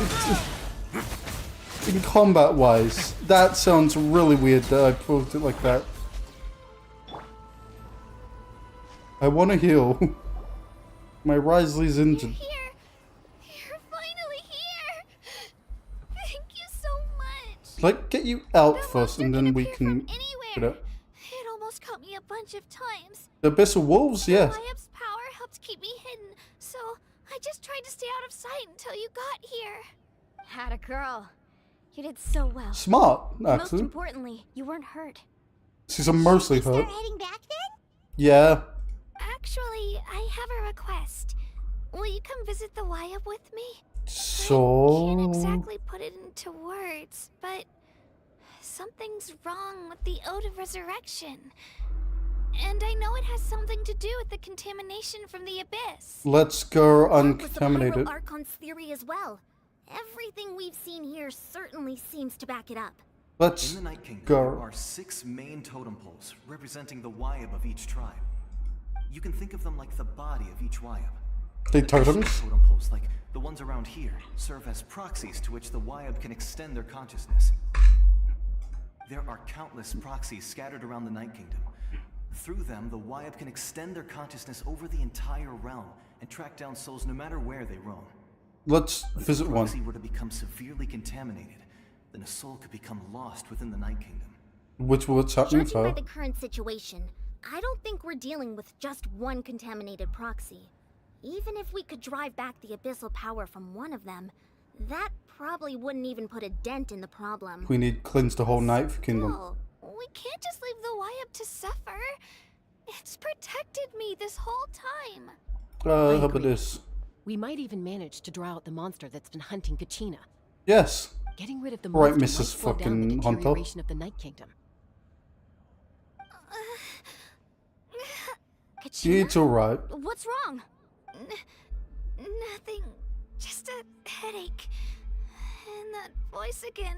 in combat wise. That sounds really weird that I put it like that. I want to heal. My Risley's injured. You're finally here. Thank you so much. Like, get you out first and then we can get it. It almost caught me a bunch of times. The Abyss of Wolves, yes. Liab's power helped keep me hidden, so I just tried to stay out of sight until you got here. Had a girl. You did so well. Smart, Most actually. importantly, you weren't hurt. She's mostly hurt. Heading back then? Yeah. Actually, I have a request. will you come visit the Wyatt with me? So... I can't exactly put it into words, but something's wrong with the Ode of Resurrection. And I know it has something to do with the contamination from the Abyss. Let's go That was the uncontaminated. Pyro Archon's theory as well. Everything we've seen here certainly seems to back it up. Let's In the Night Kingdom, go. there are 6 main totem poles representing the Wyab of each tribe. You can think of them like the body of each Wyab. They Additional totems? totem poles, like the ones around here, serve as proxies to which the Wyab can extend their consciousness. There are countless proxies scattered around the Night Kingdom. Through them, the Wyab can extend their consciousness over the entire realm and track down souls no matter where they roam. Let's But if visit the one. proxy were to become severely contaminated, then a soul could become lost within the Night Kingdom. What's happening Judging by for? the current situation, I don't think we're dealing with just one contaminated proxy. Even if we could drive back the abyssal power from one of them, that probably wouldn't even put a dent in the problem. We need cleanse the whole Ninth Kingdom. Still, we can't just leave the Wyab to suffer. It's protected me this whole time. How about this? We might even manage to draw out the monster that's been hunting Kachina. Yes. Getting rid of the Right, monster Mrs. might slow down the fucking Hunter. deterioration of the Night Kingdom. Kachina? It's alright. What's wrong? Nothing. Just a headache. And that voice again,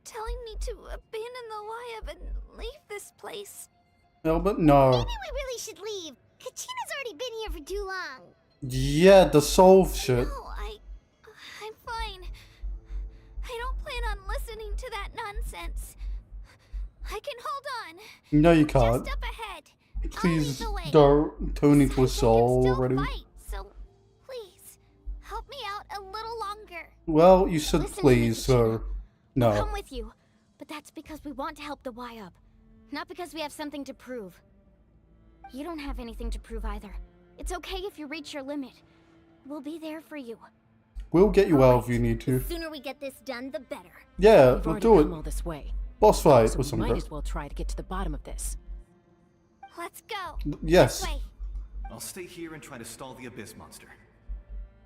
telling me to abandon the Wyab and leave this place. Albert, no. Maybe we really should leave. Kachina's already been here for too long. Yeah, the soul shit. No, I'm fine. I don't plan on listening to that nonsense. I can hold on. No, you can't. Just up ahead. Please don't turn into a soul already. Fight, so please help me out a little longer. Well, you said Listen to me, please, so I'll no. come with you, but that's because we want to help the Wyab, not because we have something to prove. You don't have anything to prove either. It's okay if you reach your limit. We'll be there for you. We'll get you out if you need to. The sooner we get this done, the better. Yeah, We've we'll already do come all it. this way. Boss fight So or we something. might as well try to get to the bottom of this. Let's go. Yes. This way. I'll stay here and try to stall the Abyss monster.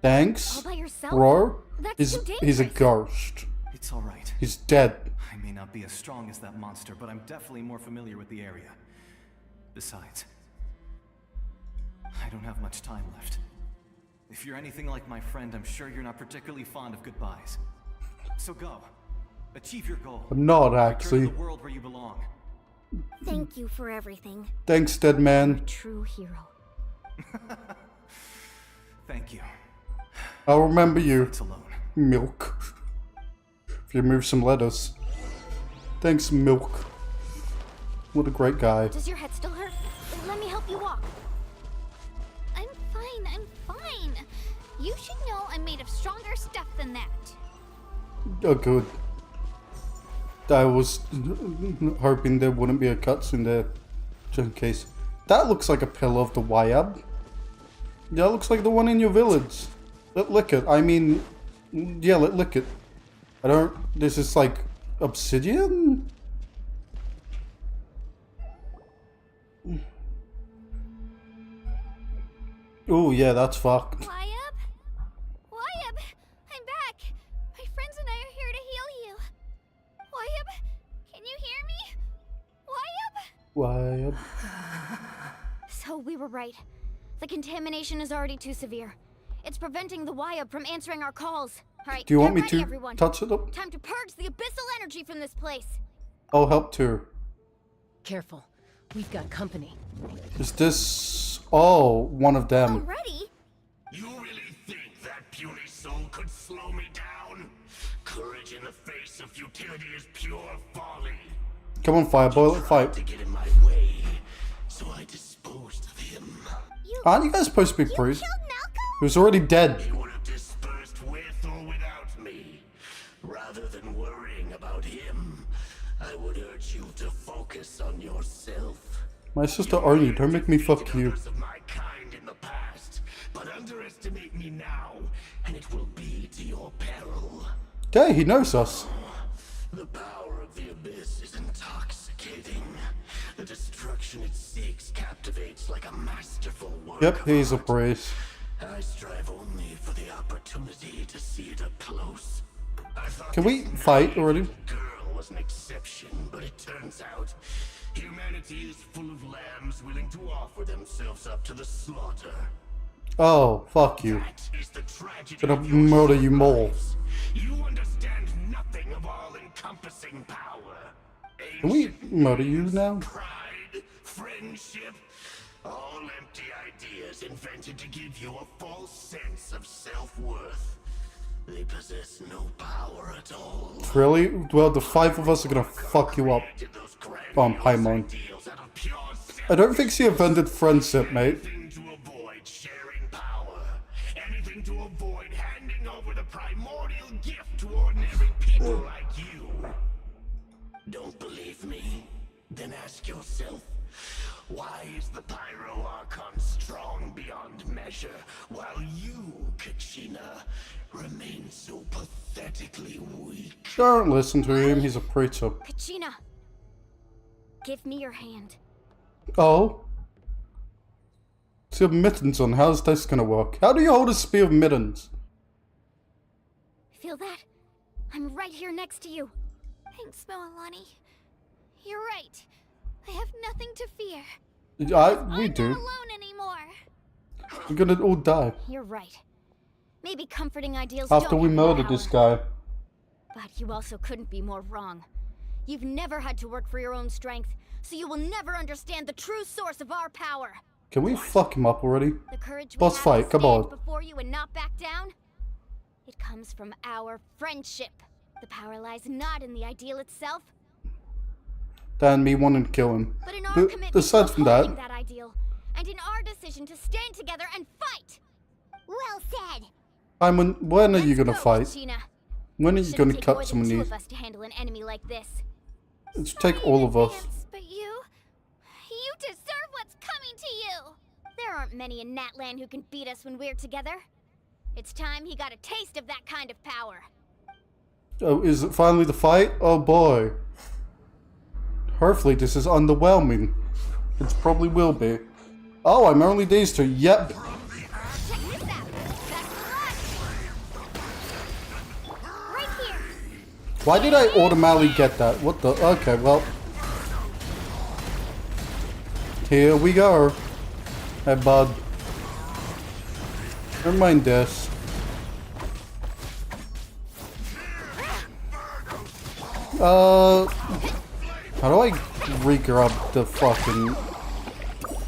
Thanks, All by yourself? bro. That's He's too he's a dangerous. ghost. It's all right. He's dead. I may not be as strong as that monster, but I'm definitely more familiar with the area. Besides, I don't have much time left. If you're anything like my friend, I'm sure you're not particularly fond of goodbyes. So go. Achieve your goal. I'm not Return actually. to the world where you belong. Thank you for everything. Thanks, dead man. True hero. Thank you. I'll remember you. It's alone. Milk. If you move some lettuce. Thanks, Milk. What a great guy. Does your head still hurt? Let me help you walk. I'm fine. You should know I'm made of stronger stuff than that. Oh, good. I was hoping there wouldn't be a cutscene there, just in case. That looks like a pillar of the Wyab. Yeah, it looks like the one in your village. Lick it. I mean, yeah, lick it. I don't. This is like obsidian. Oh yeah, that's fucked. Wyab? Wyab! I'm back! My friends and I are here to heal you. Wyab? Can you hear me? Wyab? Wyab. So we were right. The contamination is already too severe. It's preventing the Wyab from answering our calls. Alright, Do you want get me ready, to everyone. touch it up? Time to purge the abyssal energy from this place. I'll help too. Careful. We've got company. Is this... Oh, one of them. Already? You really think that puny soul could slow me down? Courage in the face of futility is pure folly. Come on, Fireball, let's fight. To get in my way, so I disposed of him. Aren't you guys supposed to be priests? He was already dead. He would have dispersed with or without me. Rather than worrying about him, I would urge you to focus on yourself. My sister owned you, don't make me fuck you. Of my kind in the past, but underestimate me now, and it will be to your peril. Okay, he knows us. The power of the abyss is intoxicating. The destruction it seeks captivates like a masterful work. Yep, he's a priest. I strive only opportunity to see it up close. I thought Can we fight already? girl was an exception, but it turns out humanity is full of lambs willing to offer themselves up to the slaughter. Oh, fuck you. That is the tragedy Gonna of your murder you more. lives. You understand nothing of all-encompassing power. Can we murder you now? Pride, friendship, all empty ideas invented to give you a false sense of self-worth. They possess no power at all. Really? Well, the 5 of us are gonna fuck you up. On Paimon. I don't think she invented friendship, mate. Anything to avoid sharing power. Anything to avoid handing over the primordial gift to ordinary people like you. Don't believe me? Then ask yourself, why is the Pyro Archon strong beyond measure, while you, Kachina, remain so pathetically weak? Don't listen to him, he's a preacher. Kachina, give me your hand. Oh? So mittens on, how's this gonna work? How do you hold a spear of mittens? Feel that? I'm right here next to you. Thanks, Moalani. You're right. I have nothing to fear. We I'm do. not alone anymore. We're gonna all die. You're right. Maybe comforting ideals After don't we have murdered power. this guy. But you also couldn't be more wrong. You've never had to work for your own strength, so you will never understand the true source of our power. Can we fuck him up already? The courage we Boss have fight, to come stand on. before you and not back down. It comes from our friendship. The power lies not in the ideal itself, Than me wanting to kill him. but in our commitment to Aside from upholding that, that ideal, and in our decision to stand together and fight. Well said. Simon, when are you gonna Go, fight? Kachina. When are you Shouldn't gonna take cut more than some of 2 these? of us to handle an enemy like this. Let's take all of us. But you deserve what's coming to you. There aren't many in Natland who can beat us when we're together. It's time he got a taste of that kind of power. Oh, is it finally the fight? Oh boy. Hopefully this is underwhelming. It probably will be. Oh, I'm only these 2. Yep. Check this out. Best of luck. Right here. Why did I automatically get that? What the? Okay, well. Here we go. Hey, bud. Never mind this. How do I re-grab the fucking...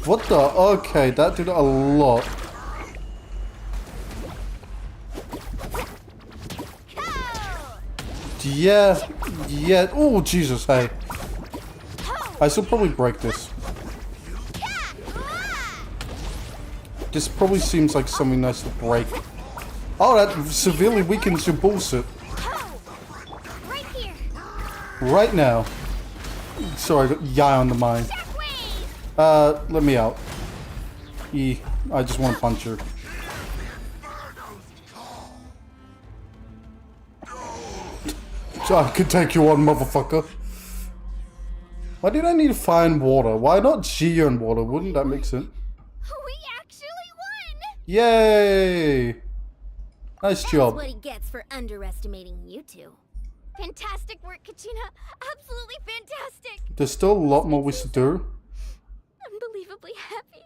What the? Okay, that did a lot. Yeah, yeah. Oh, Jesus, hey. I should probably break this. This probably seems like something nice to break. Oh, that severely weakens your bullshit. Right here. Right now. Sorry, I got yai on the mind. Let me out. I just want to punch her. So I could take you on, motherfucker. Why did I need to find water? Why not Gia and water? Wouldn't that make sense? We actually won. Yay! Nice That's job. what he gets for underestimating you two. Fantastic work, Kachina. Absolutely fantastic. There's still a lot more we should do. Unbelievably happy.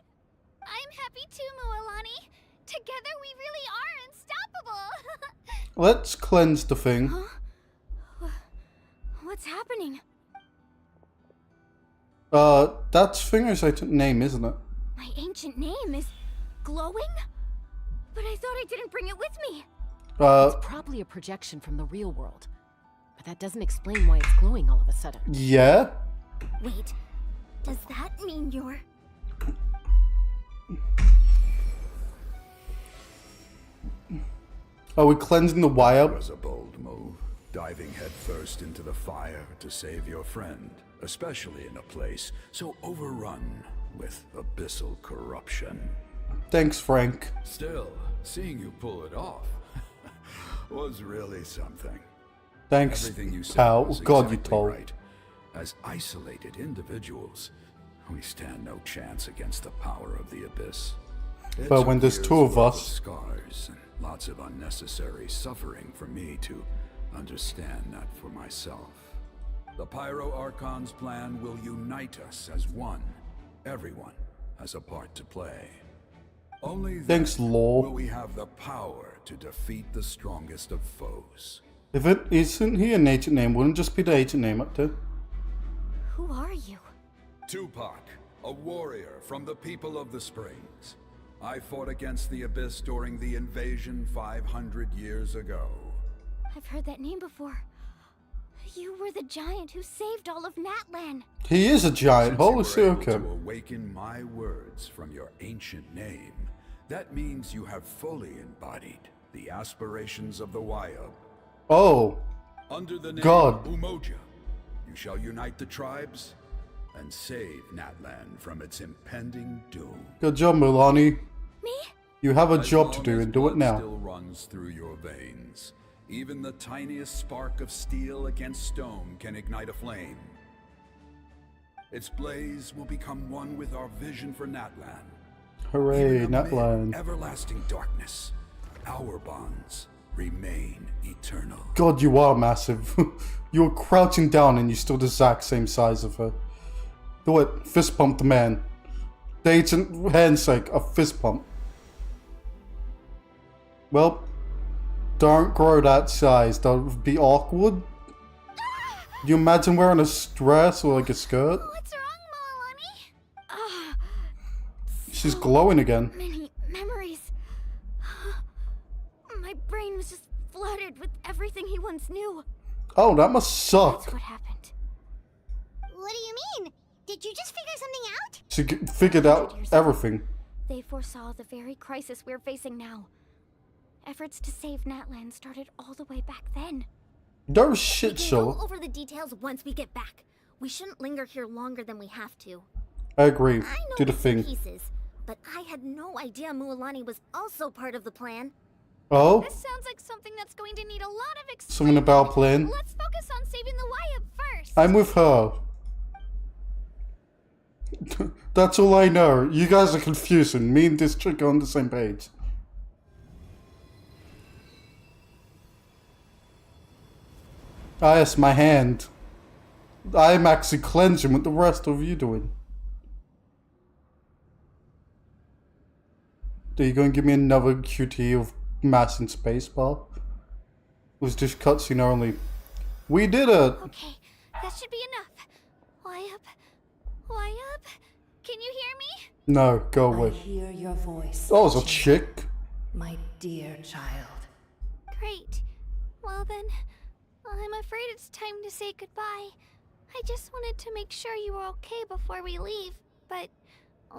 I'm happy too, Moalani. Together we really are unstoppable. Let's cleanse the thing. What's happening? That's Finger's name, isn't it? My ancient name is glowing? But I thought I didn't bring it with me. It's probably a projection from the real world. But that doesn't explain why it's glowing all of a sudden. Yeah? Wait, does that mean you're... Are we cleansing the wire? It was a bold move, diving headfirst into the fire to save your friend, especially in a place so overrun with abyssal corruption. Thanks, Frank. Still, seeing you pull it off was really something. Thanks, Everything you said pal. was God, you exactly told. right. As isolated individuals, we stand no chance against the power of the Abyss. It But took when there's years two of worth us, scars and lots of unnecessary suffering for me to understand that for myself. The Pyro Archon's plan will unite us as one. Everyone has a part to play. Only Thanks, then lore. will we have the power to defeat the strongest of foes. If it isn't he an agent name, wouldn't just be the agent name up there? Who are you? Tupac, a warrior from the people of the Springs. I fought against the Abyss during the invasion 500 years ago. I've heard that name before. You were the giant who saved all of Natlan. He is a giant. Since you Holy were shit, able okay. to awaken my words from your ancient name, that means you have fully embodied the aspirations of the Wayub. Oh. Under the name God. Umoja, you shall unite the tribes and save Natlan from its impending doom. Good job, Mulani. Me? You have a As job to long do as and do it blood now. Still runs through your veins. Even the tiniest spark of steel against stone can ignite a flame. Its blaze will become one with our vision for Natlan. Hooray, Even amid Natlan. everlasting darkness, our bonds remain eternal. God, you are massive. You were crouching down and you're still the exact same size of her. Do it. Fist pump the man. The ancient handshake, a fist pump. Well, don't grow that size. That would be awkward. You imagine wearing a dress or like a skirt? What's wrong, Milani? She's glowing again. Many memories. My brain was just flooded with everything he once knew. Oh, that must suck. That's what happened. What do you mean? Did you just figure something out? She figured out everything. They foresaw the very crisis we're facing now. Efforts to save Natlan started all the way back then. No We shit, can show. go over the details once we get back. We shouldn't linger here longer than we have to. I agree. I know Do the bits and thing. pieces, but I had no idea Mualani was also part of the plan. Oh? This sounds like something that's going to need a lot of Something about plan? Let's focus on saving the Wayub first. I'm with her. That's all I know. You guys are confusing. Me and this chick are on the same page. Ah, yes, my hand. I'm actually cleansing. What the rest of you doing? Are you going to give me another QT of mass and spacebar? Was just cutscene only. We did it! Okay, that should be enough. Wayub? Wayub? Can you hear me? No, go I away. hear your voice. Oh, it's a chick. My dear child. Great. Well then, I'm afraid it's time to say goodbye. I just wanted to make sure you were okay before we leave, but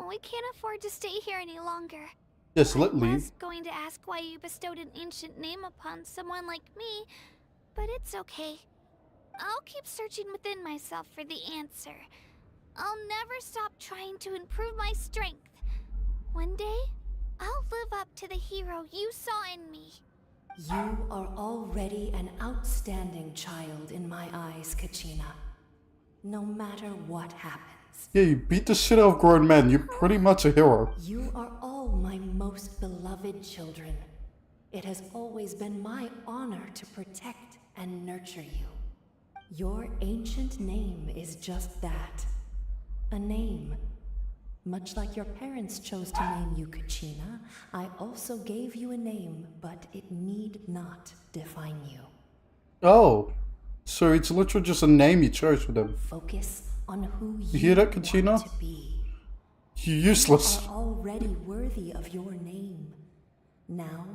we can't afford to stay here any longer. Yes, let I leave. was going to ask why you bestowed an ancient name upon someone like me, but it's okay. I'll keep searching within myself for the answer. I'll never stop trying to improve my strength. One day, I'll live up to the hero you saw in me. You are already an outstanding child in my eyes, Kachina. No matter what happens. Yeah, you beat the shit out of grown men. You're pretty much a hero. You are all my most beloved children. It has always been my honor to protect and nurture you. Your ancient name is just that. A name. Much like your parents chose to name you Kachina, I also gave you a name, but it need not define you. Oh. So it's literally just a name you chose for them. Focus on who You hear that, Kachina? want to be. You're useless. You are already worthy of your name. Now,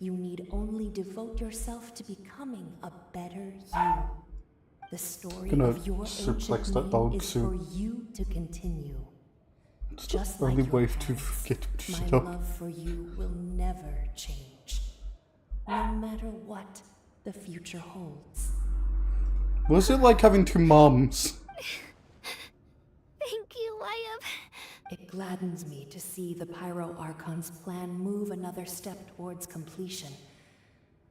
you need only devote yourself to becoming a better you. The story Gonna of your suplex ancient that name dog is soon. for you to continue. It's Just the like only your way to parents, get him to my shut up. love for you will never change. No matter what the future holds. Was it like having two moms? Thank you, Wayub. It gladdens me to see the Pyro Archon's plan move another step towards completion.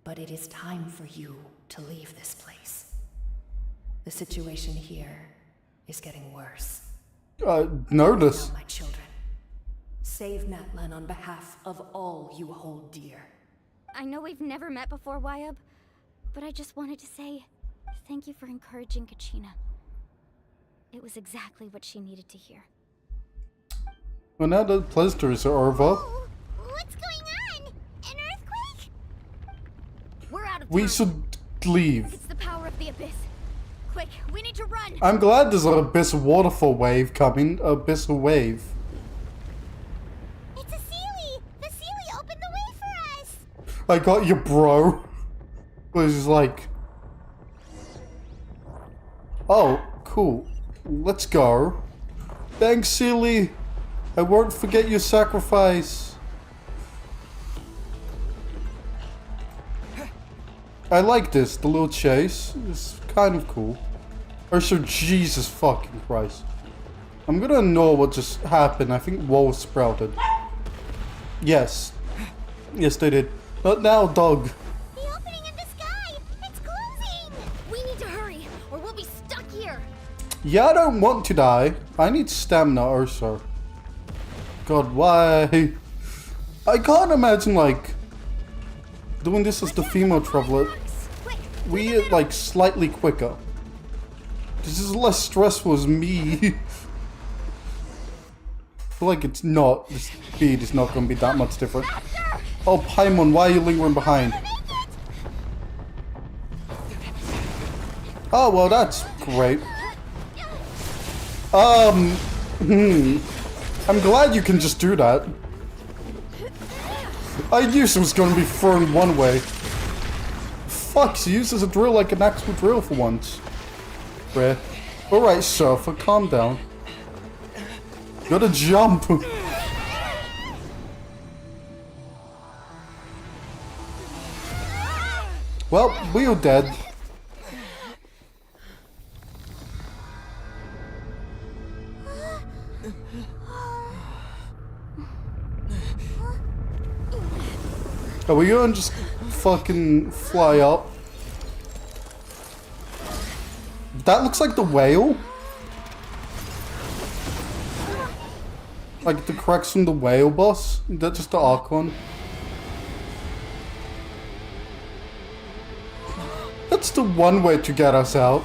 But it is time for you to leave this place. The situation here is getting worse. Notice. Now, my children, save Natlan on behalf of all you hold dear. I know we've never met before, Wyab, but I just wanted to say thank you for encouraging Kachina. It was exactly what she needed to hear. Well, now the pleasantries are over. What's going on? An earthquake? We're out of time. We should leave. It's the power of the abyss. Quick, we need to run. I'm glad there's an abyss waterfall wave coming. Abyssal wave. It's a Sealy! The Sealy opened the way for us! I got you, bro. This is like... Oh, cool. Let's go. Thanks, Sealy. I won't forget your sacrifice. I like this, the little chase. It's kind of cool. Also, Jesus fucking Christ. I'm gonna know what just happened. I think walls sprouted. Yes. Yes, they did. Not now, dog. The opening in the sky! It's closing! We need to hurry, or we'll be stuck here. Yeah, I don't want to die. I need stamina also. God, why? I can't imagine, like, doing this as the female traveler. We like slightly quicker. This is less stressful as me. I feel like it's not. The speed is not going to be that much different. Oh, Paimon, why are you lingering behind? Oh, well, that's great. I'm glad you can just do that. I knew she was going to be thrown one way. Fuck, she uses a drill like an actual drill for once. Rare. Alright, Surfer, calm down. Gotta jump. Well, we are dead. Are we gonna just fucking fly up? That looks like the whale. Like the cracks from the whale boss. Is that just the Archon? That's the one way to get us out.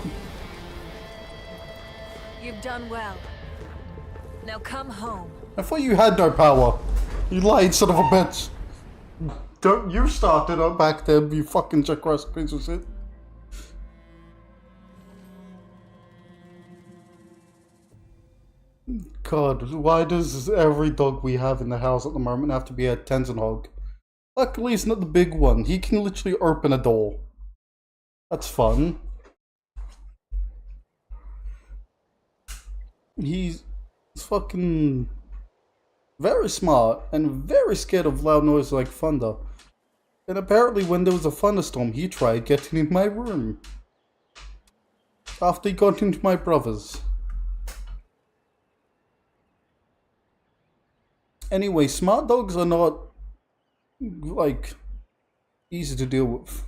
You've done well. Now come home. I thought you had no power. You lied, son of a bitch. Don't you start it up back there, you fucking Jack Ross piece of shit. God, why does every dog we have in the house at the moment have to be a Tenzin hog? Luckily, it's not the big one. He can literally open a door. That's fun. He's fucking very smart and very scared of loud noise like thunder. And apparently when there was a thunderstorm, he tried getting in my room. After he got into my brother's. Anyway, smart dogs are not, like, easy to deal with.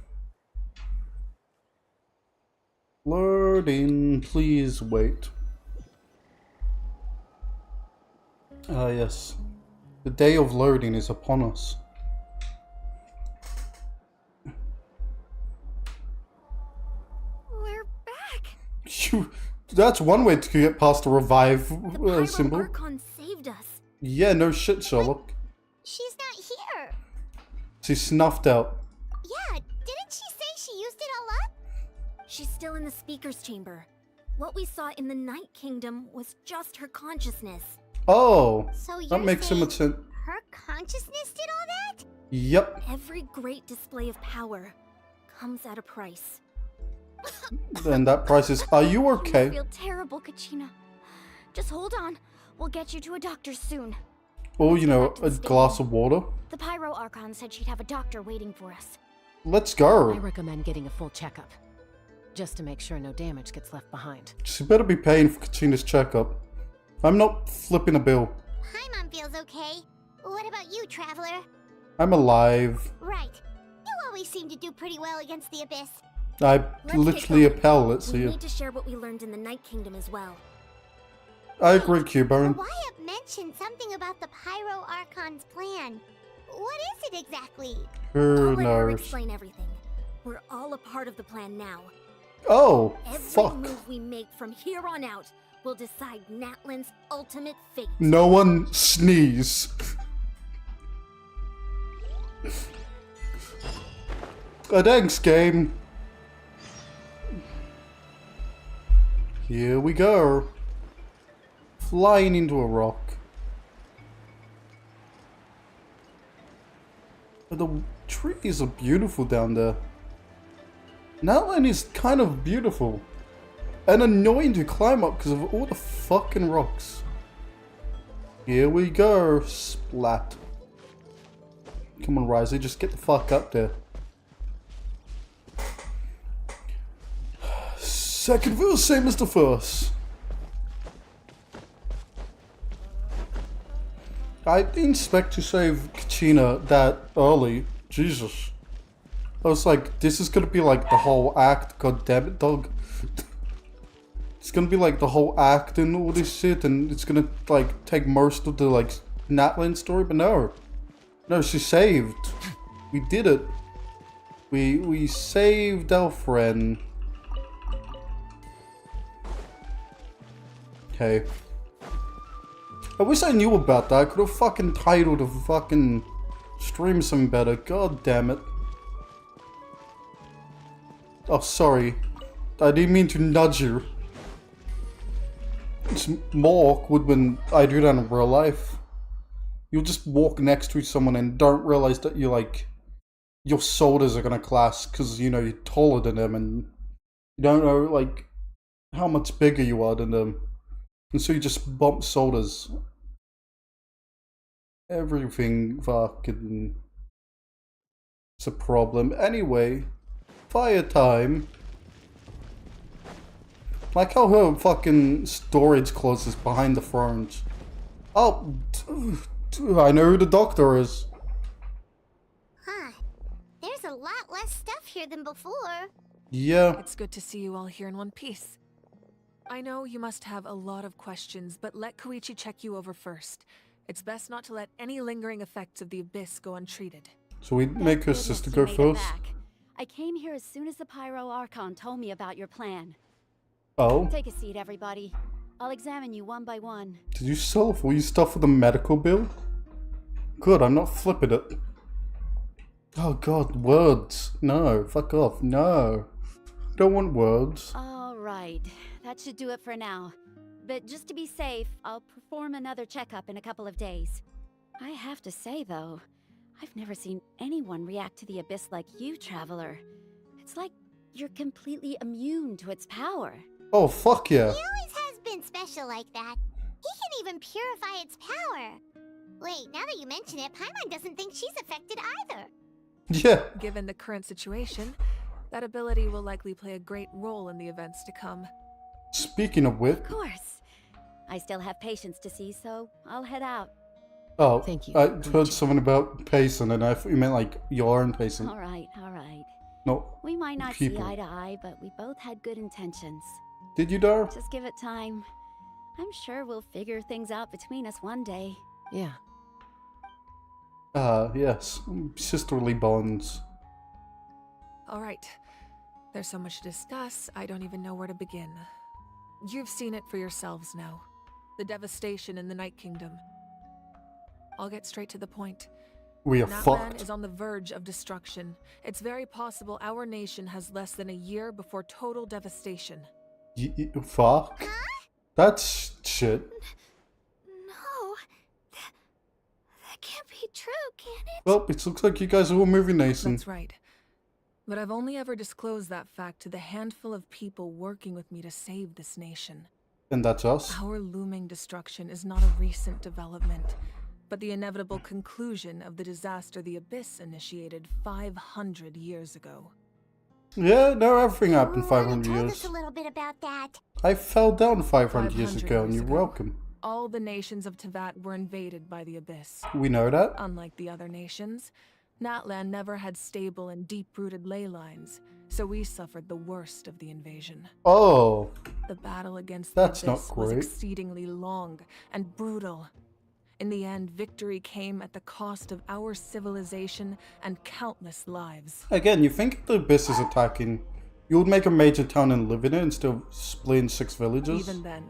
Loading, please wait. Ah, yes. The day of loading is upon us. We're back. That's one way to get past the revive symbol. Archon saved us. Yeah, no shit, Sherlock. She's not here. She's snuffed out. Yeah, didn't she say she used it all up? She's still in the speaker's chamber. What we saw in the Night Kingdom was just her consciousness. Oh, So that makes so much sense. Her consciousness did all that? Yep. Every great display of power comes at a price. And that price is, are you You okay? feel terrible, Kachina. Just hold on. We'll get you to a doctor soon. Or, you know, a glass of water? The Pyro Archon said she'd have a doctor waiting for us. Let's go. I recommend getting a full checkup, just to make sure no damage gets left behind. She better be paying for Kachina's checkup. I'm not flipping a bill. Paimon feels okay. What about you, Traveler? I'm alive. Right. You always seem to do pretty well against the Abyss. I Let's literally get going. appel, let's We see. need to share what we learned in the Night Kingdom as well. I agree, Cubone. Wyatt mentioned something about the Pyro Archon's plan. What is it exactly? Who I'll let her knows? explain everything. We're all a part of the plan now. Oh, Every fuck. move we make from here on out will decide Natlan's ultimate fate. No one sneeze. Thanks, game. Here we go. Flying into a rock. But the trees are beautiful down there. Natlan is kind of beautiful. And annoying to climb up because of all the fucking rocks. Here we go. Splat. Come on, Risley, just get the fuck up there. Second verse, same as the first. I didn't expect to save Kachina that early. Jesus. I was like, this is gonna be like the whole act. God damn it, dog. It's gonna be like the whole act and all this shit, and it's gonna like take most of the like Natlan story, but no. No, she saved. We did it. We saved our friend. Okay. I wish I knew about that. I could have fucking titled a fucking stream something better. God damn it. Oh, sorry. I didn't mean to nudge you. It's more awkward when I do that in real life. You'll just walk next to someone and don't realize that you're like, your shoulders are gonna clash because, you know, you're taller than them and you don't know, like, how much bigger you are than them. And so you just bump shoulders. Everything fucking is a problem. Anyway, fire time. Like how her fucking storage closes behind the thrones. Oh, I know who the doctor is. Huh. There's a lot less stuff here than before. Yeah. It's good to see you all here in one piece. I know you must have a lot of questions, but let Koichi check you over first. It's best not to let any lingering effects of the Abyss go untreated. So we make her sister go first? I came here as soon as the Pyro Archon told me about your plan. Oh? Take a seat, everybody. I'll examine you one by one. Did you sell all your stuff for the medical bill? Good, I'm not flipping it. Oh god, words. No, fuck off. No. Don't want words. All right, that should do it for now. But just to be safe, I'll perform another checkup in a couple of days. I have to say, though, I've never seen anyone react to the Abyss like you, Traveler. It's like you're completely immune to its power. Oh, fuck yeah. He always has been special like that. He can even purify its power. Wait, now that you mention it, Paimon doesn't think she's affected either. Yeah. Given the current situation, that ability will likely play a great role in the events to come. Speaking of which... Of course. I still have patients to see, so I'll head out. Oh, Thank you. I heard something about pacing and I thought you meant like your own pacing. All right, all right. No, We might not people. see eye to eye, but we both had good intentions. Did you, Dar? Just give it time. I'm sure we'll figure things out between us one day. Yeah. Yes. Sisterly bonds. All right. There's so much to discuss, I don't even know where to begin. You've seen it for yourselves now. The devastation in the Night Kingdom. I'll get straight to the point. We are Natlan fucked. is on the verge of destruction. It's very possible our nation has less than a year before total devastation. Fuck? That's shit. No. That can't be true, can it? Well, it looks like you guys are all moving Nathan. That's right. But I've only ever disclosed that fact to the handful of people working with me to save this nation. And that's us? Our looming destruction is not a recent development, but the inevitable conclusion of the disaster the Abyss initiated 500 years ago. Yeah, no, everything happened Ooh, 500 told years. us a little bit about that. I fell down 500 years 500 ago and years you're ago. welcome. All the nations of Teyvat were invaded by the Abyss. We know that. Unlike the other nations, Natlan never had stable and deep-rooted ley lines, so we suffered the worst of the invasion. Oh. The battle against That's the not Abyss was great. exceedingly long and brutal. In the end, victory came at the cost of our civilization and countless lives. Again, you think if the Abyss is attacking, you would make a major town and live in it instead of splitting 6 villages? Even then,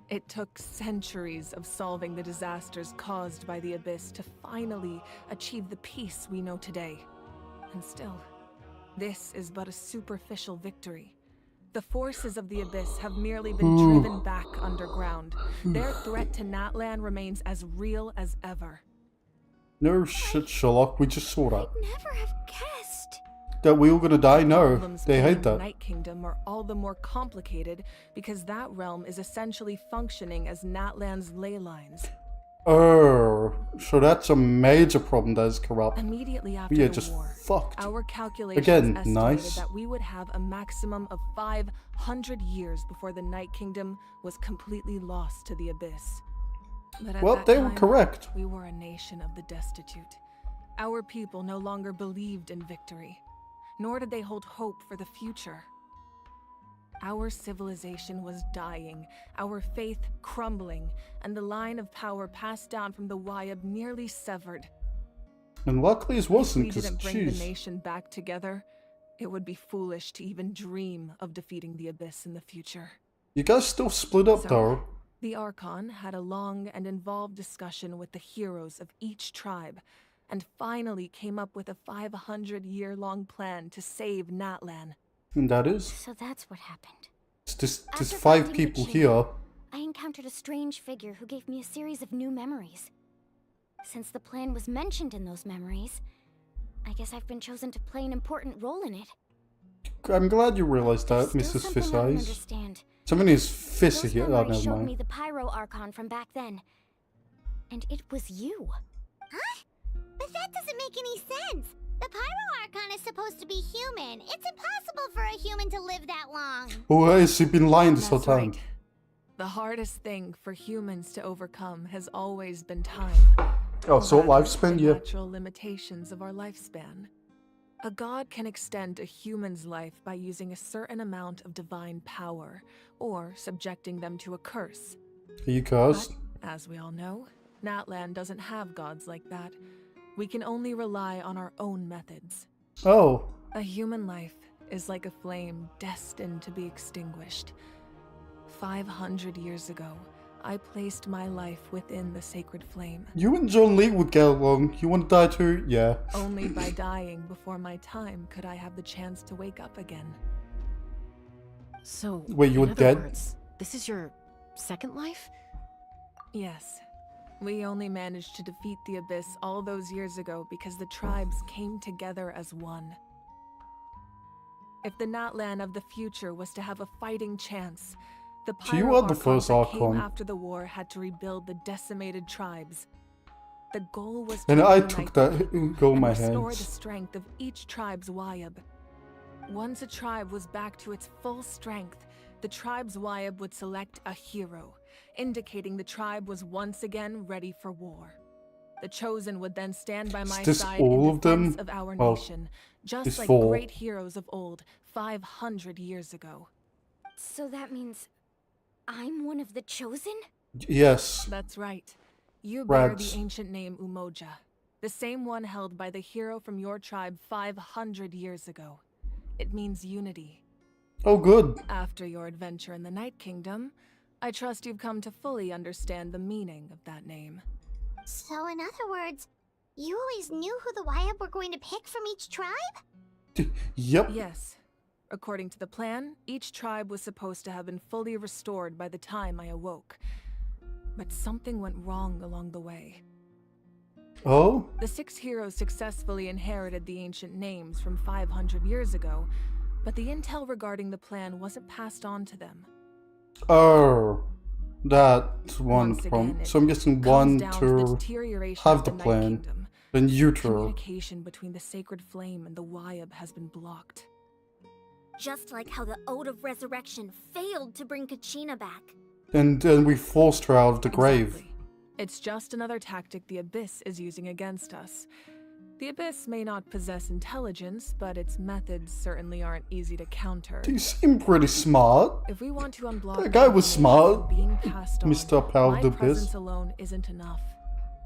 it took centuries of solving the disasters caused by the Abyss to finally achieve the peace we know today. And still, this is but a superficial victory. The forces of the Abyss have merely been driven back underground. Their threat to Natlan remains as real as ever. No shit, Sherlock, we just saw that. Never have guessed. That we all gonna die? No, Problems they in hate the that. Night Kingdom are all the more complicated because that realm is essentially functioning as Natlan's ley lines. Oh, so that's a major problem that is corrupt. Immediately after We are the just war, fucked. our calculations Again, estimated nice. that we would have a maximum of 500 years before the Night Kingdom was completely lost to the Abyss. But at Well, that they time, were correct. We were a nation of the destitute. Our people no longer believed in victory, nor did they hold hope for the future. Our civilization was dying, our faith crumbling, and the line of power passed down from the Wayab nearly severed. And luckily it wasn't, If we because didn't bring the jeez. nation back together, it would be foolish to even dream of defeating the Abyss in the future. You guys still split up So, though. the Archon had a long and involved discussion with the heroes of each tribe, and finally came up with a 500-year-long plan to save Natlan. And that is? So that's what happened. It's just, After 5 finding people Kachina, here. I encountered a strange figure who gave me a series of new memories. Since the plan was mentioned in those memories, I guess I've been chosen to play an important role in it. I'm glad you realized that, Still Mrs. something Fish I don't Eyes. understand. Something is fishy Those here. Oh, memories never showed me mind. the Pyro Archon from back then. And it was you. Huh? But that doesn't make any sense. The Pyro Archon is supposed to be human. It's impossible for a human to live that long. Oh, has he been lying this whole That's time? right. The hardest thing for humans to overcome has always been time. Oh, so Or rather, lifespan, the yeah. natural limitations of our lifespan. A god can extend a human's life by using a certain amount of divine power, or subjecting them to a curse. Are you cursed? But, as we all know, Natlan doesn't have gods like that. We can only rely on our own methods. Oh. A human life is like a flame destined to be extinguished. 500 years ago, I placed my life within the sacred flame. You and John Lee would get along. You want to die too? Yeah. Only by dying before my time could I have the chance to wake up again. So, Wait, you in were other dead? words, this is your second life? Yes. We only managed to defeat the Abyss all those years ago because the tribes came together as one. If the Natlan of the future was to have a fighting chance, the So you Pyro are the Archons first that came Archon. after the war had to rebuild the decimated tribes. The goal was to And I reunite took the that people goal in and my restore the hands. strength of each tribe's Wayab. Once a tribe was back to its full strength, the tribe's Wayab would select a hero, indicating the tribe was once again ready for war. The Chosen would then stand by my this side all in of them? defense of our Oh, nation, just it's like 4. great heroes of old 500 years ago. So that means I'm one of the chosen? Yes. That's right. You bear Rats. the ancient name Umoja, the same one held by the hero from your tribe 500 years ago. It means unity. Oh, good. After your adventure in the Night Kingdom, I trust you've come to fully understand the meaning of that name. So, in other words, you always knew who the Wayab were going to pick from each tribe? Yep. Yes. According to the plan, each tribe was supposed to have been fully restored by the time I awoke. But something went wrong along the way. Oh? The 6 heroes successfully inherited the ancient names from 500 years ago, but the intel regarding the plan wasn't passed on to them. Oh. That's one Once problem. again, it So I'm guessing comes 1, down to the 2, deterioration have of the the Night plan. Kingdom. Then you 2. Communication between the sacred flame and the Wayab has been blocked. Just like how the Ode of Resurrection failed to bring Kachina back. And we forced her out of the grave. It's just another tactic the Abyss is using against us. The Abyss may not possess intelligence, but its methods certainly aren't easy to counter. You seem pretty smart. If we want to unblock That guy was smart. being passed on, Mr. Power my the Abyss. presence alone isn't enough.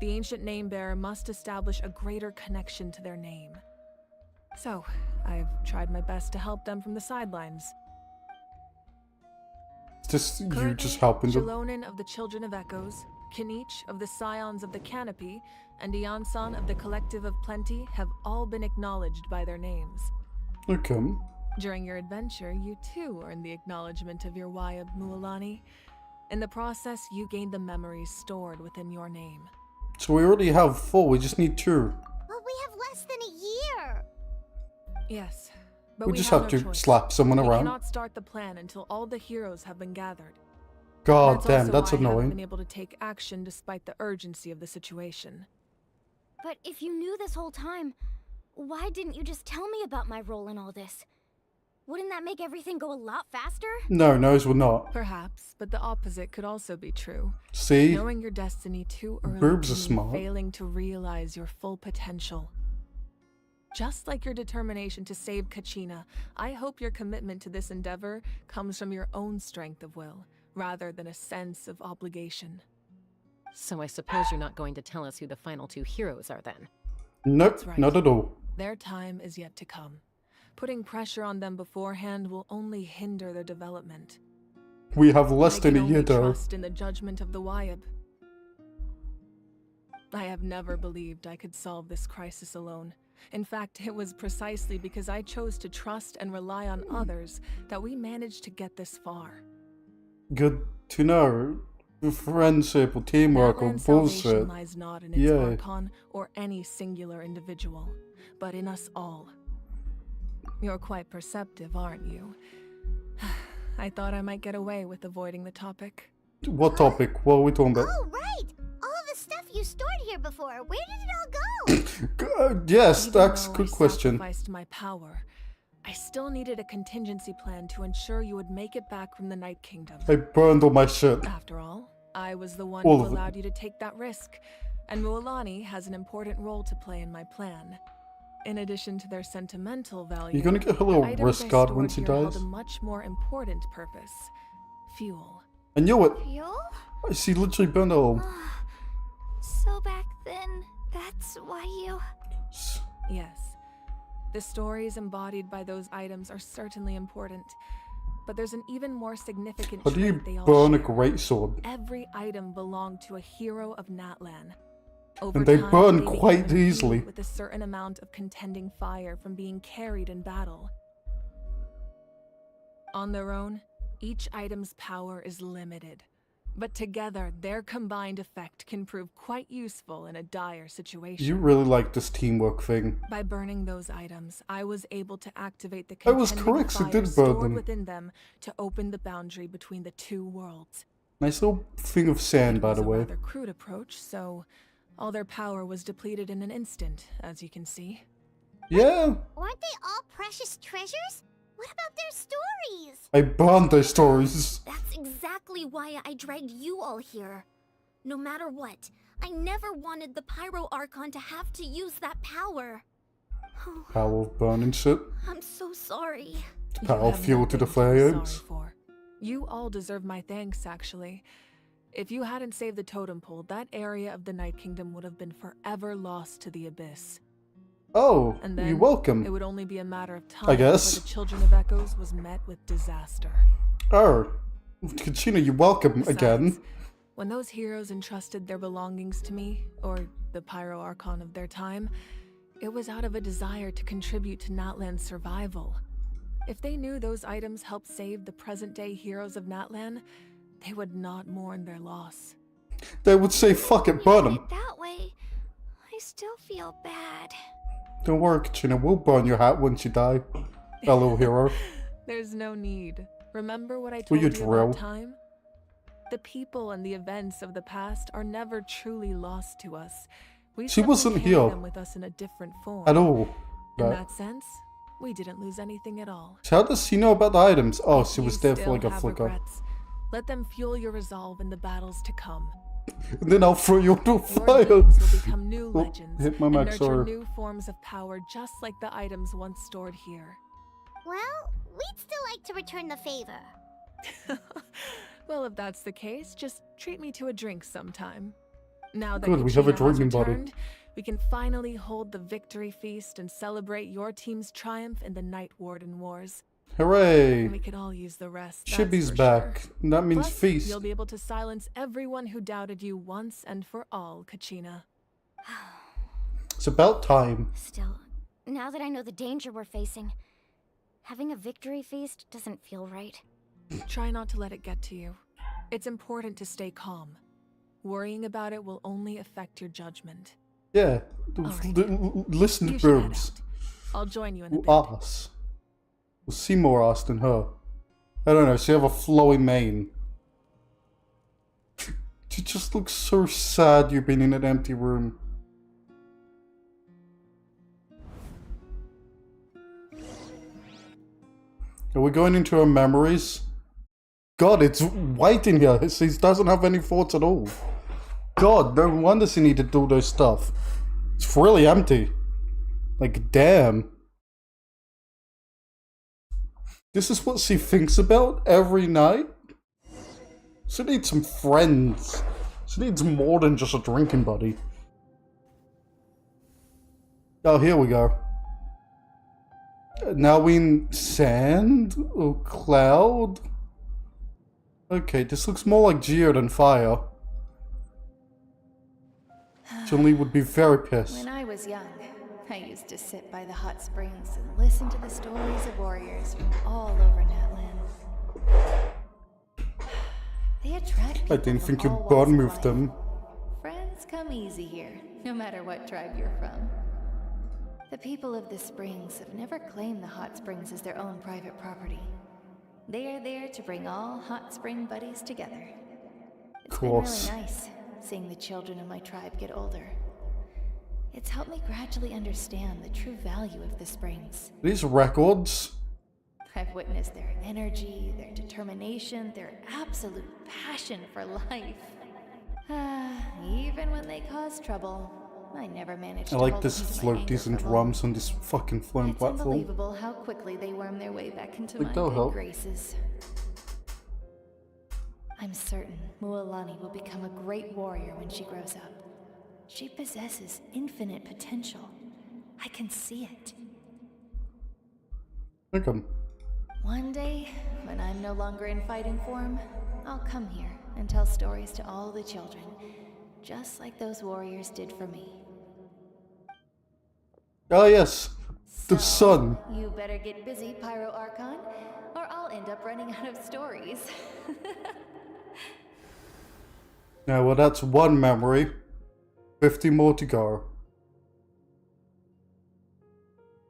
The ancient name bearer must establish a greater connection to their name. So, I've tried my best to help them from the sidelines. It's just you Currently, just helping them. Jalonin of the Children of Echoes, Kinich of the Scions of the Canopy, and Iansan of the Collective of Plenty have all been acknowledged by their names. Okay. During your adventure, you too earned the acknowledgement of your Wayab Mualani. In the process, you gained the memories stored within your name. So we already have 4, we just need 2. But we have less than a year. Yes, but We we just have have no to choice. slap someone We around. cannot start the plan until all the heroes have been gathered. God damn, also that's why I haven't annoying. been able to take action despite the urgency of the situation. But if you knew this whole time, why didn't you just tell me about my role in all this? Wouldn't that make everything go a lot faster? No, we're not. Perhaps, but the opposite could also be true. See? Knowing your destiny too early Boobs are can mean smart. failing to realize your full potential. Just like your determination to save Kachina, I hope your commitment to this endeavor comes from your own strength of will, rather than a sense of obligation. So I suppose you're not going to tell us who the final 2 heroes are then? Nope, That's right. not at all. Their time is yet to come. Putting pressure on them beforehand will only hinder their development. We have less I than can a year only though. trust in the judgment of the Wayab. I have never believed I could solve this crisis alone. In fact, it was precisely because I chose to trust and rely on others that we managed to get this far. Good to know. Friendship or teamwork or Natlan's salvation bullshit. lies not in its Yeah. Archon or any singular individual, but in us all. You're quite perceptive, aren't you? I thought I might get away with avoiding the topic. What topic? What are we talking about? Oh, right! All the stuff you stored here before, where did it all go? Yes, Even that's a though good I question. sacrificed my power, I still needed a contingency plan to ensure you would make it back from the Night Kingdom. I burned all my shit. After all, I was the one All who of it. allowed you to take that risk, and Mualani has an important role to play in my plan. In addition to their sentimental value, You're gonna get a little the items wrist I guard stored when she here held dies? a much more important purpose: fuel. I knew it. Fuel? She literally burned it all. So back then, that's why you... Yes, the stories embodied by those items are certainly important, but there's an even more significant How do you trait they all burn a share. greatsword? Every item belonged to a hero of Natlan. Over And they time, burn became quite imbued easily. with a certain amount of contending fire from being carried in battle. On their own, each item's power is limited, but together their combined effect can prove quite useful in a dire situation. You really like this teamwork thing. By burning those items, I was able to activate the I was contending correct, she fire did burn stored them. within them to open the boundary between the 2 worlds. Nice little thing of sand, by It was the a way. rather crude approach, so all their power was depleted in an instant, as you can see. Yeah, Weren't they all precious treasures? What about their stories? I burned their stories. That's exactly why I dragged you all here. No matter what, I never wanted the Pyro Archon to have to use that power. Power of burning shit. I'm so sorry. You Power have fuel to the nothing be flames. sorry for. You all deserve my thanks, actually. If you hadn't saved the totem pole, that area of the Night Kingdom would have been forever lost to the Abyss. Oh, And then you're welcome. it would only be a matter of time I guess. before the Children of Echoes was met with disaster. Oh, Kachina, you're welcome Besides, again. When those heroes entrusted their belongings to me, or the Pyro Archon of their time, it was out of a desire to contribute to Natlan's survival. If they knew those items helped save the present-day heroes of Natlan, they would not mourn their loss. They would say, fuck it, burn them. That way, I still feel bad. Don't worry, Kachina, we'll burn your hat once you die. Our little hero. There's no need. Remember what I Will told you you drill? about time? The people and the events of the past are never truly lost to us. We She simply wasn't carry here. them with us in a different form. At all. In Right. that sense, we didn't lose anything at all. So how does she know about the items? Oh, she You was there for still like a have flicker. regrets. Let them fuel your resolve in the battles to come. And then I'll throw you into Your fire. names will become new Oh, legends hit my and max, nurture sorry. new forms of power just like the items once stored here. Well, we'd still like to return the favor. Well, if that's the case, just treat me to a drink sometime. Now that Good, we have a Kachina has drinking buddy. returned, we can finally hold the victory feast and celebrate your team's triumph in the Night Warden Wars. Hooray! And we could all use the rest. that's Chibi's for back. sure. And that means Plus, feast. You'll be able to silence everyone who doubted you once and for all, Kachina. It's about time. Still, now that I know the danger we're facing, having a victory feast doesn't feel right. Try not to let it get to you. It's important to stay calm. Worrying about it will only affect your judgment. Yeah. Alright. Listen You to should head boobs. I'll join you in a bit. Ass. We'll see more ass than her. I don't know, she have a flowing mane. She just looks so sad you've been in an empty room. Are we going into her memories? God, it's white in here. He doesn't have any thoughts at all. God, no wonder she needed to do those stuff. It's really empty. Like, damn. This is what she thinks about every night? She needs some friends. She needs more than just a drinking buddy. Oh, here we go. Now we in sand or cloud? Okay, this looks more like Geo than fire. Chun-Li would be very pissed. When I was young, I used to sit by the hot springs and listen to the stories of warriors from all over Natlan. They attract people I didn't from think you'd all walks burn of move life. them. Friends come easy here, no matter what tribe you're from. The people of the springs have never claimed the hot springs as their own private property. They are there to bring all hot spring buddies together. It's been really nice seeing the children of my tribe get older. It's helped me gradually understand the true value of the springs. These records? I've witnessed their energy, their determination, their absolute passion for life. Even when they cause trouble, I never managed I to like hold this on to my anger floaties and for long. drums on this fucking floating It's platform. unbelievable how quickly they worm their way back into Like, my that'll good help. graces. I'm certain Mualani will become a great warrior when she grows up. She possesses infinite potential. I can see it. Okay. One day, when I'm no longer in fighting form, I'll come here and tell stories to all the children, just like those warriors did for me. Ah yes, the sun. You better get busy, Pyro Archon, or I'll end up running out of stories. Yeah, well that's one memory. 50 more to go.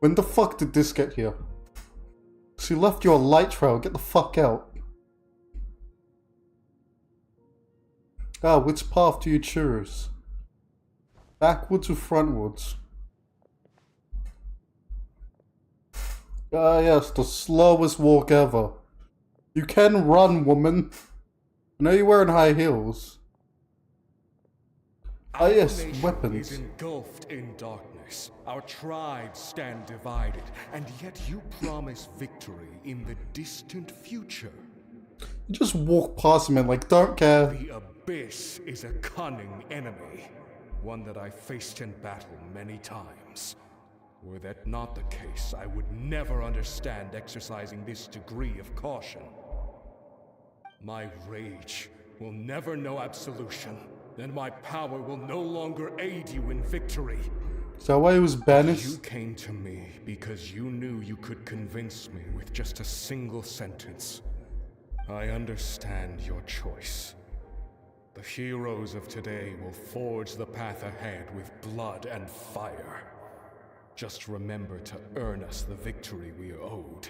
When the fuck did this get here? She left you a light trail, get the fuck out. Ah, which path do you choose? Backwards or frontwards? Ah yes, the slowest walk ever. You can run, woman. I know you're wearing high heels. Ah yes, Our nation weapons. is engulfed in darkness. Our tribes stand divided, and yet you promise victory in the distant future. You just walk past him and like, don't care. The Abyss is a cunning enemy, one that I faced in battle many times. Were that not the case, I would never understand exercising this degree of caution. My rage will never know absolution, and my power will no longer aid you in victory. Is that why he was banished? You came to me because you knew you could convince me with just a single sentence. I understand your choice. The heroes of today will forge the path ahead with blood and fire. Just remember to earn us the victory we are owed.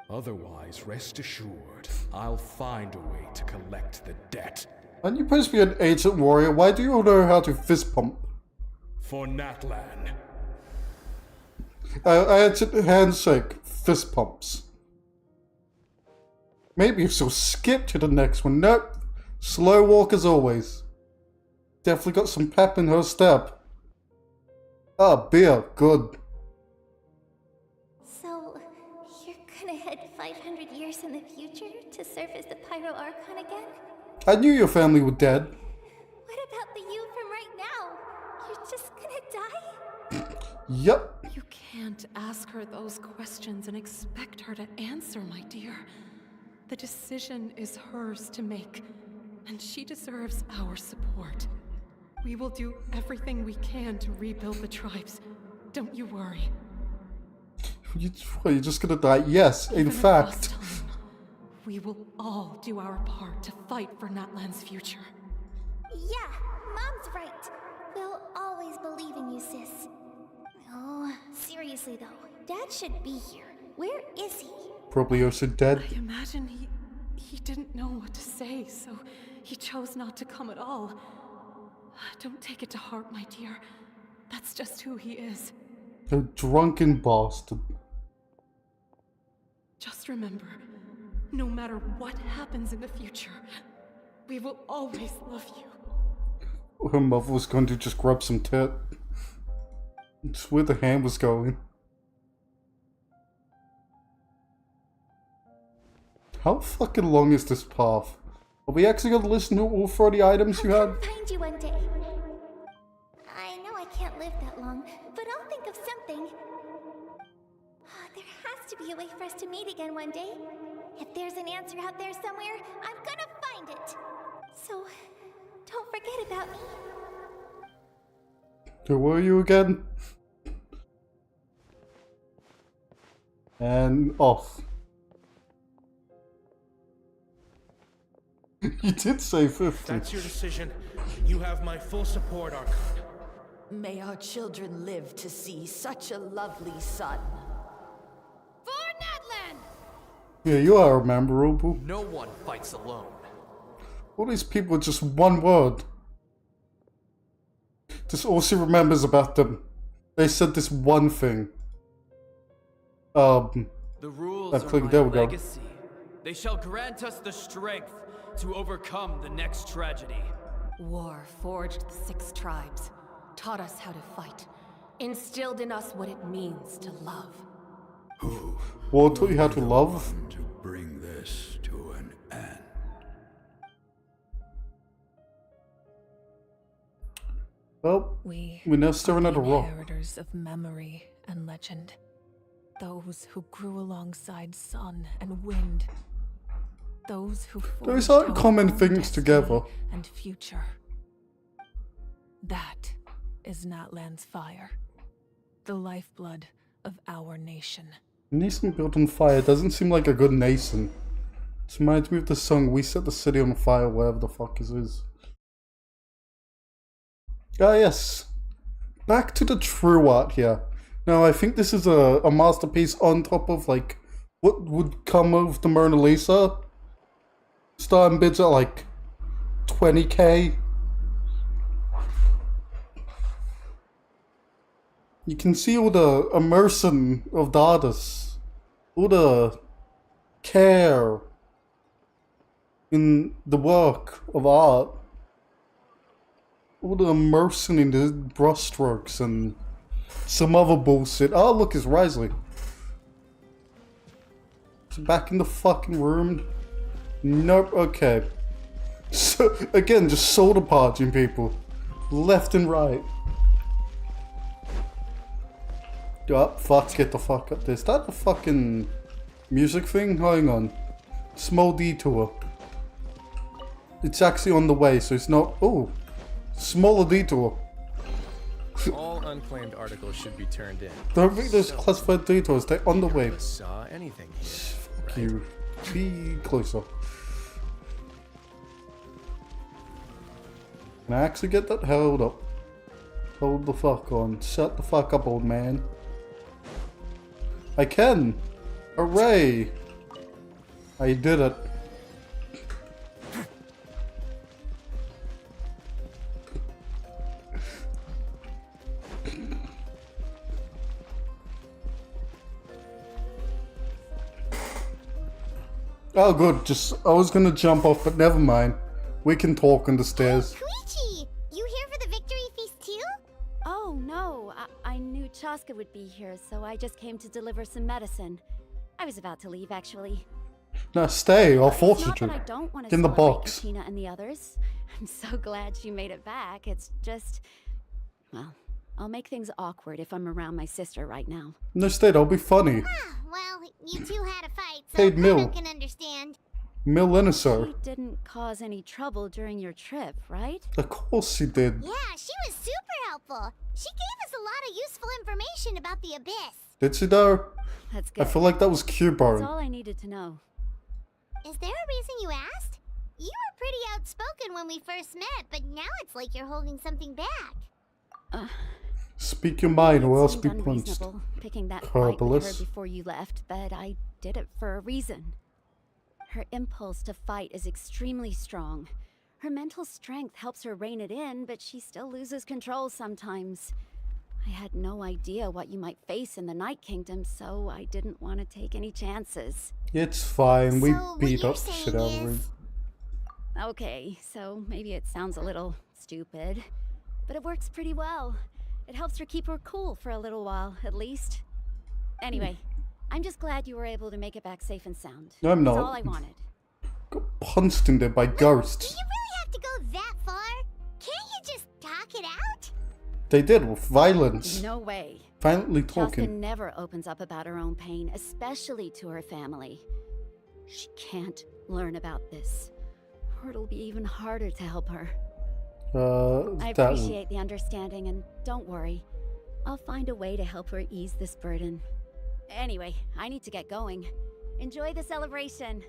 Otherwise, rest assured, I'll find a way to collect the debt. Aren't you supposed to be an ancient warrior? Why do you know how to fist pump? For Natlan. Ancient handshake, fist pumps. Maybe if she'll skip to the next one. Nope. Slow walk as always. Definitely got some pep in her step. Ah, beer, good. So, you're gonna head 500 years in the future to serve as the Pyro Archon again? I knew your family were dead. What about the you from right now? You're just gonna die? Yep. You can't ask her those questions and expect her to answer, my dear. The decision is hers to make, and she deserves our support. We will do everything we can to rebuild the tribes. Don't you worry. You're just gonna die? Yes, in fact. Time, we will all do our part to fight for Natlan's future. Yeah, Mom's right. We'll always believe in you, sis. Oh, seriously though, Dad should be here. Where is he? Probably also dead. I imagine he didn't know what to say, so he chose not to come at all. Don't take it to heart, my dear. That's just who he is. A drunken bastard. Just remember, no matter what happens in the future, we will always love you. Her mother was going to just grab some tit. It's where the hand was going. How fucking long is this path? Are we actually going to listen to all 40 items you had? I'll find you one day. I know I can't live that long, but I'll think of something. There has to be a way for us to meet again one day. If there's an answer out there somewhere, I'm gonna find it. So, don't forget about me. Who are you again? And off. You did say 50. That's your decision. You have my full support, Archon. May our children live to see such a lovely son. For Natlan! Yeah, you are memorable. No one fights alone. All these people are just one word. Just all she remembers about them. They said this one thing. The rules are my there we go. legacy. They shall grant us the strength to overcome the next tragedy. War forged the 6 tribes, taught us how to fight, instilled in us what it means to love. War taught you how to love? To bring this to an end. Well, we're now staring at a rock. Inheritors of memory and legend. Those who grew alongside sun and wind. Those who Those forged aren't our common own things destiny together. and future. That is Natlan's fire, the lifeblood of our nation. Nation built on fire doesn't seem like a good nation. It reminds me of the song "We Set the City on Fire," whatever the fuck it is. Ah yes, back to the true art here. Now I think this is a masterpiece on top of like what would come of the Mona Lisa. Starting bids at like 20k. You can see all the immersion of the artists, all the care in the work of art, all the immersion in the brushstrokes and some other bullshit. Oh look, it's Risley. It's back in the fucking room. Nope, okay. So, again, just soda parching people. Left and right. Oh, fuck, get the fuck up. Is that a fucking music thing? Hang on. Small detour. It's actually on the way, so it's not... Oh, smaller detour. All unclaimed articles should be turned in. Don't think there's classified detours. They're on the way. Saw anything here, Fuck right? you. Be closer. Can I actually get that? Hold up. Hold the fuck on. Shut the fuck up, old man. I can! Hooray! I did it. Oh good, just I was gonna jump off, but never mind. We can talk on the stairs. Koichi! You here knew Chaska would be here, so I just came to deliver some medicine. I was about to leave, actually. No, stay. I'll force It's you not to. that I don't want to Get in the celebrate box. Katina and the others. I'm so glad she made it back. It's just... Well, I'll make things awkward if I'm around my sister right now. No, stay. That'll be funny. Well, you two had a fight, so Paid Mill. I can understand. Mill Inniser. She didn't cause any trouble during your trip, right? Of course she did. Yeah, she was super helpful. She gave us a lot of useful information about the Abyss. Did she though? That's I good. feel like that was That's Q-Bone. all I needed to know. Is there a reason you asked? You were pretty outspoken when we first met, but now it's like you're holding something back. Speak your mind or else be Seemed punched. unreasonable picking that fight with her Herbalist. before you left, but I did it for a reason. Her impulse to fight is extremely strong. Her mental strength helps her rein it in, but she still loses control sometimes. I had no idea what you might face in the Night Kingdom, so I didn't want to take any chances. It's fine. We So beat what up you're the shit out of her. saying Okay, so maybe it sounds a little stupid, but it works pretty well. It helps her keep her cool for a little while, at least. Anyway, I'm just glad you were able to make it back safe and sound. No, I'm That's not. all I wanted. Got punched in there by Do ghosts. you really have to go that far? Can't you just talk it out? They did with violence. No way. Violently Chaska talking. never opens up about her own pain, especially to her family. She can't learn about this, or it'll be even harder to help her. I That appreciate the understanding, and don't worry. I'll find a way to help her ease this burden. Anyway, I need to get going. Enjoy the celebration.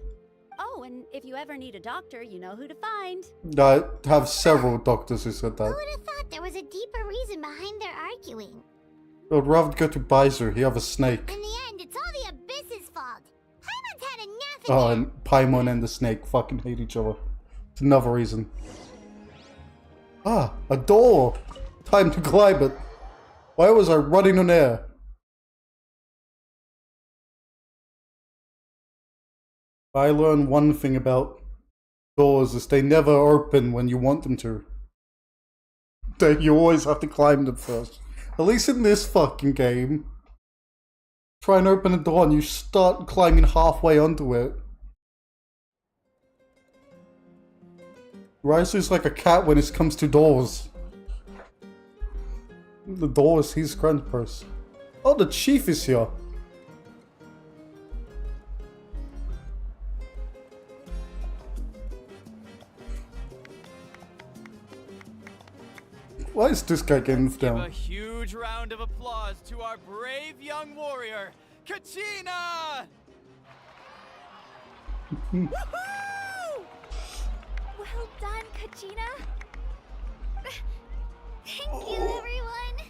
Oh, and if you ever need a doctor, you know who to find. I have several doctors who said Who that. would have thought there was a deeper reason behind their arguing? I'd rather go to Baiser. He have a snake. In the end, it's all the Abyss's fault. Paimon's had enough of Oh, them. and Paimon and the snake fucking hate each other. It's another reason. Ah, a door! Time to climb it. Why was I running on air? I learned one thing about doors is they never open when you want them to. You always have to climb them first. At least in this fucking game. Try and open a door and you start climbing halfway onto it. Ryusu's like a cat when it comes to doors. The doors, he's Grandpers. Oh, the chief is here. Why is this guy getting Give a down? huge round of applause to our brave young warrior, Kachina! Well done, Kachina. Thank you, everyone.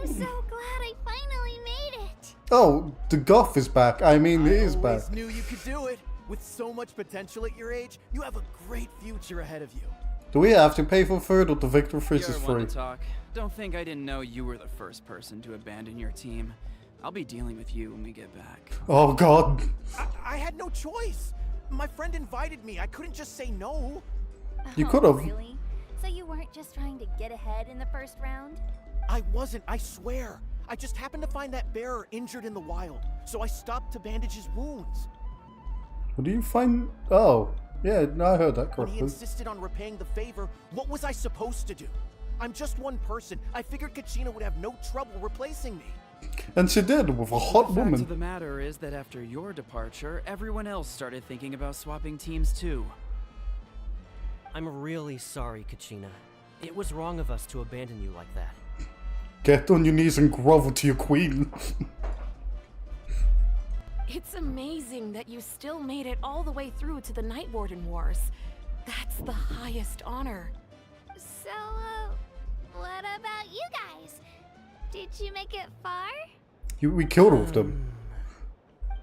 I'm so glad I finally made it. Oh, the Goth is back. I mean, he is I back. always knew you could do it. With so much potential at your age, you have a great future ahead of you. Do we have to pay for food or the Victor Freeze is You're one free? to talk. Don't think I didn't know you were the first person to abandon your team. I'll be dealing with you when we get back. Oh god. I had no choice. My friend invited me. I couldn't just say no. You could have. Really? So you weren't just trying to get ahead in the first round? I wasn't, I swear. I just happened to find that bearer injured in the wild, so I stopped to bandage his wounds. What do you find? Oh, yeah, no, I heard that When he correctly. insisted on repaying the favor, what was I supposed to do? I'm just one person. I figured Kachina would have no trouble replacing me. And she did, with a hot The fact woman. of the matter is that after your departure, everyone else started thinking about swapping teams too. I'm really sorry, Kachina. It was wrong of us to abandon you like that. Get on your knees and grovel to your queen. It's amazing that you still made it all the way through to the Night Warden Wars. That's the highest honor. So, what about you guys? Did you make it far? We killed all of them.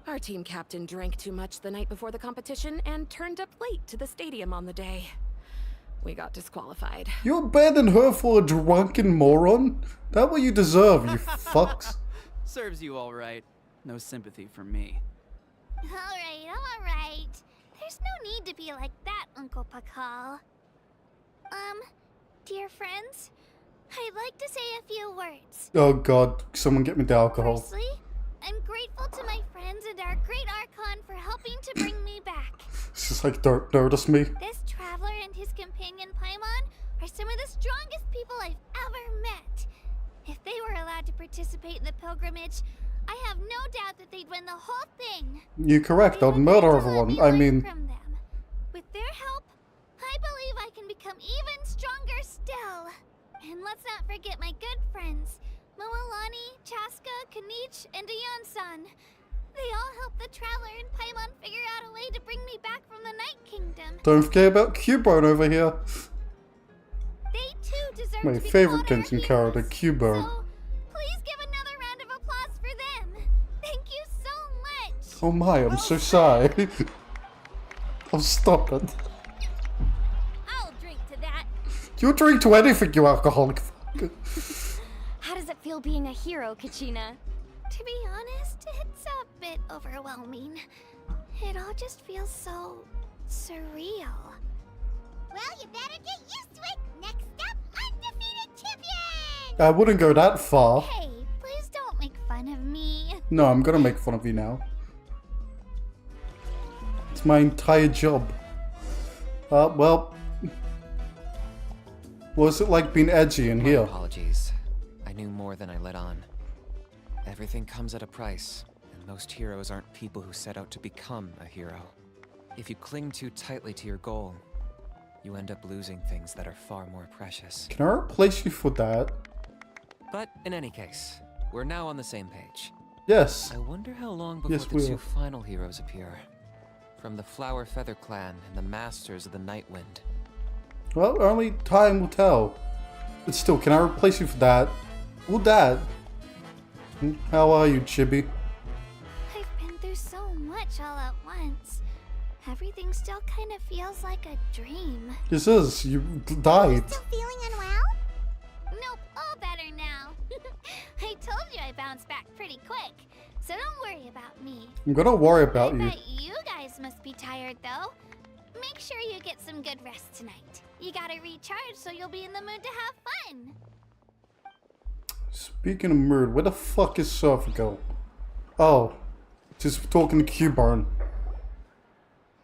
Our team captain drank too much the night before the competition and turned up late to the stadium on the day. We got disqualified. You abandoned her for a drunken moron? That what you deserve, you fucks. Serves you all right. No sympathy from me. Alright. There's no need to be like that, Uncle Pakal. Dear friends, I'd like to say a few words. Oh god, someone get me the alcohol. Firstly, I'm grateful to my friends and our great Archon for helping to bring me back. It's just like, don't notice me. This traveler and his companion Paimon are some of the strongest people I've ever met. If they were allowed to participate in the pilgrimage, I have no doubt that they'd win the whole thing. You're correct, I'd murder everyone. I mean... From them. With their help, I believe I can become even stronger still. And let's not forget my good friends, Moalani, Chaska, Kanich, and Aeon-san. They all helped the Traveler and Paimon figure out a way to bring me back from the Night Kingdom. Don't forget about Cubone over here. They too deserve My to be favorite called our Genshin character, Cubone. So, please give another round of applause for them. Thank you so much. Oh my, I'm so sorry. Oh, stop it. I'll drink to that. You drink to anything, you alcoholic. How does it feel being a hero, Kachina? To be honest, it's a bit overwhelming. It all just feels so surreal. Well, you better get used to it. Next up, undefeated champion! I wouldn't go that far. Hey, please don't make fun of me. No, I'm gonna make fun of you now. It's my entire job. Well... What's it like being edgy in here? Apologies. I knew more than I let on. Everything comes at a price, and most heroes aren't people who set out to become a hero. If you cling too tightly to your goal, you end up losing things that are far more precious. Can I replace you for that? But in any case, we're now on the same page. Yes. I wonder how long before Yes, the we two are. final heroes appear. From the Flower Feather Clan and the Masters of the Night Wind. Well, only time will tell. But still, can I replace you for that? Or that? How are you, Chibi? I've been through so much all at once. Everything still kind of feels like a dream. This is. You died. Still feeling unwell? Nope, all better now. I told you I bounced back pretty quick, so don't worry about me. I'm gonna worry about I you. bet you guys must be tired though. Make sure you get some good rest tonight. You gotta recharge so you'll be in the mood to have fun. Speaking of mood, where the fuck is Surfer go? Oh, just talking to Cubone.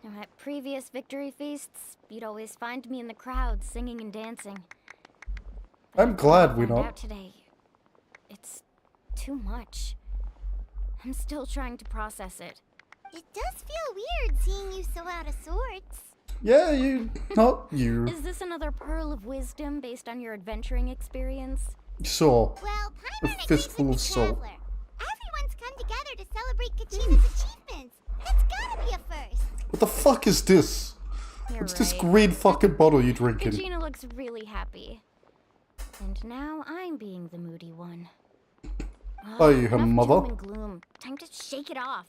Now, at previous victory feasts, you'd always find me in the crowd singing and dancing. I'm glad we Found don't. out today, it's too much. I'm still trying to process it. It does feel weird seeing you so out of sorts. Yeah, you. Not you. Is this another pearl of wisdom based on your adventuring experience? Saw. Well, A fistful of soul. Traveler. Everyone's come together to celebrate Kachina's achievements. It's gotta be a first. What the fuck is this? You're What's this right. green fucking bottle you drinking? Kachina looks really happy. And now I'm being the moody one. Are you her enough mother? doom and gloom. Time to shake it off.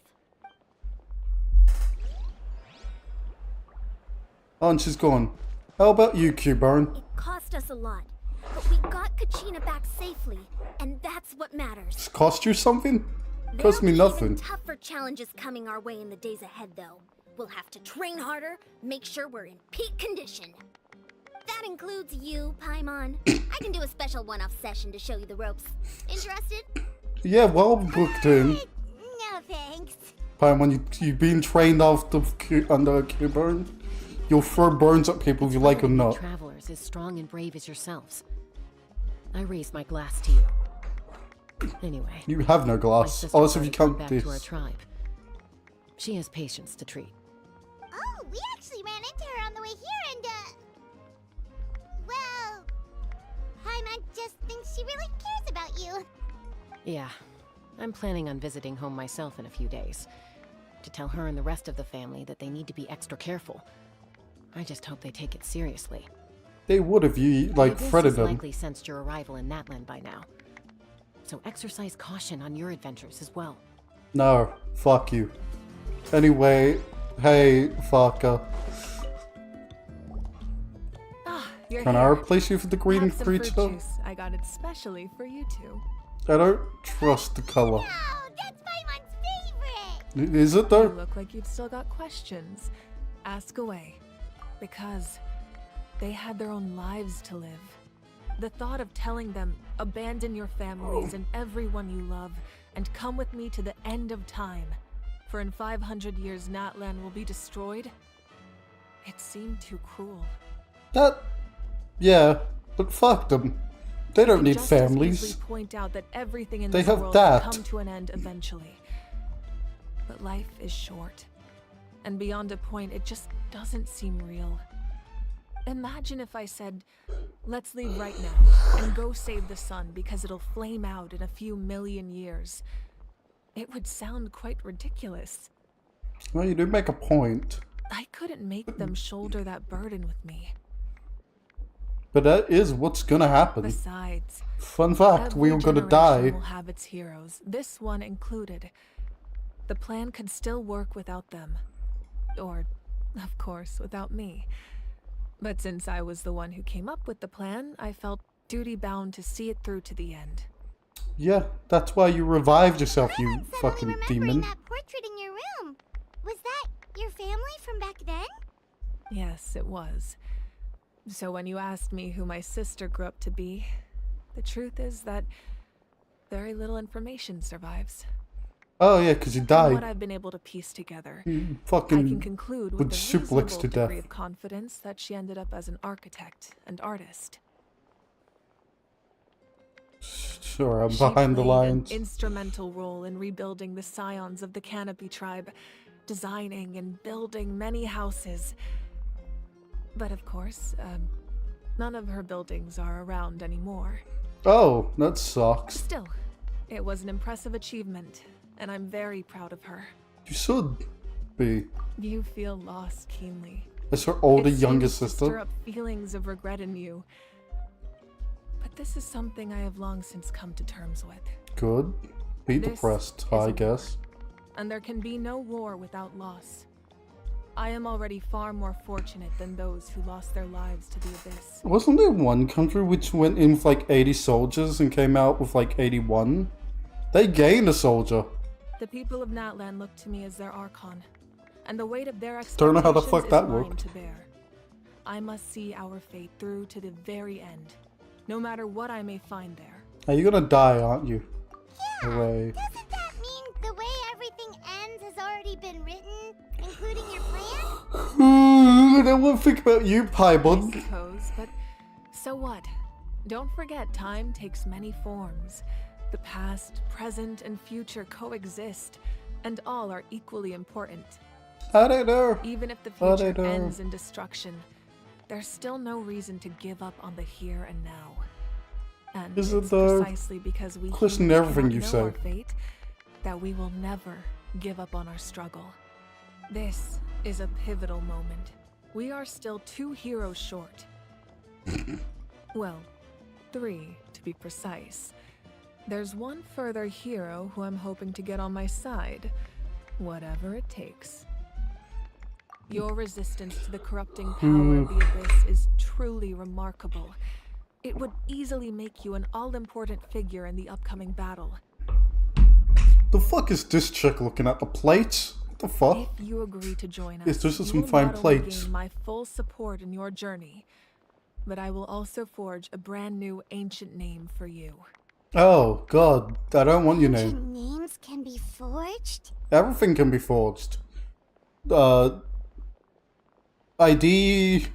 Oh, and she's gone. How about you, Cubone? It cost us a lot, but we got Kachina back safely, and that's what matters. Does it cost you something? Cost me nothing. Tougher challenges coming our way in the days ahead, though. We'll have to train harder, make sure we're in peak condition. That includes you, Paimon. I can do a special one-off session to show you the ropes. Interested? Yeah, well booked in. No thanks. Paimon, you've been trained after under Cubone. You'll throw bones at people if you like or not. Travelers as strong and brave as yourselves. I raise my glass to you. Anyway. You have no my glass. sister Also, if you brought it count back to our this. tribe. She has patience to treat. Oh, we actually ran into her on the way here and, well, Paimon just thinks she really cares about you. Yeah, I'm planning on visiting home myself in a few days. To tell her and the rest of the family that they need to be extra careful. I just hope they take it seriously. They would if you, like, The Abyss threaded has them. likely sensed your arrival in Natlan by now. So exercise caution on your adventures as well. No, fuck you. Anyway, hey, fucker. You're Can I here. replace you for the green Have some fruit creature? juice. I got it specially for you two. I don't trust the color. That's Paimon's favorite. Is it You though? look like you've still got questions. Ask away. Because they had their own lives to live. The thought of telling them, abandon your families and everyone you love, and come with me to the end of time, for in 500 years Natlan will be destroyed, it seemed too cruel. Yeah, but fuck them. They don't need Just as families. easily point out that everything in They this have world that. will come to an end eventually. But life is short. And beyond a point, it just doesn't seem real. Imagine if I said, let's leave right now and go save the sun because it'll flame out in a few million years. It would sound quite ridiculous. Well, you do make a point. I couldn't make them shoulder that burden with me. But that is what's gonna happen. Besides, Fun fact, we are gonna die. will have its heroes, this one included. The plan could still work without them. Or, of course, without me. But since I was the one who came up with the plan, I felt duty-bound to see it through to the end. Yeah, that's why you revived yourself, you fucking demon. That portrait in your room. Was that your family from back then? Yes, it was. So when you asked me who my sister grew up to be, the truth is that very little information survives. Oh yeah, because you From died. what I've been able to piece together, Fucking I can conclude with with a suplex reasonable to degree death. of confidence that she ended up as an architect and artist. Sure, I'm She behind the played lines. an instrumental role in rebuilding the scions of the Canopy tribe, designing and building many houses. But of course, none of her buildings are around anymore. Oh, that sucks. Still, it was an impressive achievement, and I'm very proud of her. You should be. You feel loss keenly. As her older, It younger seems to sister. stir up feelings of regret in you. But this is something I have long since come to terms with. Good. Be This depressed, is I a war, guess. And there can be no war without loss. I am already far more fortunate than those who lost their lives to the Abyss. Wasn't there one country which went in with like 80 soldiers and came out with like 81? They gained a soldier. The people of Natlan look to me as their Archon, and the weight of their Don't know how the expectations fuck is that mine worked. to bear. I must see our fate through to the very end, no matter what I may find there. Are you gonna die, aren't you? Yeah. Hooray. Doesn't that mean the way everything ends has already been written, including your plan? I don't want to think about you, Piebald. I suppose, but so what? Don't forget, time takes many forms. The past, present, and future coexist, and all are equally important. I don't know. Even if the I future don't know. ends in destruction, there's still no reason to give up on the here and now. And Is it it's though? precisely because we Question humans everything cannot you know say. our fate that we will never give up on our struggle. This is a pivotal moment. We are still 2 heroes short. Well, 3 to be precise. There's one further hero who I'm hoping to get on my side, whatever it takes. Your resistance to the corrupting power of the Abyss is truly remarkable. It would easily make you an all-important figure in the upcoming battle. The fuck is this chick looking at the plates? What the fuck? If you agree to join us, Yes, those are you some will fine not only plates. gain my full support in your journey, but I will also forge a brand new ancient name for you. Oh, God. I don't want your name. Ancient names can be forged? Everything can be forged. ID...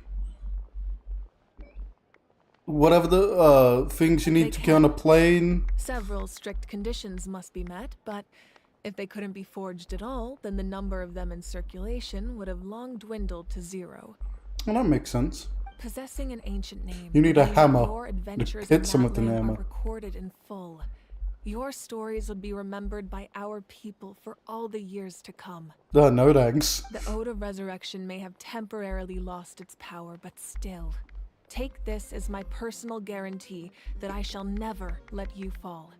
Whatever the, things you need to get on a plane. Several strict conditions must be met, but if they couldn't be forged at all, then the number of them in circulation would have long dwindled to 0. Well, that makes sense. Possessing an ancient name, You need a means hammer your to adventures hit in some with that an land hammer. are recorded in full. Your stories would be remembered by our people for all the years to come. No thanks. The Ode of Resurrection may have temporarily lost its power, but still, take this as my personal guarantee that I shall never let you fall.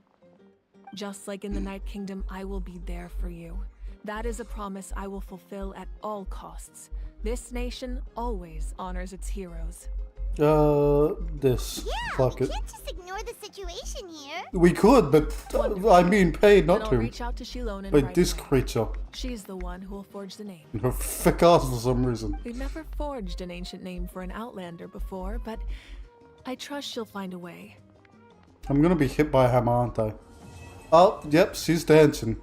Just like in the Night Kingdom, I will be there for you. That is a promise I will fulfill at all costs. This nation always honors its heroes. This. Yeah, Fuck we it. can't just ignore the situation here. We could, but I'm being paid Then not I'll to. reach out to Shilonen By right this away. creature. She's the one who will forge the name. And her thick ass for some reason. We've never forged an ancient name for an Outlander before, but I trust she'll find a way. I'm gonna be hit by a hammer, aren't I? Oh, yep, she's dancing.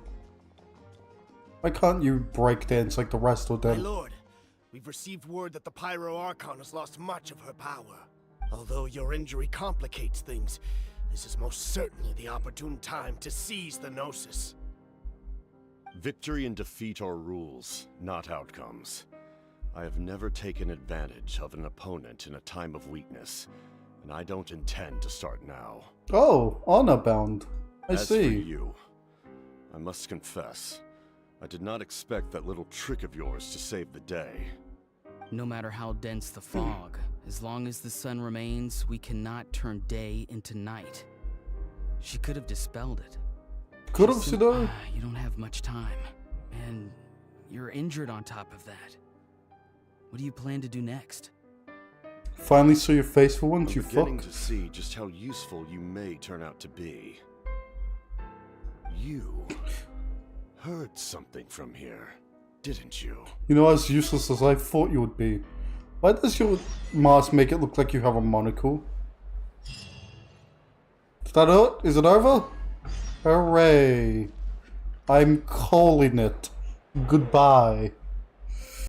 Why can't you break dance like the rest of My them? lord, we've received word that the Pyro Archon has lost much of her power. Although your injury complicates things, this is most certainly the opportune time to seize the Gnosis. Victory and defeat are rules, not outcomes. I have never taken advantage of an opponent in a time of weakness, and I don't intend to start now. Oh, honor bound. I As see. for you, I must confess, I did not expect that little trick of yours to save the day. No matter how dense the fog, as long as the sun remains, we cannot turn day into night. She could have dispelled it. Could have, though. You don't have much time, and you're injured on top of that. What do you plan to do next? Finally saw your face for once, you I'm beginning fuck. to see just how useful you may turn out to be. You heard something from here, didn't you? You know, as useless as I thought you would be. Why does your mask make it look like you have a monocle? Is that it? Is it over? Hooray. I'm calling it. Goodbye.